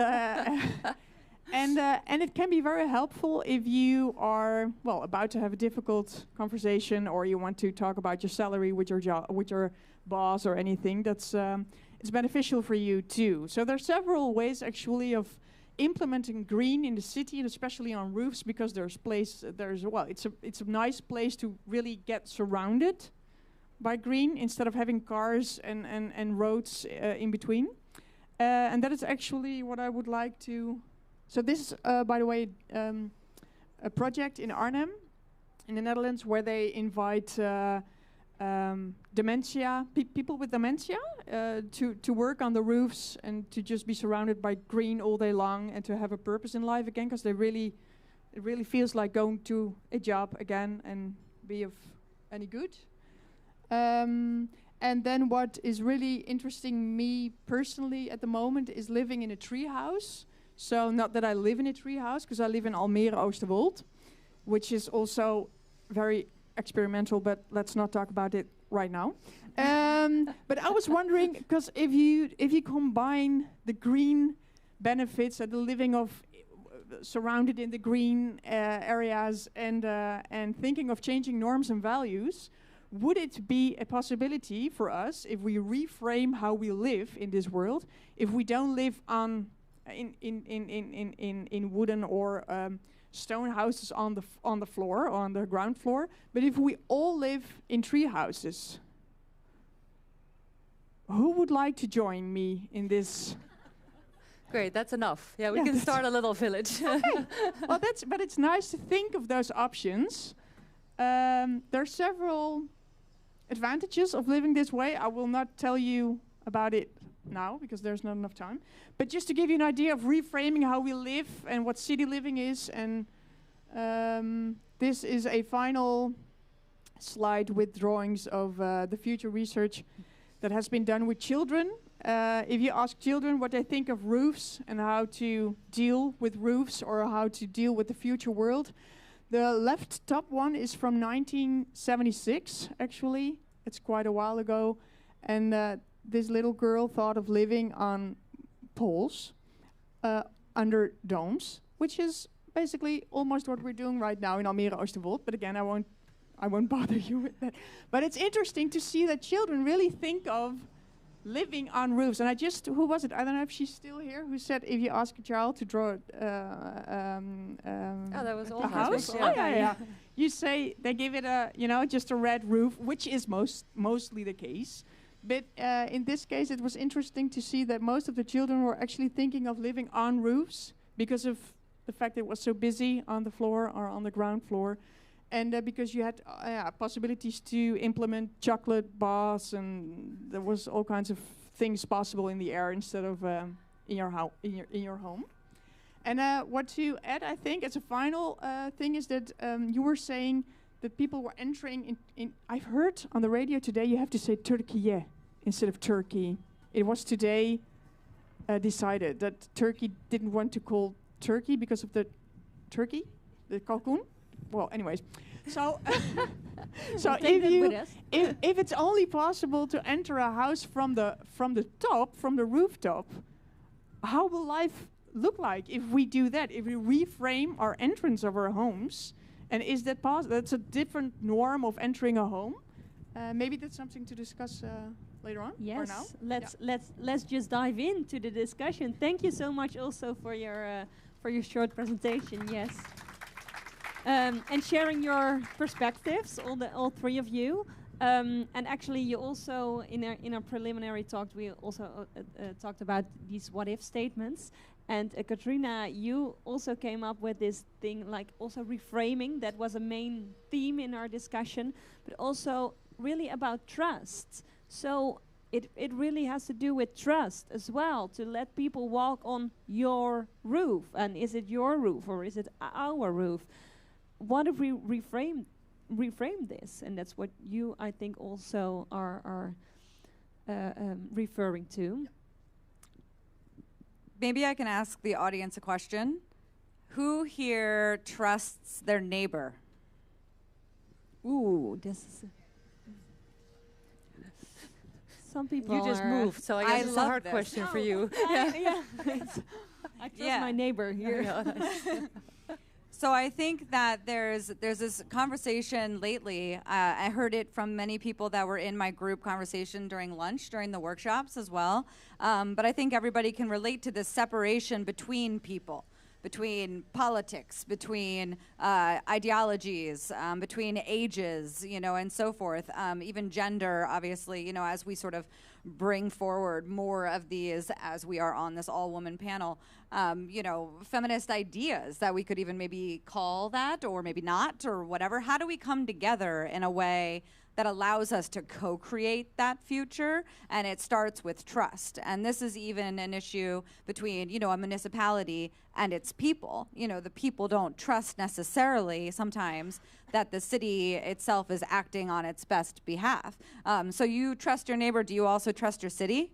F: it can be very helpful if you are about to have a difficult conversation or you want to talk about your salary with your boss or anything. That's it's beneficial for you too. So there are several ways actually of implementing green in the city, and especially on roofs, because it's a nice place to really get surrounded by green instead of having cars and roads in between. And that is actually what I would like to. So this is, by the way, a project in Arnhem, in the Netherlands, where they invite people with dementia to work on the roofs and to just be surrounded by green all day long and to have a purpose in life again, because it really feels like going to a job again and be of any good. And then what is really interesting me personally at the moment is living in a tree house. So not that I live in a tree house, because I live in Almere Oosterwold, which is also very experimental, but let's not talk about it right now. But I was wondering, because if you combine the green benefits and the living of surrounded in the green areas and thinking of changing norms and values, would it be a possibility for us if we reframe how we live in this world, if we don't live on in wooden or stone houses on the floor, on the ground floor, but if we all live in tree houses? Who would like to join me in this?
C: Great, that's enough. Yeah, we can start a little village.
F: Okay. Well, but it's nice to think of those options. There are several advantages of living this way. I will not tell you about it now because there's not enough time. But just to give you an idea of reframing how we live and what city living is, and this is a final slide with drawings of the future research that has been done with children. If you ask children what they think of roofs and how to deal with roofs or how to deal with the future world, The left top one is from 1976, actually. It's quite a while ago. And this little girl thought of living on poles under domes, which is basically almost what we're doing right now in Almere Oosterwold. But again, I won't bother you with that. But it's interesting to see that children really think of living on roofs. And who was it? I don't know if she's still here, who said if you ask a child to draw
C: that was
F: a house. Yeah. You say they give it just a red roof, which is mostly the case. But in this case, it was interesting to see that most of the children were actually thinking of living on roofs because of the fact that it was so busy on the floor or on the ground floor. And because you had possibilities to implement chocolate baths, and there was all kinds of things possible in the air instead of in your home. And what to add, I think, as a final thing is that you were saying that people were entering in. I've heard on the radio today you have to say Turkije instead of Turkey. It was today decided that Turkey didn't want to call Turkey because of the turkey, the kalkoen. Well, anyways, so if it's only possible to enter a house from the rooftop, how will life look like if we do that? If we reframe our entrance of our homes, and is that possible? That's a different norm of entering a home. Maybe that's something to discuss later on.
A: Yes,
F: or now.
A: let's just dive into the discussion. Thank you so much also for your short presentation. Yes. And sharing your perspectives, all three of you. And actually, you also in our preliminary talk, we also talked about these what-if statements. And Katrina, you also came up with this thing, like also reframing. That was a main theme in our discussion, but also really about trust. So it really has to do with trust as well, to let people walk on your roof. And is it your roof or is it our roof? What if we reframe this? And that's what you, I think, also are referring to.
B: Maybe I can ask the audience a question. Who here trusts their neighbor?
A: Ooh, this is... Some people
C: You just moved, so I guess it's a hard question for you.
A: I trust my neighbor here.
B: So I think that there's this conversation lately. I heard it from many people that were in my group conversation during lunch, during the workshops as well. But I think everybody can relate to this separation between people, between politics, between ideologies, between ages, and so forth. Even gender, obviously, as we sort of bring forward more of these as we are on this all-woman panel. Feminist ideas that we could even maybe call that, or maybe not, or whatever. How do we come together in a way that allows us to co-create that future? And it starts with trust. And this is even an issue between, a municipality and its people. The people don't trust necessarily sometimes that the city itself is acting on its best behalf. So you trust your neighbor. Do you also trust your city?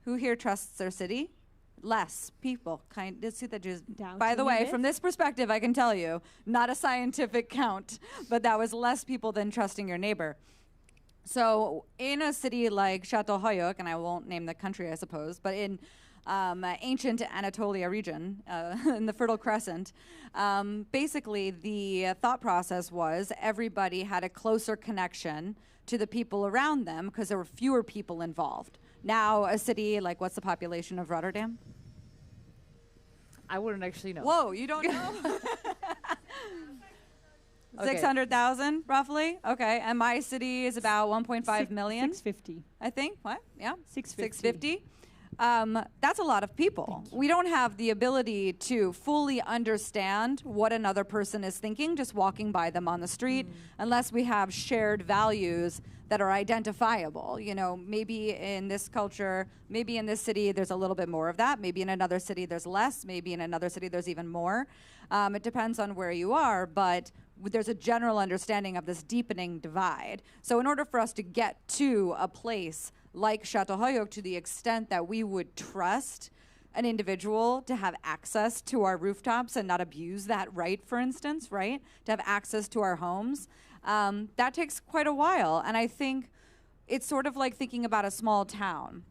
B: Who here trusts their city? Less people. By the way, from this perspective, I can tell you, not a scientific count, but that was less people than trusting your neighbor. So in a city like Çatalhöyük, and I won't name the country, I suppose, but in ancient Anatolia region, in the Fertile Crescent, basically the thought process was everybody had a closer connection to the people around them because there were fewer people involved. Now, a city, like, what's the population of Rotterdam?
C: I wouldn't actually know.
B: Whoa, you don't know? 600,000, roughly? Okay, and my city is about 1.5 million.
A: 650.
B: I think, what? Yeah?
A: 650.
B: That's a lot of people. We don't have the ability to fully understand what another person is thinking just walking by them on the street unless we have shared values that are identifiable. Maybe in this culture, maybe in this city, there's a little bit more of that. Maybe in another city, there's less. Maybe in another city, there's even more. It depends on where you are, but there's a general understanding of this deepening divide. So in order for us to get to a place like Çatalhöyük to the extent that we would trust an individual to have access to our rooftops and not abuse that right, for instance, right? To have access to our homes. That takes quite a while. And I think it's sort of like thinking about a small town.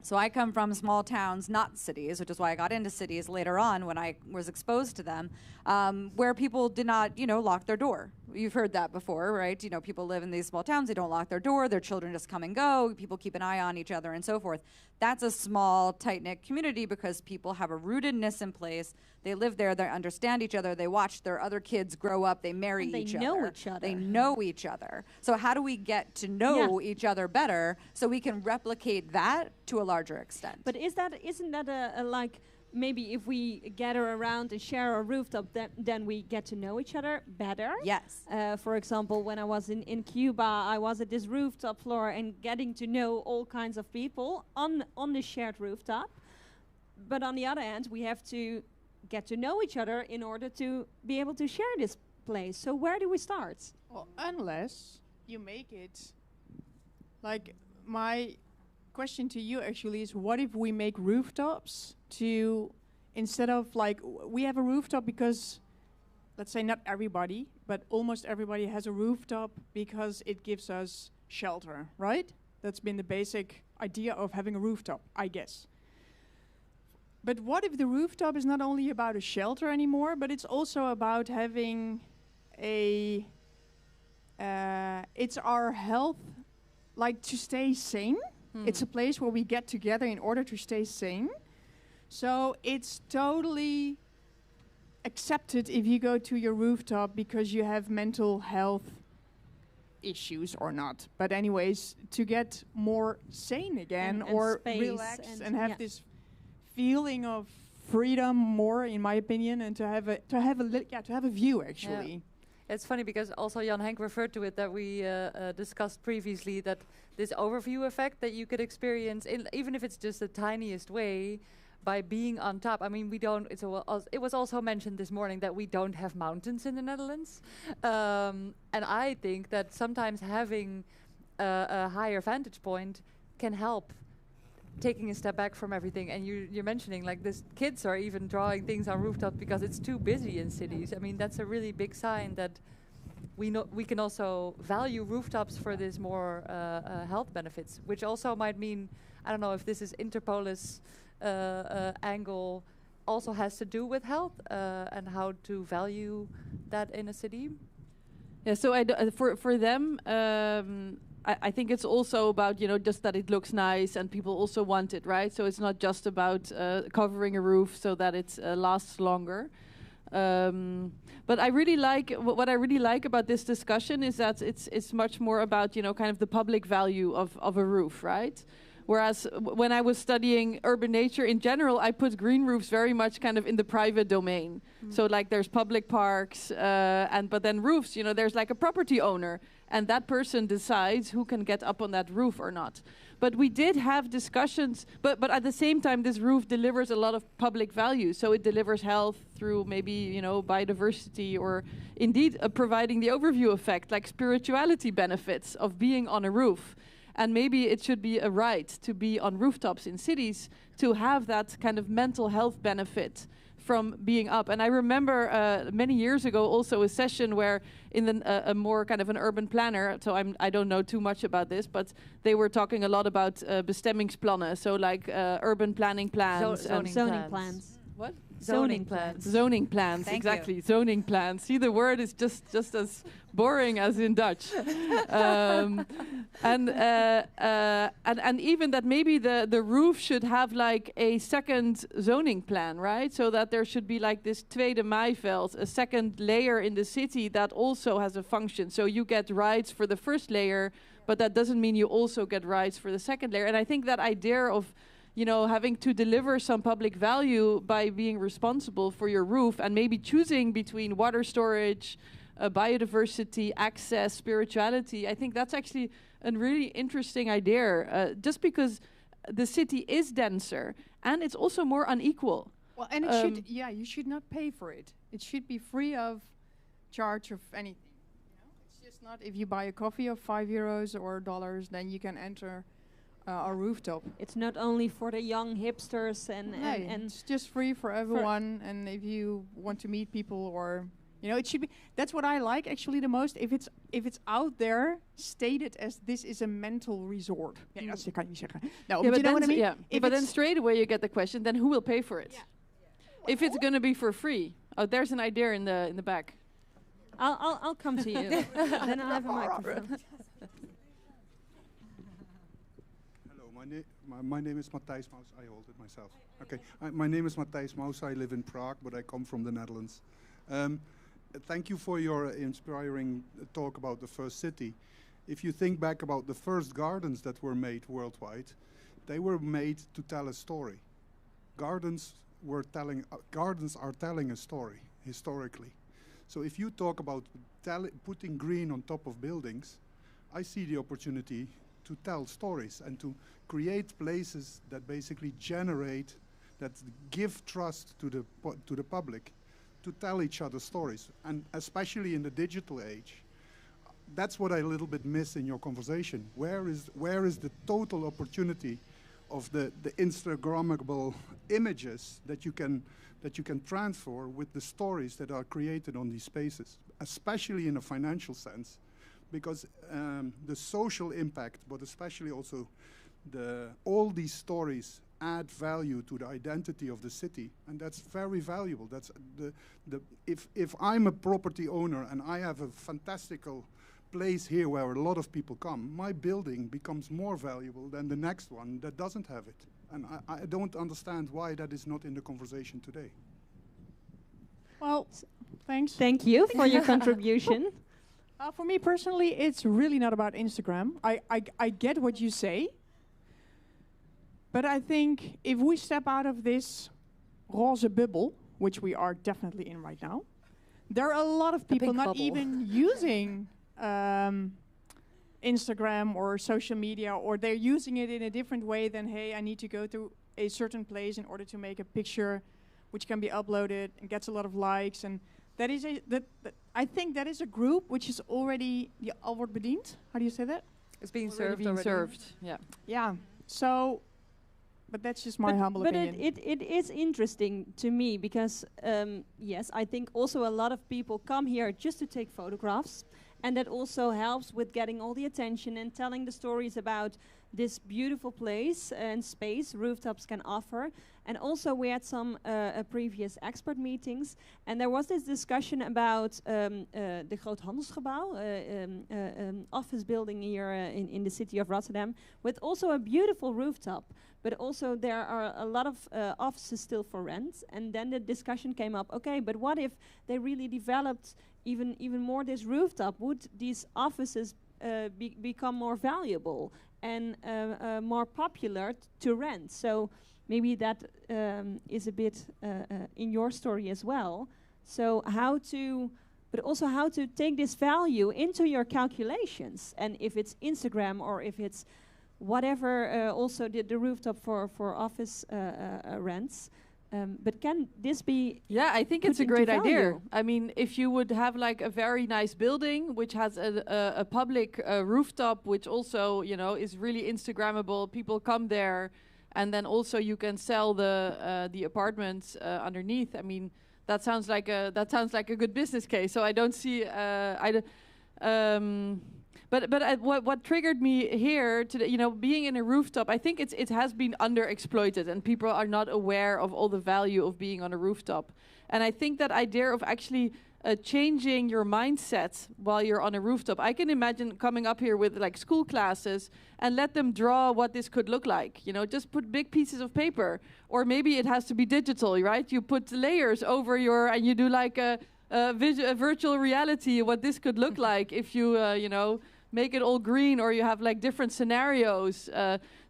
B: So I come from small towns, not cities, which is why I got into cities later on when I was exposed to them, where people did not, lock their door. You've heard that before, right? People live in these small towns, they don't lock their door, their children just come and go, people keep an eye on each other and so forth. That's a small, tight-knit community because people have a rootedness in place. They live there, they understand each other, they watch their other kids grow up, they marry each other.
A: They know each other.
B: They know each other. So how do we get to know each other better so we can replicate that to a larger extent?
A: But isn't that a like, maybe if we gather around and share a rooftop, then we get to know each other better?
B: Yes.
A: For example, when I was in Cuba, I was at this rooftop floor and getting to know all kinds of people on the shared rooftop. But on the other hand, we have to get to know each other in order to be able to share this place. So where do we start?
F: Well, unless you make it, like, my question to you actually is, what if we make rooftops to, instead of like, we have a rooftop because, let's say not everybody, but almost everybody has a rooftop because it gives us shelter, right? That's been the basic idea of having a rooftop, I guess. But what if the rooftop is not only about a shelter anymore, but it's also about having it's our health, like to stay sane. It's a place where we get together in order to stay sane. So it's totally accepted if you go to your rooftop because you have mental health issues or not. But anyways, to get more sane again
A: and
F: or
A: space
F: relax and have this feeling of freedom more, in my opinion, and to have a view actually.
C: Yeah. It's funny because also Jan Henk referred to it that we discussed previously, that this overview effect that you could experience, even if it's just the tiniest way, by being on top. I mean, we don't. It was also mentioned this morning that we don't have mountains in the Netherlands, and I think that sometimes having a higher vantage point can help. Taking a step back from everything, and you're mentioning like this, kids are even drawing things on rooftops because it's too busy in cities. I mean, that's a really big sign that we can also value rooftops for this more health benefits, which also might mean, I don't know if this is Interpolis angle also has to do with health and how to value that in a city.
D: Yeah, so for them, I think it's also about, just that it looks nice and people also want it, right? So it's not just about covering a roof so that it lasts longer. But I really like, what I really like about this discussion is that it's much more about, kind of the public value of a roof, right? Whereas when I was studying urban nature in general, I put green roofs very much kind of in the private domain. So like there's public parks, but then roofs, there's like a property owner, and that person decides who can get up on that roof or not. But we did have discussions, but at the same time, this roof delivers a lot of public value. So it delivers health through maybe, biodiversity, or indeed providing the overview effect, like spirituality benefits of being on a roof. And maybe it should be a right to be on rooftops in cities to have that kind of mental health benefit from being up. And I remember many years ago also a session where in a more kind of an urban planner, so I don't know too much about this, but they were talking a lot about bestemmingsplannen, so like urban planning plans.
A: Zoning plans.
D: What?
C: Zoning plans.
D: Zoning plans,
B: Thank
D: exactly.
B: you.
D: Zoning plans. See, the word is just as boring as in Dutch. And even that maybe the roof should have like a second zoning plan, right? So that there should be like this tweede maaiveld, a second layer in the city that also has a function. So you get rights for the first layer, but that doesn't mean you also get rights for the second layer. And I think that idea of having to deliver some public value by being responsible for your roof and maybe choosing between water storage, biodiversity, access, spirituality. I think that's actually a really interesting idea, just because the city is denser and it's also more unequal.
F: Well, and it should, you should not pay for it. It should be free of charge of anything. It's just not if you buy a coffee of €5 or dollars, then you can enter our rooftop.
A: It's not only for the young hipsters and
F: It's just free for everyone. And if you want to meet people, or it should be. That's what I like actually the most. If it's out there stated as this is a mental resort. Ja, dat kan je niet zeggen. No, but you know what I mean?
D: Yeah. But then straight away you get the question: then who will pay for it? If it's going to be for free. Oh, there's an idea in the back.
A: I'll come to you. Then I'll have a microphone.
G: My name is Matthijs Maus. I hold it myself. Okay. My name is Matthijs Maus. I live in Prague, but I come from the Netherlands. Thank you for your inspiring talk about the first city. If you think back about the first gardens that were made worldwide, they were made to tell a story. Gardens are telling a story historically. So if you talk about putting green on top of buildings, I see the opportunity to tell stories and to create places that basically generate, that give trust to the public, to tell each other stories. And especially in the digital age, that's what I a little bit miss in your conversation. Where is the total opportunity of the Instagrammable images that you can transfer with the stories that are created on these spaces, especially in a financial sense, because the social impact, but especially also all these stories add value to the identity of the city, and that's very valuable. That's if I'm a property owner and I have a fantastical place here where a lot of people come, my building becomes more valuable than the next one that doesn't have it. And I don't understand why that is not in the conversation today.
F: Well, thanks.
A: Thank you for your contribution.
F: For me personally, it's really not about Instagram. I get what you say. But I think if we step out of this roze bubble, which we are definitely in right now, there are a lot of people not even using Instagram or social media, or they're using it in a different way than, hey, I need to go to a certain place in order to make a picture which can be uploaded and gets a lot of likes. And that is I think that is a group which is already al wordt bediend. How do you say that?
D: It's being served already. Yeah.
F: Yeah. So, but that's just my humble opinion.
A: But it is interesting to me because, yes, I think also a lot of people come here just to take photographs. And that also helps with getting all the attention and telling the stories about this beautiful place and space Rooftops can offer. And also we had some previous expert meetings. And there was this discussion about the Groothandelsgebouw, office building here in the city of Rotterdam, with also a beautiful rooftop. But also there are a lot of offices still for rent. And then the discussion came up, okay, but what if they really developed even more this rooftop? Would these offices become more valuable and more popular to rent? So maybe that is a bit in your story as well. So how to take this value into your calculations, and if it's Instagram or if it's whatever, also the rooftop for office rents. But can this be?
D: Yeah, I think it's a great idea. I mean, if you would have like a very nice building which has a public rooftop, which also is really Instagrammable, people come there, and then also you can sell the apartments underneath. I mean, that sounds like a good business case. So I don't see But what triggered me here today, being in a rooftop, I think it has been underexploited, and people are not aware of all the value of being on a rooftop. And I think that idea of actually changing your mindset while you're on a rooftop, I can imagine coming up here with like school classes and let them draw what this could look like. Just put big pieces of paper, or maybe it has to be digital, right? You put layers over and you do like a virtual reality, what this could look like if you, make it all green, or you have like different scenarios.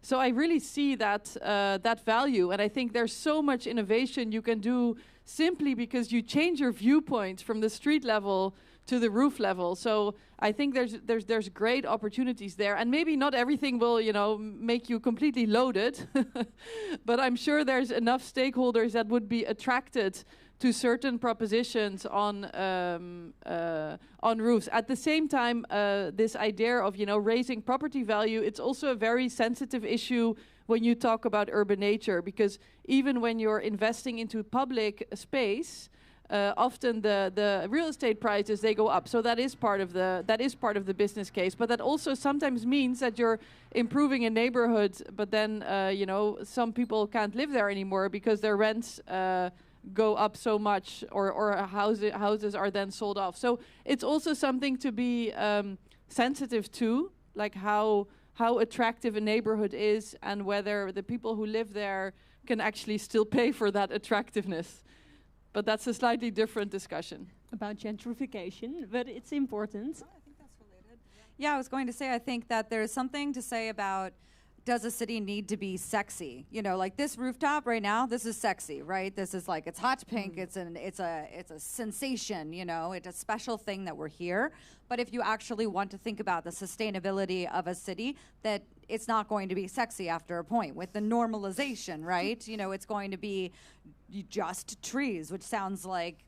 D: So I really see that value, and I think there's so much innovation you can do simply because you change your viewpoint from the street level to the roof level. So I think there's great opportunities there, and maybe not everything will make you completely loaded, but I'm sure there's enough stakeholders that would be attracted to certain propositions on roofs. At the same time, this idea of raising property value, it's also a very sensitive issue when you talk about urban nature, because even when you're investing into public space, often the real estate prices, they go up. So that is part of the business case. But that also sometimes means that you're improving a neighborhood, but then some people can't live there anymore because their rents go up so much, or houses are then sold off. So it's also something to be sensitive to, like how attractive a neighborhood is and whether the people who live there can actually still pay for that attractiveness. But that's a slightly different discussion.
A: About gentrification, but it's important.
B: Oh, I think that's related. Yeah, I was going to say, I think that there's something to say about, does a city need to be sexy? Like this rooftop right now, this is sexy, right? This is like, it's hot pink, it's a sensation, it's a special thing that we're here. But if you actually want to think about the sustainability of a city, that it's not going to be sexy after a point with the normalization, right? It's going to be just trees, which sounds like,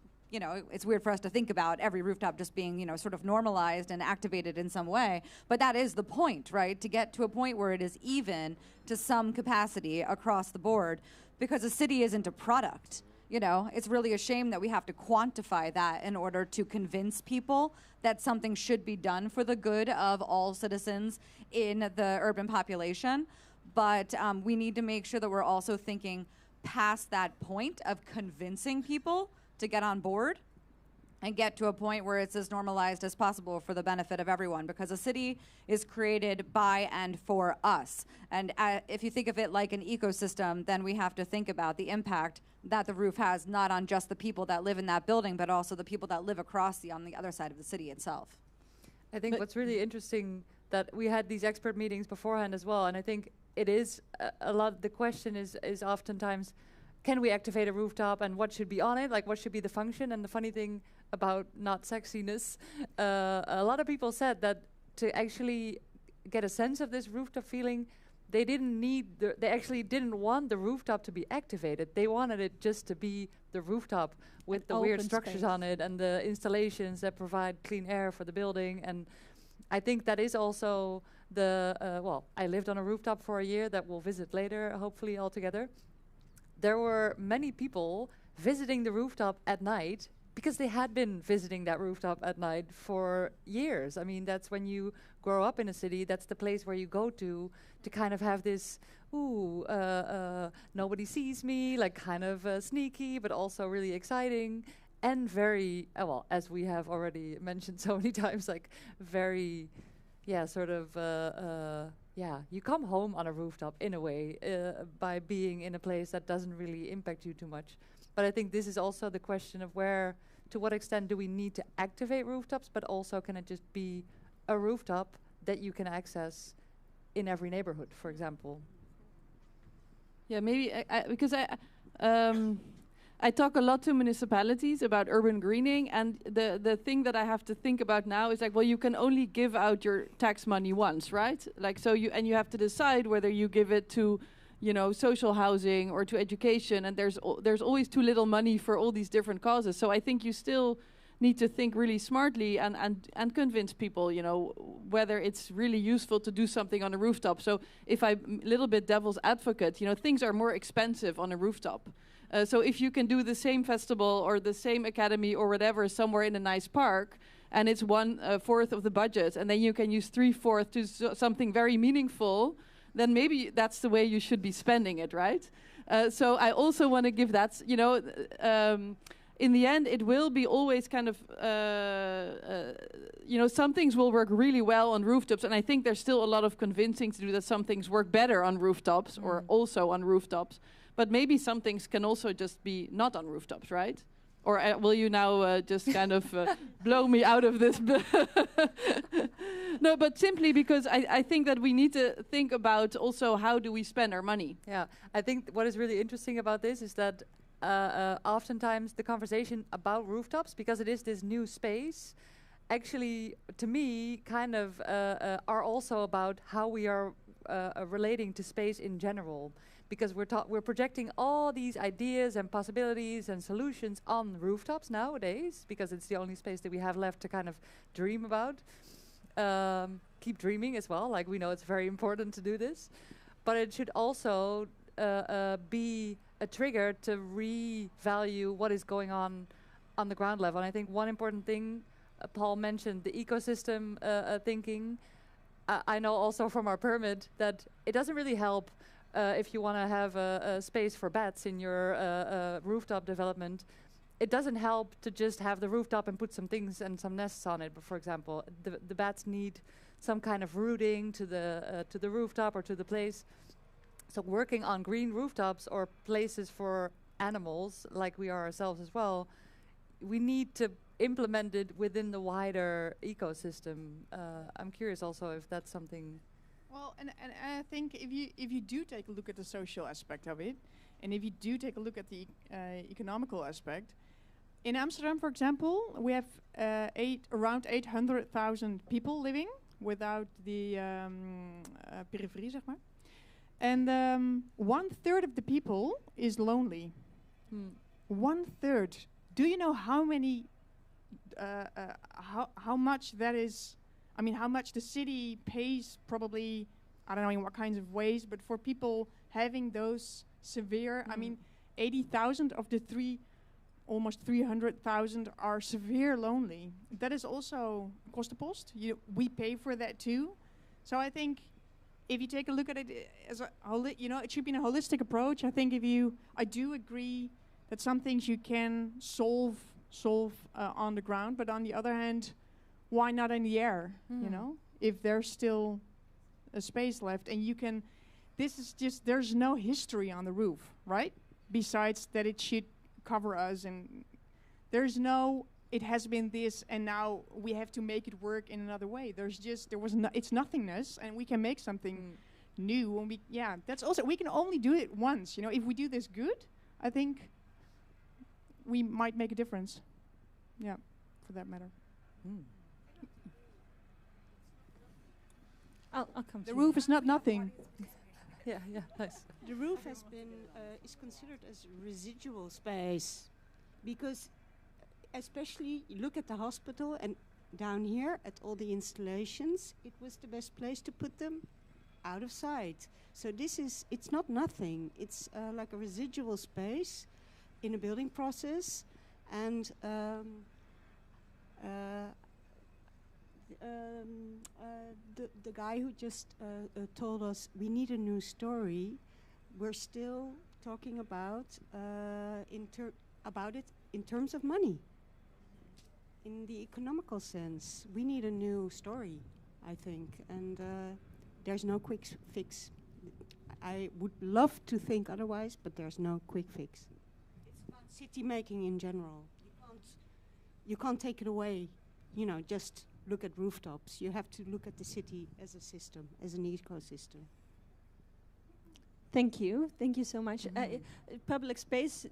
B: it's weird for us to think about every rooftop just being, sort of normalized and activated in some way. But that is the point, right? To get to a point where it is even to some capacity across the board, because a city isn't a product. It's really a shame that we have to quantify that in order to convince people that something should be done for the good of all citizens in the urban population. But we need to make sure that we're also thinking past that point of convincing people to get on board and get to a point where it's as normalized as possible for the benefit of everyone, because a city is created by and for us. And if you think of it like an ecosystem, then we have to think about the impact that the roof has, not on just the people that live in that building, but also the people that live on the other side of the city itself.
C: I think what's really interesting, that we had these expert meetings beforehand as well, and I think it is a lot, the question is oftentimes, can we activate a rooftop and what should be on it? Like, what should be the function? And the funny thing about not sexiness, a lot of people said that to actually get a sense of this rooftop feeling, they actually didn't want the rooftop to be activated. They wanted it just to be the rooftop with the weird structures on it and the installations that provide clean air for the building. And I think that is also I lived on a rooftop for a year that we'll visit later, hopefully all together. There were many people visiting the rooftop at night because they had been visiting that rooftop at night for years. I mean, that's when you grow up in a city, that's the place where you go to kind of have this, nobody sees me, like kind of sneaky, but also really exciting and very, as we have already mentioned so many times, like very, you come home on a rooftop in a way by being in a place that doesn't really impact you too much. But I think this is also the question of to what extent do we need to activate rooftops, but also can it just be a rooftop that you can access in every neighborhood, for example?
D: Yeah, maybe because I talk a lot to municipalities about urban greening, and the thing that I have to think about now is like, well, you can only give out your tax money once, right? Like, so you have to decide whether you give it to, social housing or to education, and there's always too little money for all these different causes. So I think you still need to think really smartly and convince people, whether it's really useful to do something on a rooftop. So if I'm a little bit devil's advocate, things are more expensive on a rooftop. So if you can do the same festival or the same academy or whatever somewhere in a nice park, and it's 1/4 of the budget, and then you can use 3/4 to something very meaningful, then maybe that's the way you should be spending it, right? So I also want to give that, in the end, it will be always kind of, some things will work really well on rooftops, and I think there's still a lot of convincing to do that some things work better on rooftops or also on rooftops. But maybe some things can also just be not on rooftops, right? Or will you now just kind of blow me out of this? No, but simply because I think that we need to think about also how do we spend our money.
C: Yeah, I think what is really interesting about this is that oftentimes the conversation about rooftops, because it is this new space, actually, to me, kind of are also about how we are relating to space in general. because we're projecting all these ideas and possibilities and solutions on rooftops nowadays, because it's the only space that we have left to kind of dream about. Keep dreaming as well, like we know it's very important to do this. But it should also be a trigger to revalue what is going on the ground level. And I think one important thing, Paul mentioned the ecosystem thinking. I know also from our permit that it doesn't really help if you want to have a space for bats in your rooftop development. It doesn't help to just have the rooftop and put some things and some nests on it. But for example, the bats need some kind of rooting to the rooftop or to the place. So working on green rooftops or places for animals, like we are ourselves as well, we need to implement it within the wider ecosystem. I'm curious also if that's something.
F: Well, and I think if you do take a look at the social aspect of it, and if you do take a look at the economical aspect, in Amsterdam, for example, we have around 800,000 people living without the periferie, zeg maar. And 1/3 of the people is lonely. 1/3. Do you know how many, how much that is? I mean, how much the city pays? Probably, I don't know in what kinds of ways, but for people having those severe, I mean, 80,000 of the almost 300,000 are severe lonely. That is also kostenpost. We pay for that too. So I think if you take a look at it as a it should be a holistic approach. I think I do agree that some things you can solve on the ground, but on the other hand, why not in the air? You know, if there's still a space left, and you can. This is just there's no history on the roof, right? Besides that, it should cover us, and there's no. It has been this, and now we have to make it work in another way. It's nothingness, and we can make something new. And that's also we can only do it once. You know, if we do this good, I think we might make a difference. Yeah, for that matter.
A: I'll come.
F: The roof is not nothing.
C: Yeah, nice.
H: The roof has been is considered as residual space, because especially you look at the hospital and down here at all the installations, it was the best place to put them out of sight. So it's not nothing. It's like a residual space in a building process, and the guy who just told us we need a new story, we're still talking about it in terms of money. In the economical sense, we need a new story, I think, and there's no quick fix. I would love to think otherwise, but there's no quick fix. It's about city making in general. You can't take it away, just look at rooftops. You have to look at the city as a system, as an ecosystem.
A: Thank you so much. Public space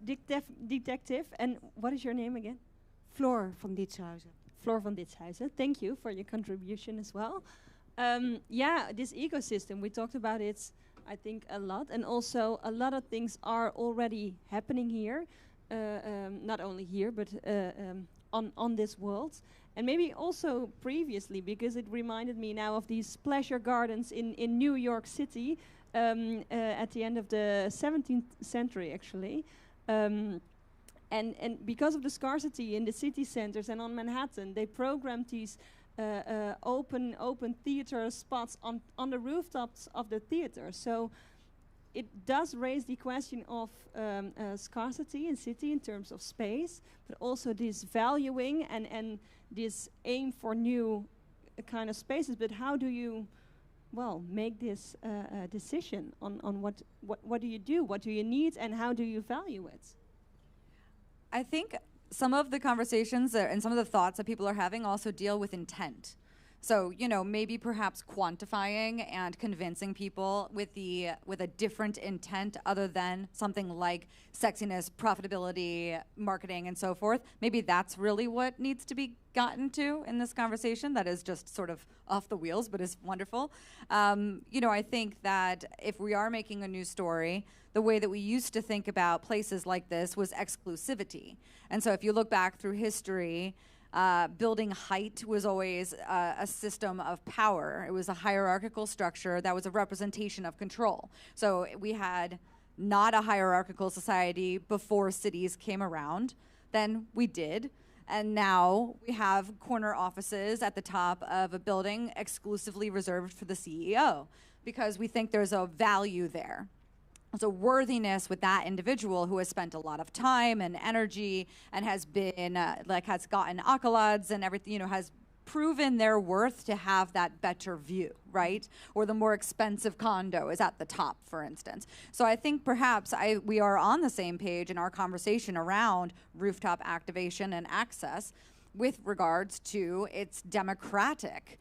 A: detective, and what is your name again?
H: Floor van Ditshuizen.
A: Floor van Ditshuizen. Thank you for your contribution as well. This ecosystem, we talked about it, I think, a lot, and also a lot of things are already happening here, not only here, but on this world. And maybe also previously, because it reminded me now of these pleasure gardens in New York City at the end of the 17th century, actually. And because of the scarcity in the city centers and on Manhattan, they programmed these open theater spots on the rooftops of the theater. So it does raise the question of scarcity in city in terms of space, but also this valuing and this aim for new kind of spaces. But how do you, make this decision on what do you do, what do you need, and how do you value it?
B: I think some of the conversations and some of the thoughts that people are having also deal with intent. So, you know, maybe perhaps quantifying and convincing people with a different intent other than something like sexiness, profitability, marketing, and so forth. Maybe that's really what needs to be gotten to in this conversation. That is just sort of off the wheels, but is wonderful. You know, I think that if we are making a new story, the way that we used to think about places like this was exclusivity. And so if you look back through history, building height was always a system of power. It was a hierarchical structure that was a representation of control. So we had not a hierarchical society before cities came around. Then we did. And now we have corner offices at the top of a building exclusively reserved for the CEO because we think there's a value there. So worthiness with that individual who has spent a lot of time and energy and has been has gotten accolades and everything, you know, has proven their worth to have that better view, right? Or the more expensive condo is at the top, for instance. So I think perhaps we are on the same page in our conversation around rooftop activation and access with regards to its democratic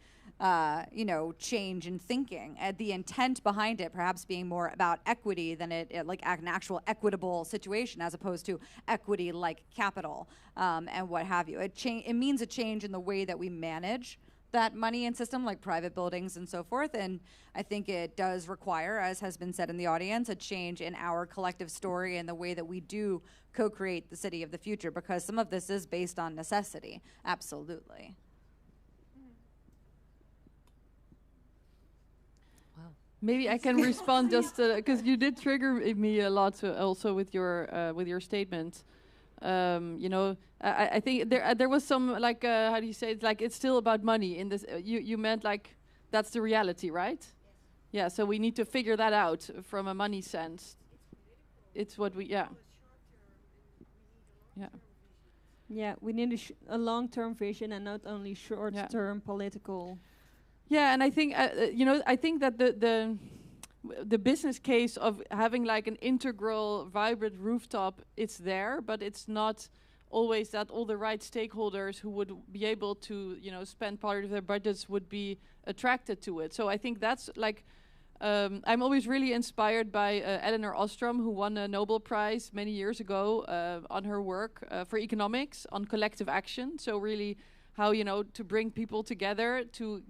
B: change in thinking, and the intent behind it perhaps being more about equity than it like an actual equitable situation as opposed to equity like capital and what have you. It means a change in the way that we manage that money and system, like private buildings and so forth. And I think it does require, as has been said in the audience, a change in our collective story and the way that we do co-create the city of the future, because some of this is based on necessity. Absolutely.
D: Maybe I can respond just because you did trigger me a lot also with your statement. I think there was some like how do you say it? Like it's still about money in this. You meant like that's the reality, right? Yes. Yeah. So we need to figure that out from a money sense. It's what we Yeah.
A: Yeah, we need a long-term vision and not only short-term political.
D: Yeah, and I think I think that the business case of having like an integral, vibrant rooftop, it's there, but it's not always that all the right stakeholders who would be able to spend part of their budgets would be attracted to it. So I think that's like I'm always really inspired by Elinor Ostrom, who won a Nobel Prize many years ago on her work for economics on collective action. So really how, to bring people together to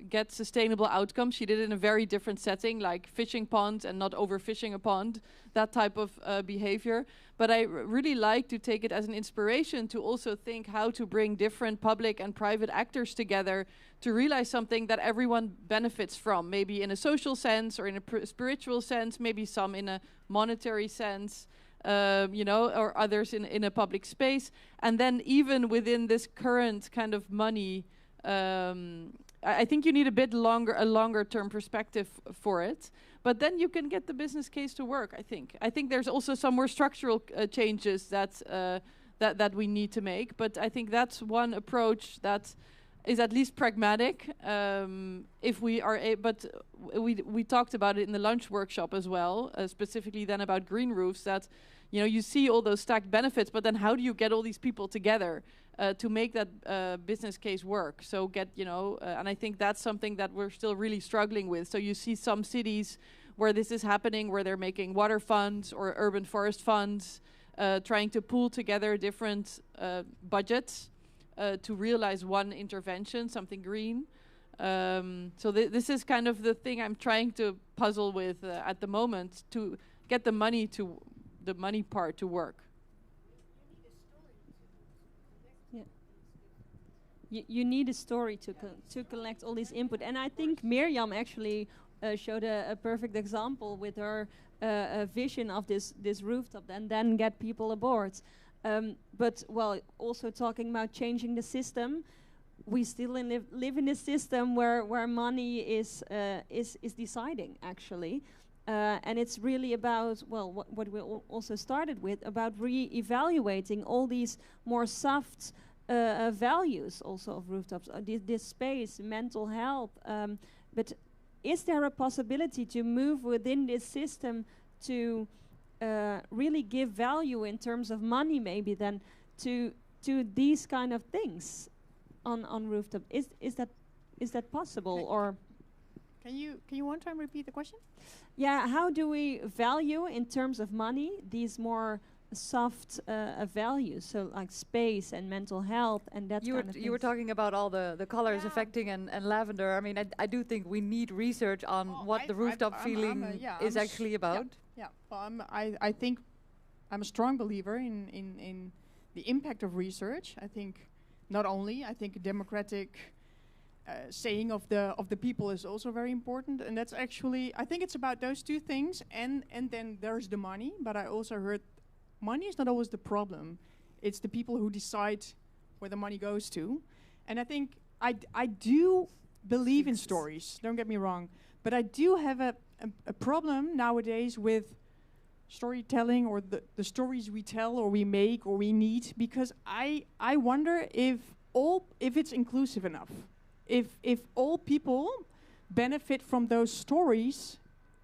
D: get sustainable outcomes. She did it in a very different setting, like fishing ponds and not overfishing a pond, that type of behavior. But I really like to take it as an inspiration to also think how to bring different public and private actors together to realize something that everyone benefits from, maybe in a social sense or in a spiritual sense, maybe some in a monetary sense. Or others in a public space. And then even within this current kind of money, I think you need a longer term perspective for it. But then you can get the business case to work, I think. I think there's also some more structural changes that we need to make. But I think that's one approach that is at least pragmatic. If we are, but we talked about it in the lunch workshop as well, specifically then about green roofs. That you see all those stacked benefits, but then how do you get all these people together to make that business case work? So and I think that's something that we're still really struggling with. So you see some cities where this is happening, where they're making water funds or urban forest funds, trying to pool together different budgets. To realize one intervention, something green. So this is kind of the thing I'm trying to puzzle with at the moment to get the money part to work.
A: Yeah. You need a story to collect all this input, and I think Miriam actually showed a perfect example with her vision of this rooftop, and then get people aboard. But also talking about changing the system, we still live in a system where money is deciding actually, and it's really about what we also started with, about re-evaluating all these more soft values also of rooftops, this space, mental health. But is there a possibility to move within this system to really give value in terms of money, maybe then to these kind of things on rooftop? Is that Is that possible, or?
F: Can you one time repeat the question?
A: Yeah, how do we value in terms of money these more soft values, so like space and mental health and that kind of
C: You were talking about all the colors affecting and lavender. I mean, I do think we need research on what the rooftop feeling is actually about.
F: Yeah. Well, I think I'm a strong believer in the impact of research. I think not only, I think a democratic saying of the people is also very important, and that's actually, I think it's about those two things, and then there's the money. But I also heard money is not always the problem. It's the people who decide where the money goes to. And I think I do believe in stories, don't get me wrong, but I do have a problem nowadays with storytelling, or the stories we tell or we make or we need, because I wonder if it's inclusive enough. If all people benefit from those stories,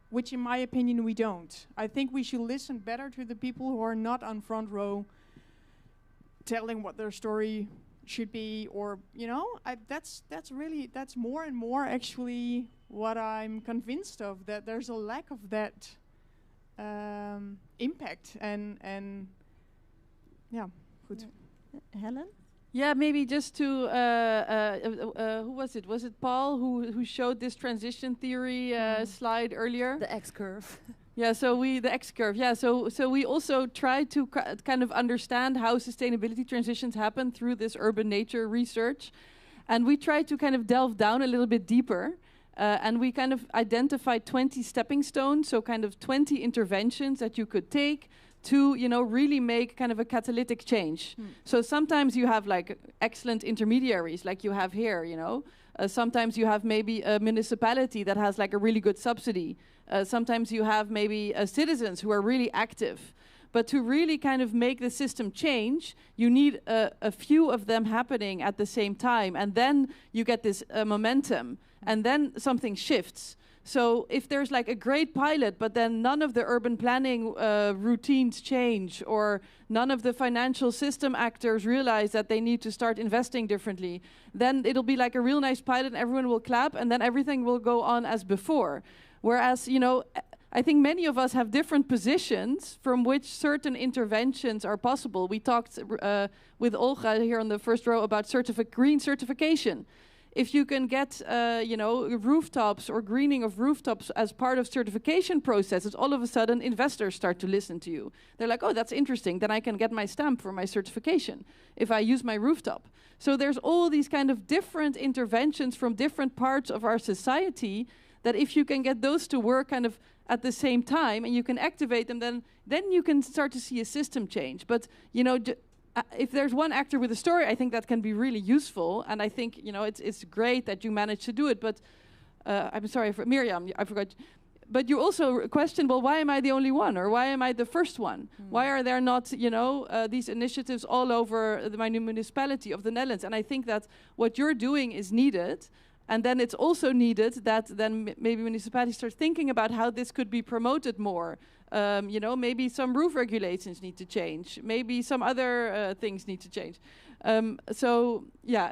F: which in my opinion we don't. I think we should listen better to the people who are not on front row telling what their story should be, or that's more and more actually what I'm convinced of, that there's a lack of that impact and yeah, good.
A: Helen?
D: Yeah, maybe just to who was it? Was it Paul who showed this transition theory slide earlier?
C: The X curve.
D: Yeah, the X curve. Yeah, so we also tried to kind of understand how sustainability transitions happen through this urban nature research, and we tried to kind of delve down a little bit deeper. And we kind of identified 20 stepping stones, so kind of 20 interventions that you could take to, really make kind of a catalytic change. So sometimes you have like excellent intermediaries, like you have here, sometimes you have maybe a municipality that has like a really good subsidy. Sometimes you have maybe citizens who are really active. But to really kind of make the system change, you need a few of them happening at the same time. And then you get this momentum. And then something shifts. So if there's like a great pilot, but then none of the urban planning routines change, or none of the financial system actors realize that they need to start investing differently, then it'll be like a real nice pilot and everyone will clap, and then everything will go on as before. Whereas, I think many of us have different positions from which certain interventions are possible. We talked with Olga here on the first row about green certification. If you can get, rooftops or greening of rooftops as part of certification processes, all of a sudden investors start to listen to you. They're like, oh, that's interesting. Then I can get my stamp for my certification if I use my rooftop. So there's all these kind of different interventions from different parts of our society that if you can get those to work kind of at the same time and you can activate them, then you can start to see a system change. But, if there's one actor with a story, I think that can be really useful, and I think it's great that you managed to do it. But I'm sorry for Miriam, I forgot. But you also question, well, why am I the only one, or why am I the first one? Why are there not these initiatives all over my new municipality of the Netherlands? And I think that what you're doing is needed. And then it's also needed that then maybe municipalities start thinking about how this could be promoted more. Maybe some roof regulations need to change. Maybe some other things need to change.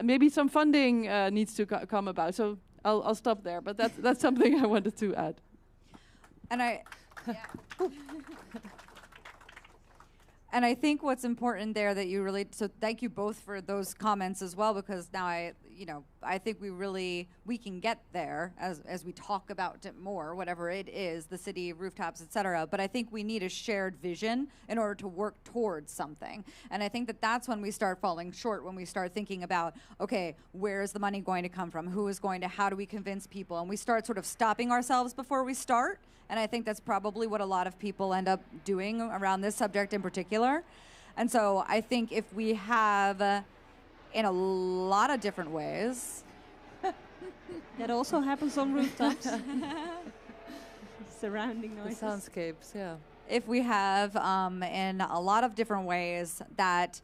D: Maybe some funding needs to come about. So I'll stop there. But that's something I wanted to add.
B: And And I think what's important there that you really, so thank you both for those comments as well, because now I think we can get there as we talk about it more, whatever it is, the city, rooftops, et cetera. But I think we need a shared vision in order to work towards something. And I think that that's when we start falling short, when we start thinking about, okay, where is the money going to come from? How do we convince people? And we start sort of stopping ourselves before we start. And I think that's probably what a lot of people end up doing around this subject in particular. And so I think if we have, in a lot of different ways...
A: That also happens on rooftops. Surrounding noises.
C: The soundscapes, yeah.
B: If we have, in a lot of different ways, that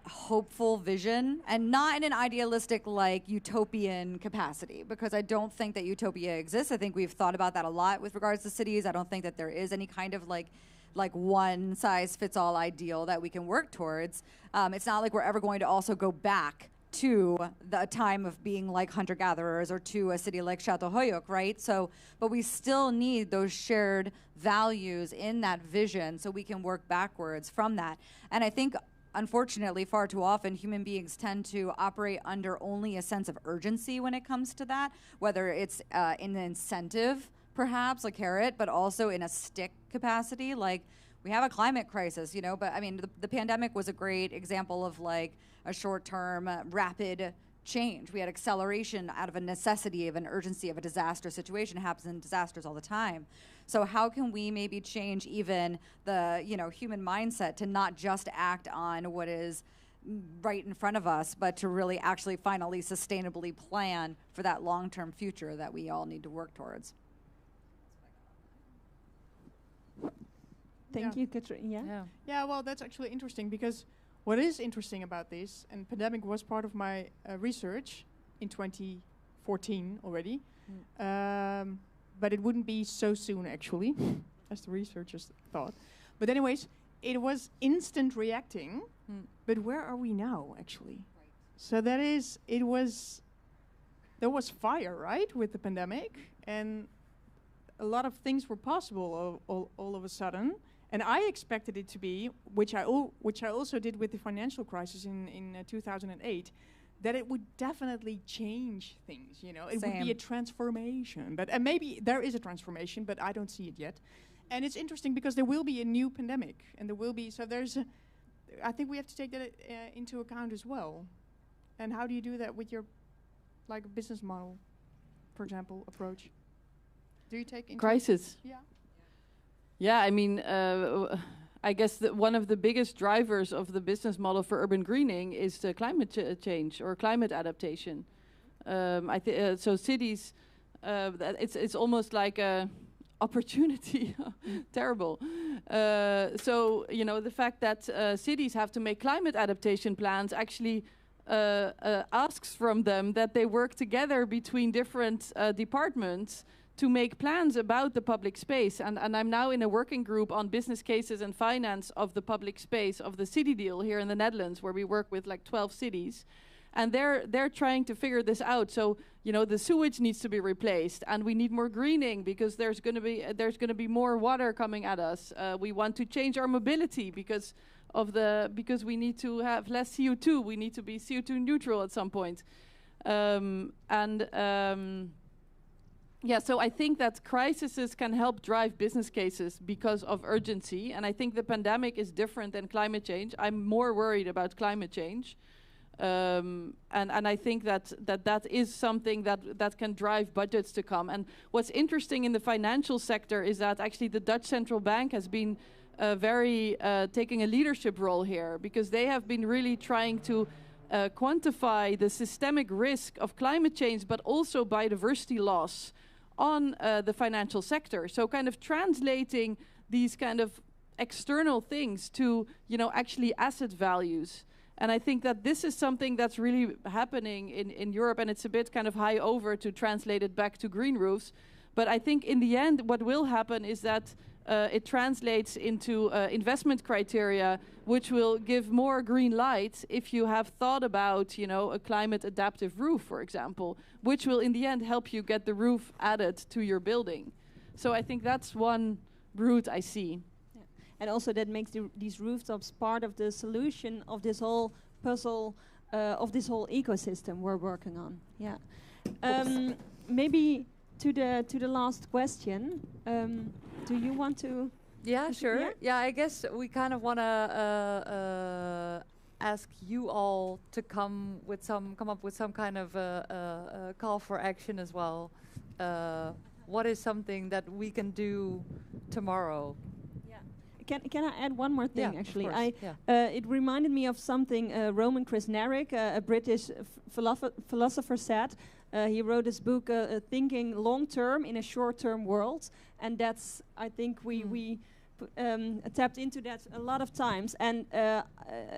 B: hopeful vision, and not in an idealistic, utopian capacity, because I don't think that utopia exists. I think we've thought about that a lot with regards to cities. I don't think that there is any kind of one-size-fits-all ideal that we can work towards. It's not like we're ever going to also go back to the time of being like hunter-gatherers or to a city like Çatalhöyük, right? So, but we still need those shared values in that vision so we can work backwards from that. And I think, unfortunately, far too often, human beings tend to operate under only a sense of urgency when it comes to that, whether it's in an incentive, perhaps, a carrot, but also in a stick capacity, like we have a climate crisis, you know, but I mean, the pandemic was a great example of like a short-term, rapid change. We had acceleration out of a necessity, of an urgency, of a disaster situation. It happens in disasters all the time. So how can we maybe change even the, you know, human mindset to not just act on what is right in front of us, but to really actually finally sustainably plan for that long-term future that we all need to work towards?
A: Thank you, Katrien.
F: Yeah, well, that's actually interesting, because what is interesting about this, and pandemic was part of my research in 2014 already, but it wouldn't be so soon actually, as the researchers thought. But anyways, it was instant reacting, but where are we now actually? Right. So that is, there was fire, right, with the pandemic, and a lot of things were possible all of a sudden. And I expected it to be, which I also did with the financial crisis in 2008, that it would definitely change things. You know, it would be a transformation. But and maybe there is a transformation, but I don't see it yet. And it's interesting because there will be a new pandemic, and there will be. So there's, I think we have to take that into account as well. And how do you do that with your, like, business model, for example, approach? Do you take into
D: crisis?
F: Yeah.
D: Yeah, I mean, I guess that one of the biggest drivers of the business model for urban greening is the climate change or climate adaptation. So cities, it's almost like a opportunity. Terrible. So you know, the fact that cities have to make climate adaptation plans actually asks from them that they work together between different departments to make plans about the public space. And I'm now in a working group on business cases and finance of the public space of the city deal here in the Netherlands, where we work with like 12 cities. And they're trying to figure this out. So, you know, the sewage needs to be replaced, and we need more greening because there's going to be more water coming at us. We want to change our mobility because we need to have less CO2. We need to be CO2 neutral at some point. Yeah, so I think that crises can help drive business cases because of urgency, and I think the pandemic is different than climate change. I'm more worried about climate change, and I think that is something that can drive budgets to come. And what's interesting in the financial sector is that actually the Dutch Central Bank has been taking a leadership role here, because they have been really trying to quantify the systemic risk of climate change, but also biodiversity loss on the financial sector. So kind of translating these kind of external things to, you know, actually asset values. And I think that this is something that's really happening in Europe, and it's a bit kind of high over to translate it back to green roofs. But I think in the end, what will happen is that it translates into investment criteria, which will give more green light if you have thought about, you know, a climate adaptive roof, for example, which will in the end help you get the roof added to your building. So I think that's one route I see.
A: Yeah. And also that makes these rooftops part of the solution of this whole puzzle, of this whole ecosystem we're working on. Yeah. Maybe to the last question. Do you want to?
C: Yeah, sure. Yeah, I guess we kind of want to ask you all to come up with some kind of call for action as well. What is something that we can do tomorrow?
A: Yeah. Can I add one more thing?
C: Yeah,
A: actually,
C: of course.
A: it reminded me of something Roman Krznaric, a British philosopher, said. He wrote this book, Thinking Long Term in a Short Term World, and that's, I think, we tapped into that a lot of times, and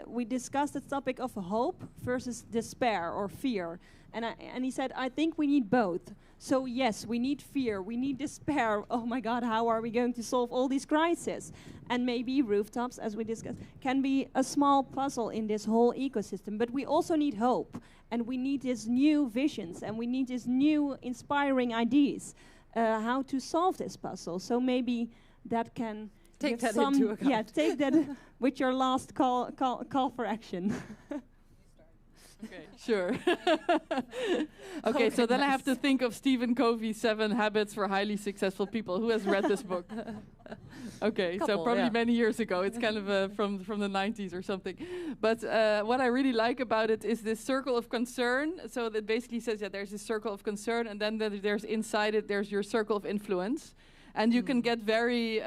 A: we discussed the topic of hope versus despair or fear. And he said, I think we need both. So yes, we need fear, we need despair. Oh my God, how are we going to solve all these crises? And maybe rooftops, as we discussed, can be a small puzzle in this whole ecosystem. But we also need hope, and we need these new visions, and we need these new inspiring ideas how to solve this puzzle. So maybe that can
C: take
A: give
C: that into account.
A: Yeah, take that with your last call for action.
D: Okay, sure. Okay, so then I have to think of Stephen Covey's 7 Habits for Highly Successful People. Who has read this book? Okay, so probably many years ago. It's kind of from the 90s or something. But what I really like about it is this circle of concern. So that basically says that there's this circle of concern, and then there's inside it, there's your circle of influence. And you can get very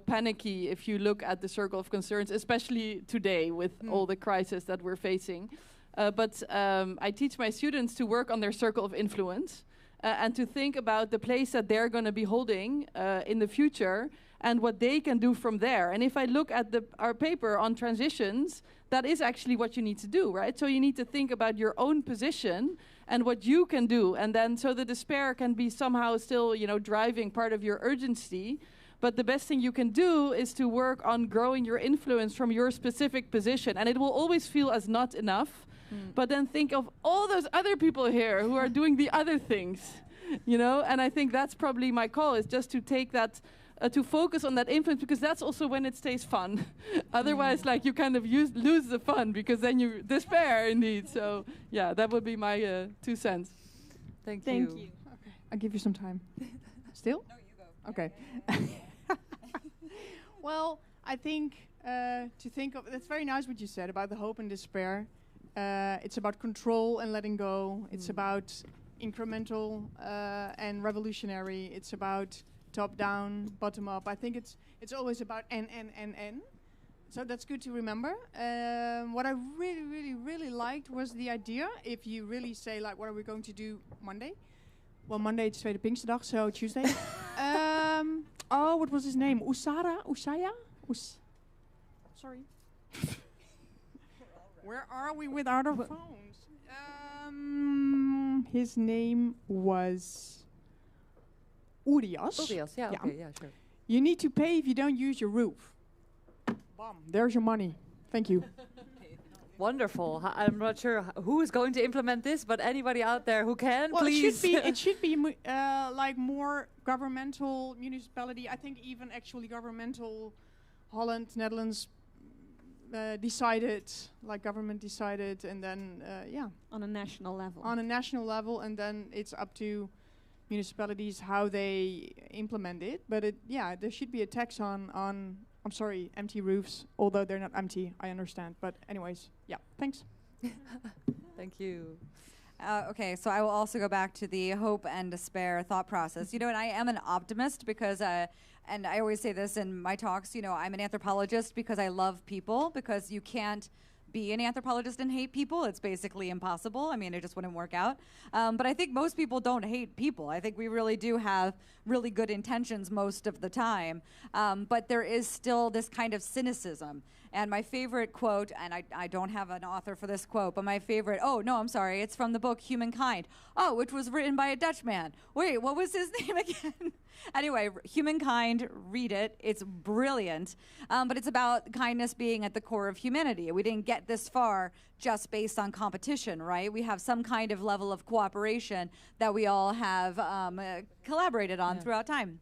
D: panicky if you look at the circle of concerns, especially today with all the crises that we're facing. But I teach my students to work on their circle of influence and to think about the place that they're going to be holding in the future and what they can do from there. And if I look at our paper on transitions, that is actually what you need to do, right? So you need to think about your own position and what you can do. And then so the despair can be somehow still, driving part of your urgency. But the best thing you can do is to work on growing your influence from your specific position. And it will always feel as not enough. But then think of all those other people here who are doing the other things, And I think that's probably my call, is just to take that, to focus on that influence, because that's also when it stays fun. Otherwise, you kind of lose the fun, because then you despair indeed. So, yeah, that would be my 2 cents.
A: Thank you.
F: Okay, I'll give you some time. Still?
B: No, you go.
F: Okay. Well, I think to think of, that's very nice what you said about the hope and despair. It's about control and letting go. It's about incremental and revolutionary. It's about top down, bottom up. I think it's always about and. So that's good to remember. What I really liked was the idea, if you really say, what are we going to do Monday? Well, Monday it's Tweede Pinksterdag, so Tuesday. What was his name? Usaya? Sorry. Where are we with our phones? His name was Uriel.
C: Uriel, yeah, okay, yeah, sure.
F: You need to pay if you don't use your roof. Bam, there's your money. Thank you.
C: Wonderful. I'm not sure who is going to implement this, but anybody out there who can, please.
F: It should be more governmental municipality. I think even actually governmental Holland, Netherlands decided, government decided, and then
A: on a national level.
F: On a national level, and then it's up to municipalities how they implement it. But there should be a tax on I'm sorry, empty roofs, although they're not empty, I understand. But anyways, yeah, thanks.
C: Thank you.
B: Okay, so I will also go back to the hope and despair thought process. And I am an optimist because, and I always say this in my talks, I'm an anthropologist because I love people, because you can't be an anthropologist and hate people. It's basically impossible. It just wouldn't work out. But I think most people don't hate people. I think we really do have really good intentions most of the time. But there is still this kind of cynicism. And my favorite quote, and I don't have an author for this quote, but my favorite, it's from the book Humankind. Oh, which was written by a Dutch man. Wait, what was his name again? Anyway, Humankind, read it. It's brilliant. But it's about kindness being at the core of humanity. We didn't get this far just based on competition, right? We have some kind of level of cooperation that we all have collaborated on throughout time.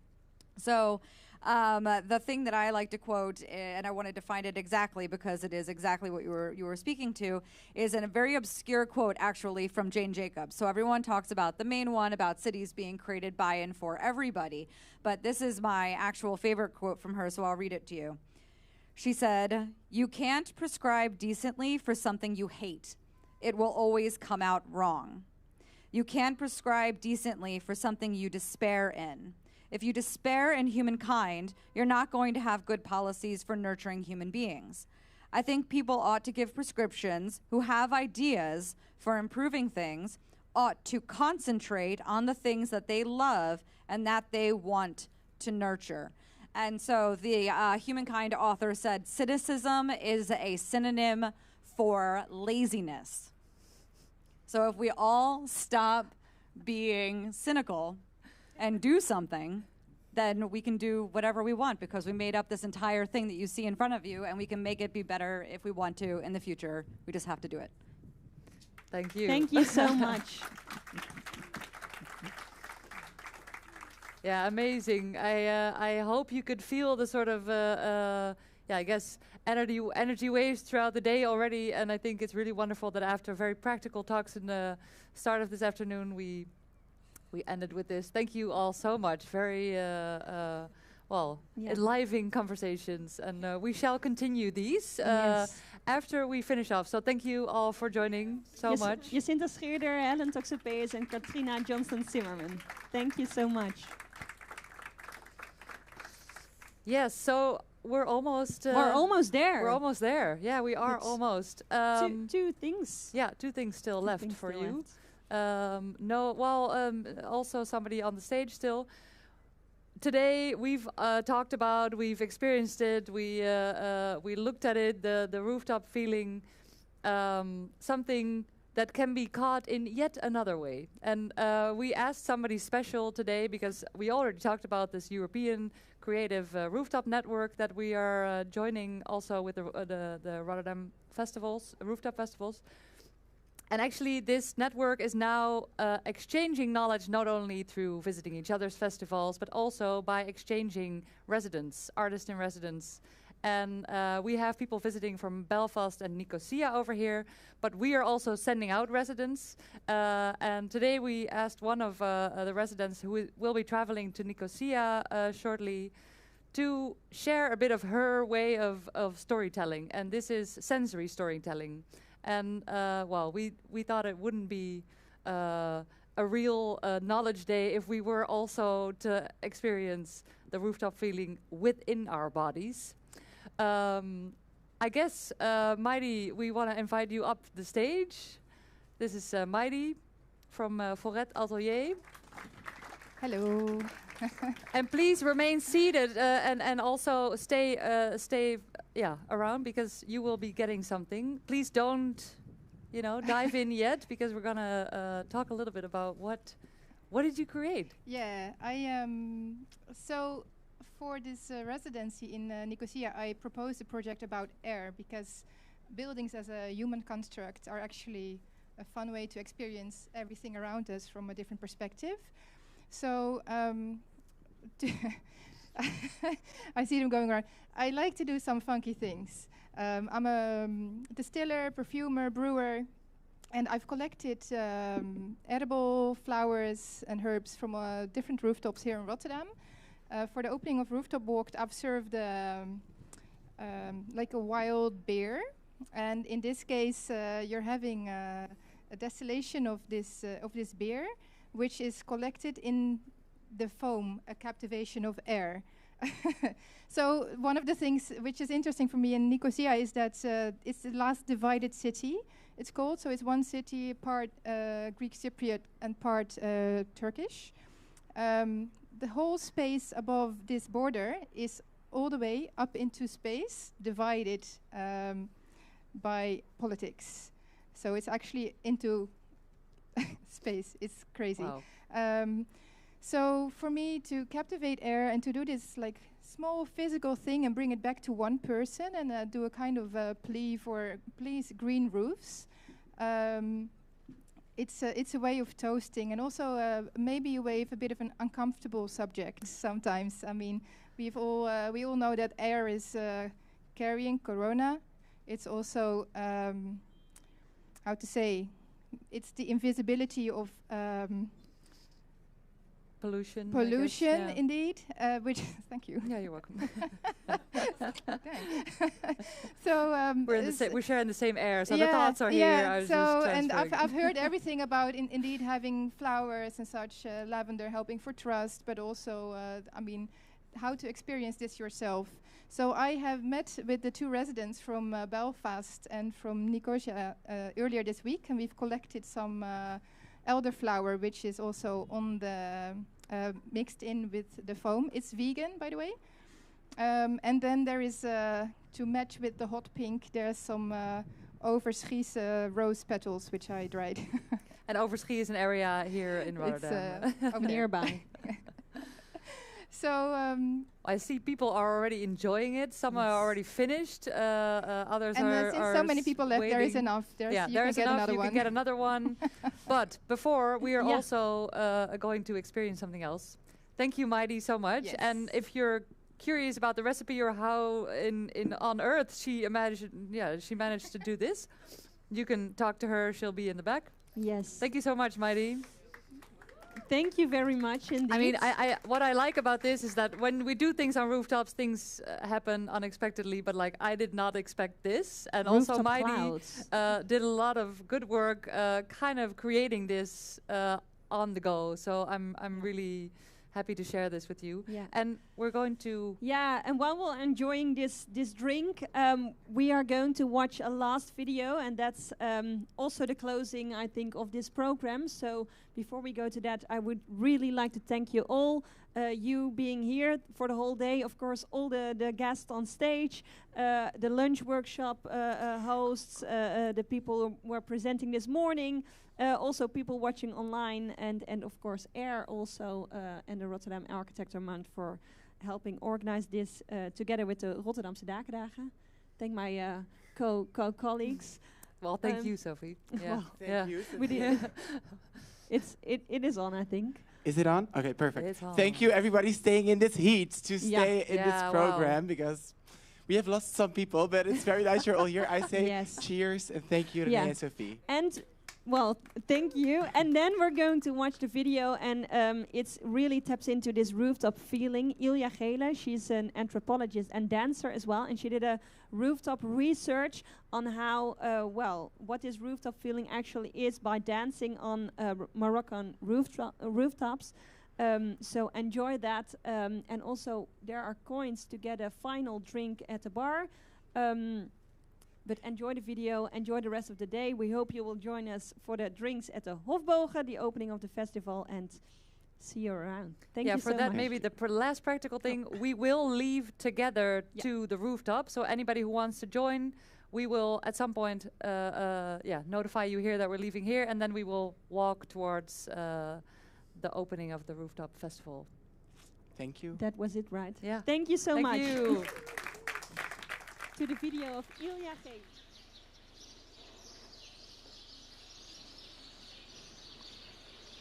B: So the thing that I like to quote, and I wanted to find it exactly because it is exactly what you were speaking to, is in a very obscure quote actually from Jane Jacobs. So everyone talks about the main one about cities being created by and for everybody. But this is my actual favorite quote from her, so I'll read it to you. She said, "You can't prescribe decently for something you hate. It will always come out wrong. You can't prescribe decently for something you despair in. If you despair in humankind, you're not going to have good policies for nurturing human beings. I think people ought to give prescriptions who have ideas for improving things, ought to concentrate on the things that they love and that they want to nurture." And so the Humankind author said, cynicism is a synonym for laziness. So if we all stop being cynical and do something, then we can do whatever we want, because we made up this entire thing that you see in front of you, and we can make it be better if we want to in the future. We just have to do it.
C: Thank you.
A: Thank you so much.
C: Yeah, amazing. I hope you could feel the sort of I guess energy waves throughout the day already, and I think it's really wonderful that after very practical talks in the start of this afternoon, we ended with this. Thank you all so much. Very enlivening conversations, and we shall continue these after we finish off. So thank you all for joining so much.
A: Jacinta Scheerder, Helen Toxopeus, and Katrina Johnston-Zimmerman. Thank you so much.
C: Yes, so we're almost there.
A: We're
C: almost there. Yeah, we are almost.
A: Two things.
C: Yeah, two things still left for you. Also somebody on the stage still. Today we've talked about, we've experienced it, we looked at it, the rooftop feeling, something that can be caught in yet another way. And we asked somebody special today, because we already talked about this European creative rooftop network that we are joining also with the Rotterdam festivals, rooftop festivals. And actually, this network is now exchanging knowledge not only through visiting each other's festivals, but also by exchanging residents, artists in residence. And we have people visiting from Belfast and Nicosia over here, but we are also sending out residents. And today we asked one of the residents who will be traveling to Nicosia shortly to share a bit of her way of storytelling. And this is sensory storytelling. And we thought it wouldn't be a real knowledge day if we were also to experience the rooftop feeling within our bodies. I guess, Mighty, we want to invite you up the stage. This is Mighty from Forêt Atelier.
I: Hello.
C: And please remain seated and also stay around, because you will be getting something. Please don't, dive in yet, because we're gonna talk a little bit about what did you create?
I: Yeah, so for this residency in Nicosia, I proposed a project about air, because buildings as a human construct are actually a fun way to experience everything around us from a different perspective. So I see them going around. I like to do some funky things. I'm a distiller, perfumer, brewer, and I've collected edible flowers and herbs from different rooftops here in Rotterdam. For the opening of Rooftop Walk, I've served like a wild beer, and in this case, you're having a distillation of this beer, which is collected in the foam, a captivation of air. So one of the things which is interesting for me in Nicosia is that it's the last divided city, it's called. So it's one city, part Greek Cypriot and part Turkish. The whole space above this border is all the way up into space, divided by politics. So it's actually into space. It's crazy.
C: Wow.
I: So for me to captivate air and to do this like small physical thing and bring it back to one person and do a kind of plea for please green roofs, it's a way of toasting, and also maybe a way of a bit of an uncomfortable subject sometimes. I mean, we all know that air is carrying corona. It's also how to say, it's the invisibility of
C: pollution,
I: pollution, indeed. Which thank you.
C: Yeah, you're welcome.
I: So
C: we're sharing the same air, so the thoughts are here.
I: Yeah. So and I've heard everything about indeed having flowers and such, lavender helping for trust, but also I mean, how to experience this yourself. So I have met with the two residents from Belfast and from Nicosia earlier this week, and we've collected some elderflower, which is also on the mixed in with the foam. It's vegan, by the way. And then there is, to match with the hot pink, there's some Overschie's rose petals, which I dried.
C: And Overschie is an area here in Rotterdam.
I: It's over
A: nearby.
I: So
C: I see people are already enjoying it. Some are already finished. Others
I: and
C: are.
I: Since so many people left, there is
C: waiting.
I: enough.
C: There is
I: you
C: enough. You can get another one. But before we are
A: Yeah.
C: also going to experience something else. Thank you, Maidi, so much.
I: Yes.
C: And if you're curious about the recipe or how on Earth she managed to do this, you can talk to her. She'll be in the back.
A: Yes.
C: Thank you so much, Maidi.
A: Thank you very much indeed.
C: I mean, what I like about this is that when we do things on rooftops, things happen unexpectedly. But like, I did not expect this, and also
A: Rooftop
C: Maidi
A: clouds.
C: did a lot of good work, kind of creating this on the go. So I'm really happy to share this with you.
A: Yeah.
C: And we're going to.
A: Yeah, and while we're enjoying this drink, we are going to watch a last video, and that's also the closing, I think, of this program. So before we go to that, I would really like to thank you all, you being here for the whole day, of course, all the guests on stage, the lunch workshop hosts, the people who were presenting this morning, also people watching online, and of course AIR also, and the Rotterdam Architecture Month for helping organize this together with the Rotterdamse Dakendagen. Thank my co-colleagues.
C: Well, thank you, Sophie. Yeah.
A: Well,
C: Thank
N: you,
A: we did. It is on, I think.
N: Is it on? Okay, perfect.
C: It's on.
N: Thank you, everybody, staying in this heat to
A: Yeah.
N: stay in this
C: Yeah,
N: program because we have lost some people, but it's very nice you're all here. I say
A: Yes.
N: cheers and thank you, Renee
A: Yeah.
N: and Sophie.
A: And well, thank you. And then we're going to watch the video, and it's really taps into this rooftop feeling. Ilja Gele, she's an anthropologist and dancer as well, and she did a rooftop research on how, what this rooftop feeling actually is by dancing on Moroccan rooftops. So enjoy that. And also, there are coins to get a final drink at the bar. But enjoy the video, enjoy the rest of the day. We hope you will join us for the drinks at the Hofbogen, the opening of the festival, and see you around. Thank you so much.
C: For that, maybe the last practical thing, we will leave together to the rooftop. So anybody who wants to join, we will at some point notify you here that we're leaving here, and then we will walk towards the opening of the rooftop festival.
N: Thank you.
A: That was it, right?
C: Yeah.
A: Thank you so much.
C: Thank you.
A: To the video of Ilja Gele.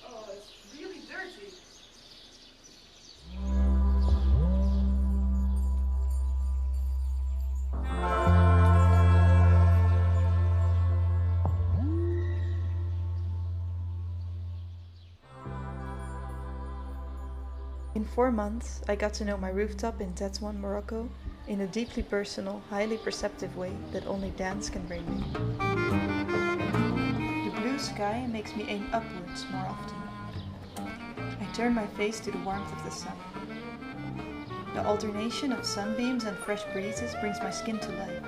D: Oh, it's really dirty.
J: In 4 months, I got to know my rooftop in Tétouan, Morocco, in a deeply personal, highly perceptive way that only dance can bring me. The blue sky makes me aim upwards more often. I turn my face to the warmth of the sun. The alternation of sunbeams and fresh breezes brings my skin to life,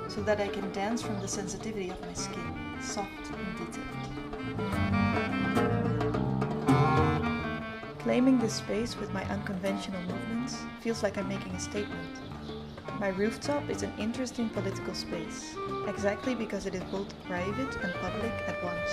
J: so that I can dance from the sensitivity of my skin, soft and detailed. Claiming this space with my unconventional movements feels like I'm making a statement. My rooftop is an interesting political space, exactly because it is both private and public at once.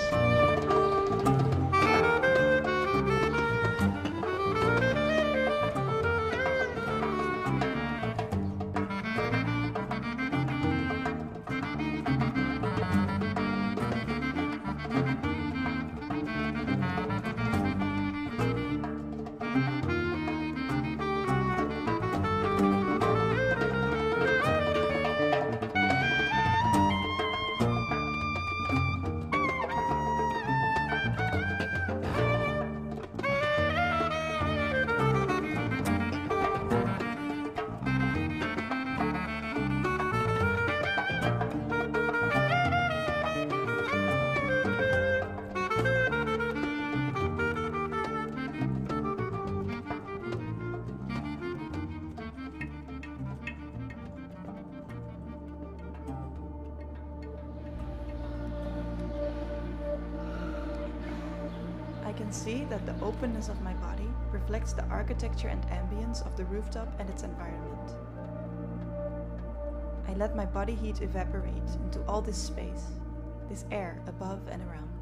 J: I can see that the openness of my body reflects the architecture and ambience of the rooftop and its environment. I let my body heat evaporate into all this space, this air above and around.